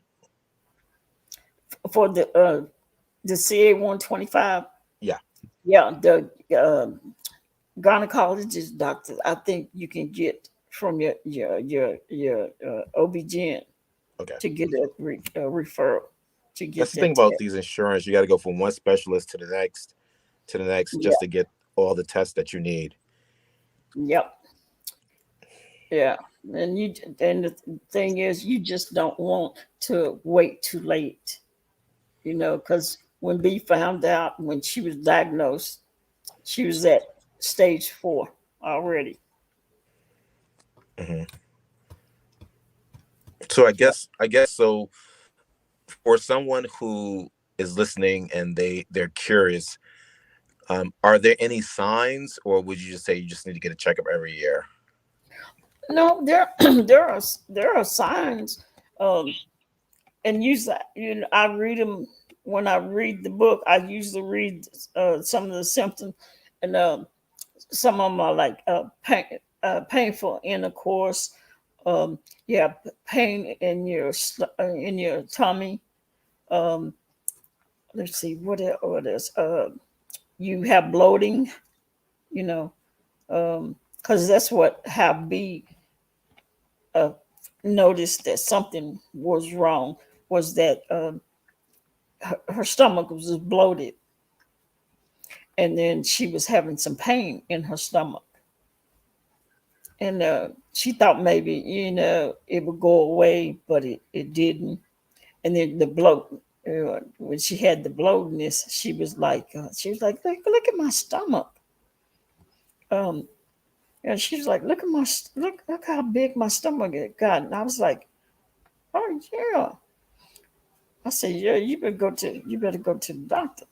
for the CA-125. Yeah. Yeah, the gynecologist doctor. I think you can get from your OB-GYN Okay. to get a referral to That's get the thing that about test. these insurance. You got to go from one specialist to the next, Yeah. just to get all the tests that you need. Yep. Yeah. And the thing is, you just don't want to wait too late, because when B found out when she was diagnosed, she was at stage 4 already. Hmm. So Yeah. I guess so. For someone who is listening and they're curious, are there any signs, or would you just say you just need to get a checkup every year? No, there there are signs, um, and I read them when I read the book. I usually read some of the symptoms, and some of them are like painful intercourse. You have pain in your tummy. Um, let's see what else. You have bloating. You know, because that's what how B uh, noticed that something was wrong. Was that her stomach was bloated, and then she was having some pain in her stomach. and she thought maybe it would go away, but it didn't. And then the bloat, when she had the bloatness, she was like, look at my stomach. Um, and she was like, look how big my stomach got. And I was like, oh yeah. I said, yeah, you better go to the doctor.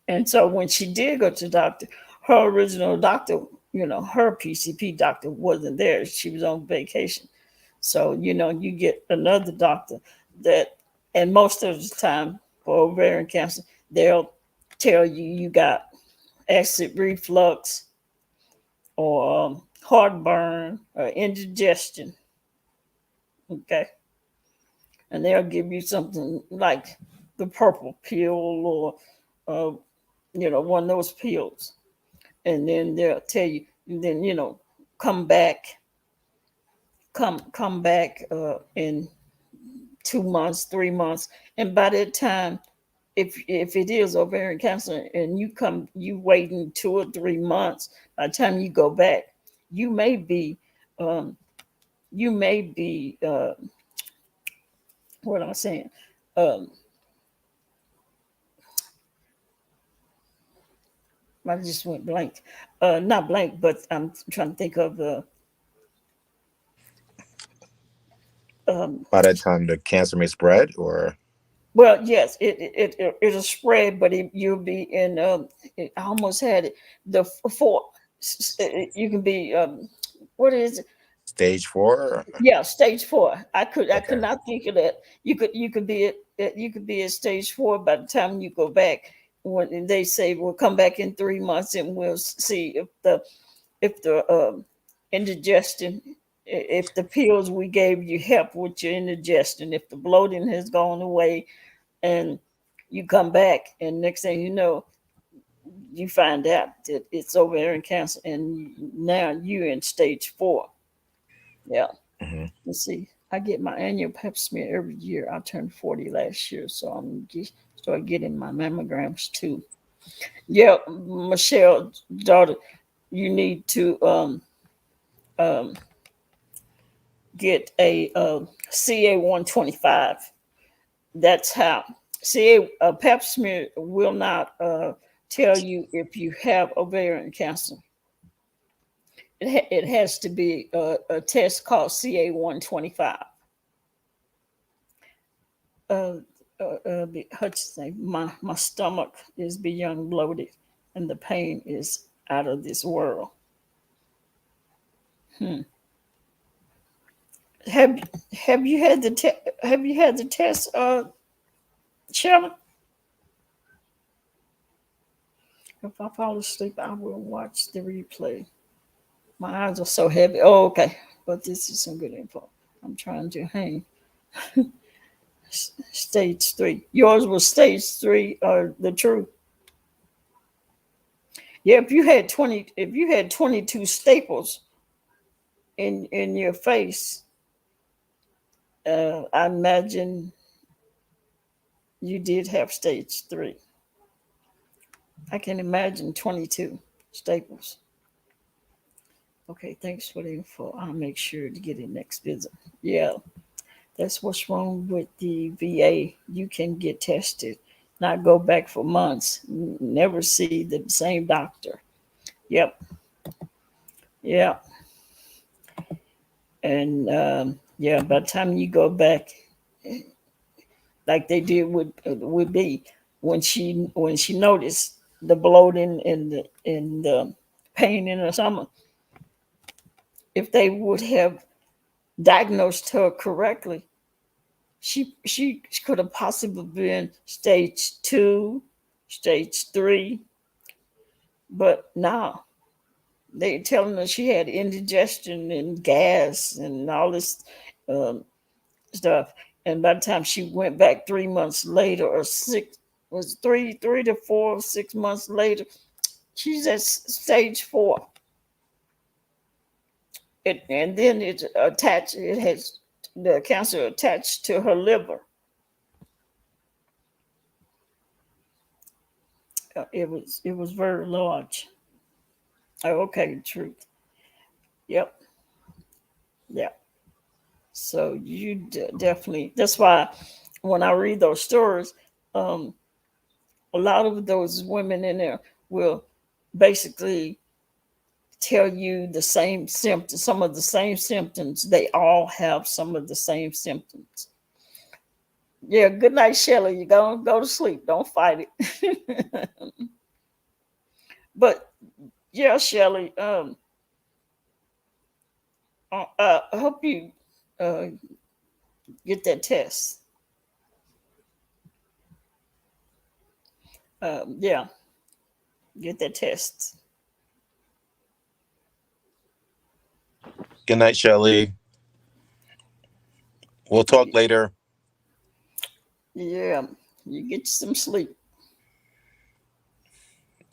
And so when she did go to the doctor, her original doctor, her PCP doctor wasn't there. She was on vacation. So, you get another doctor that, and most of the time for ovarian cancer, they'll tell you got acid reflux or heartburn or indigestion. Okay. And they'll give you something like the purple pill or, uh, one of those pills. And then they'll tell you, and then, come back, come back in 2 months, 3 months. And by that time, if it is ovarian cancer and you waiting 2 or 3 months, by the time you go back, you may be um, you may be what am I saying? Um, I just went blank. Not blank, but I'm trying to think of um, By that time, the cancer may spread, or well, yes, it'll spread, but you'll be in. I almost had it. The four. You can be. What is it? stage 4. Yeah, stage four. I could Okay. not think of that. You could be at stage four by the time you go back. When they say we'll come back in 3 months and we'll see if the indigestion, if the pills we gave you help with your indigestion, if the bloating has gone away, and you come back, and next thing you know, you find out that it's ovarian cancer, and now you're in stage four. Yeah. Hmm. Let's see. I get my annual pap smear every year. I turned 40 last year, so start getting my mammograms too. Yeah, Michelle, daughter, you need to um, get a CA 125. That's how. CA pap smear will not tell you if you have ovarian cancer. It has to be a test called CA 125. uh, Hutchinson, my stomach is beyond bloated, and the pain is out of this world. Hmm. Have have you had the test, Shannon? If I fall asleep, I will watch the replay. My eyes are so heavy. Oh, okay, but this is some good info. I'm trying to hang. Stage three. Yours was stage three. The truth. Yeah, if you had 22 staples in your face, I imagine you did have stage three. I can imagine 22 staples. Okay, thanks for the info. I'll make sure to get it next visit. Yeah, that's what's wrong with the VA. You can get tested, not go back for months, never see the same doctor. Yep, yeah. And yeah, by the time you go back, like they did with B, when she noticed the bloating and the pain in her stomach, if they would have diagnosed her correctly, she could have possibly been stage two, stage three, but now they telling her she had indigestion and gas and all this um, stuff. And by the time she went back 3 months later, or six, was three to 4 6 months later, she's at stage four. And then it's attached. It has the cancer attached to her liver. It was very large. Oh, okay, truth. Yep. Yeah. So you definitely. That's why when I read those stories, um, a lot of those women in there will basically tell you the same symptoms, some of the same symptoms. They all have some of the same symptoms. Yeah, good night, Shelley. You go to sleep. Don't fight it. But yeah, Shelley. I hope you uh, get that test. Yeah, get that test. Good night, Shelly. We'll talk later. Yeah, you get some sleep.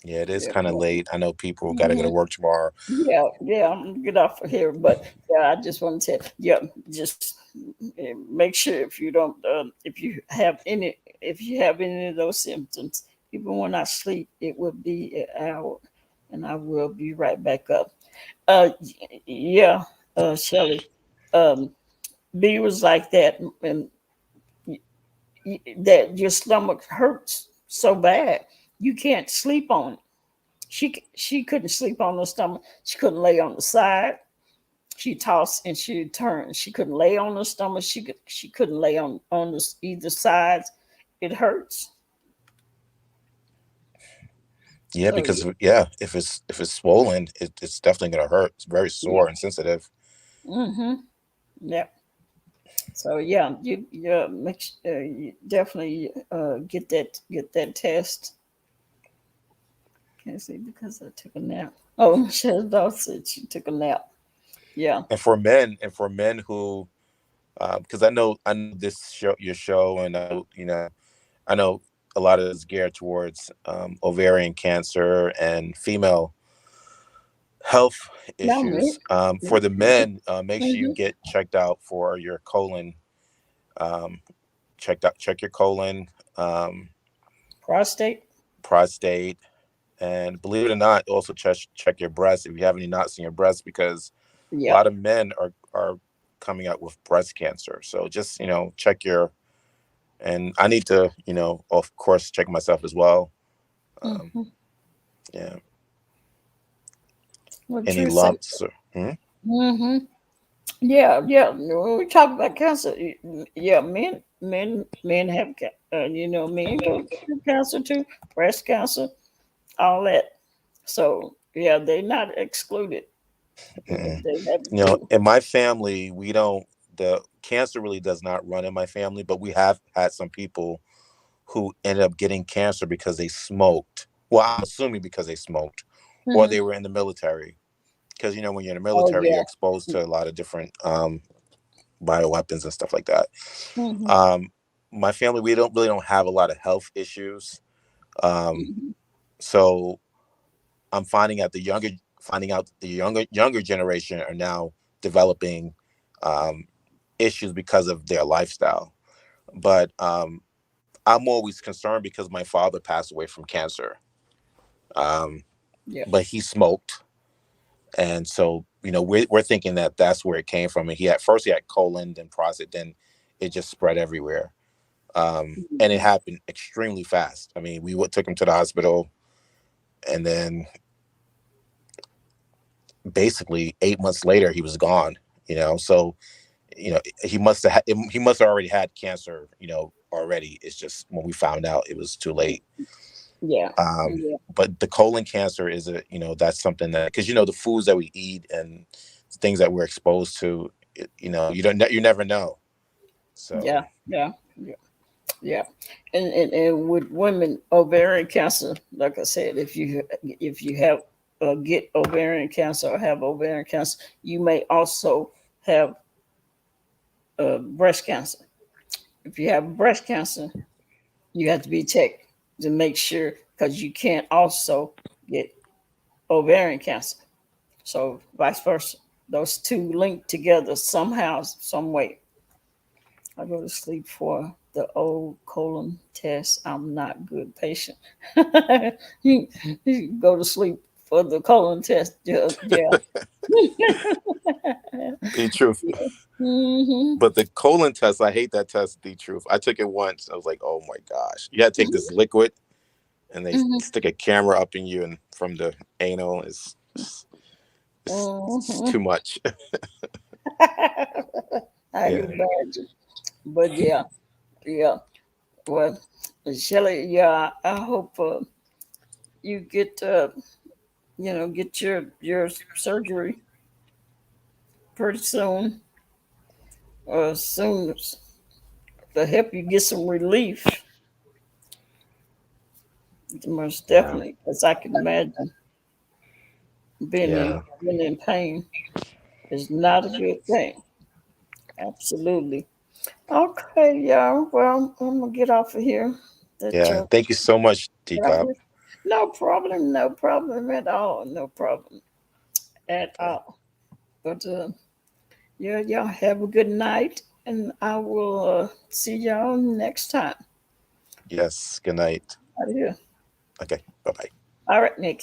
Yeah, it is Yeah, kind of yeah. late. I know people got to go to Mhm. work tomorrow. Yeah, yeah, I'm gonna get off of here, but yeah, I just want to tell, yeah, just make sure if you have any of those symptoms, even when I sleep, it will be an hour, and I will be right back up. Yeah, Shelley, um, B was like that, and that your stomach hurts so bad you can't sleep on it. She couldn't sleep on her stomach. She couldn't lay on the side. She tossed and she turned. She couldn't lay on her stomach. She couldn't lay on either sides. It hurts. Yeah, So because yeah, if it's swollen, it's definitely gonna hurt. It's very yeah, sore and sensitive. mm-hmm, yeah. So yeah, you definitely get that test. Can't see because I took a nap. Oh, Michelle's daughter said she took a nap. Yeah. And for men who, because I know this show, your show, and I know a lot of it's geared towards ovarian cancer and female health No, me. issues. For the men, make sure you Mm-hmm. get checked out for your colon. Um, check your colon, um, Prostate. prostate, and believe it or not, also check your breast if you have any knots in your breast, because a Yeah. lot of men are coming out with breast cancer. So just check your, and I need to of course check myself as well. Um, Mm-hmm. yeah, What any True say? lumps? Hmm? Mm-hmm. Yeah, yeah. When we talk about cancer, yeah, men have, men go through cancer too, breast cancer, all that. So yeah, they're not excluded. They have it too. In my family, we don't. The cancer really does not run in my family, but we have had some people who ended up getting cancer because they smoked. Well, I'm assuming because they smoked, or Hmm. they were in the military. Because when you're in the Oh military, you're yeah. exposed to a lot of different bioweapons and stuff like that. Hmm. Um, my family, we don't have a lot of health issues. Um, Hmm. so I'm finding out the younger generation are now developing um, issues because of their lifestyle. But I'm always concerned because my father passed away from cancer. Um, Yeah. but he smoked, and so we're thinking that that's where it came from. And he had colon, then prostate, then it just spread everywhere. And it happened extremely fast. I mean, took him to the hospital, and then basically 8 months later he was gone. So he must have already had cancer. Already. It's just when we found out, it was too late. Yeah. Yeah. But the colon cancer is that's something that, because the foods that we eat and things that we're exposed to, you never know. So Yeah. Yeah. Yeah. Yeah. And with women, ovarian cancer, like I said, if you have get ovarian cancer or have ovarian cancer, you may also have breast cancer. If you have breast cancer, you have to be checked to make sure because you can't also get ovarian cancer. So vice versa. Those two link together somehow, some way. I go to sleep for the old colon test. I'm not good patient. you go to sleep for the colon test. Yeah. The truth. Mm-hmm. But the colon test, I hate that test. The truth. I took it once. I was like, oh my gosh. You had to take this liquid, and they Mm-hmm. stick a camera up in you, and from the anal it's Mm-hmm. too much. I can Yeah. imagine. But yeah. Well, Shelley, yeah, I hope you get get your surgery pretty soon, or as soon as to help you get some relief. Most Yeah. definitely, because I can imagine Yeah. being in pain is not a good thing. Absolutely. Okay, y'all. Well, I'm gonna get off of here. That Yeah. Thank you so much, Depop. no problem, no problem at all, no problem at Okay. all. But yeah, y'all have a good night, and I will see y'all next time. Yes. Good night. Out of here. Okay. Bye bye. All right, Nick.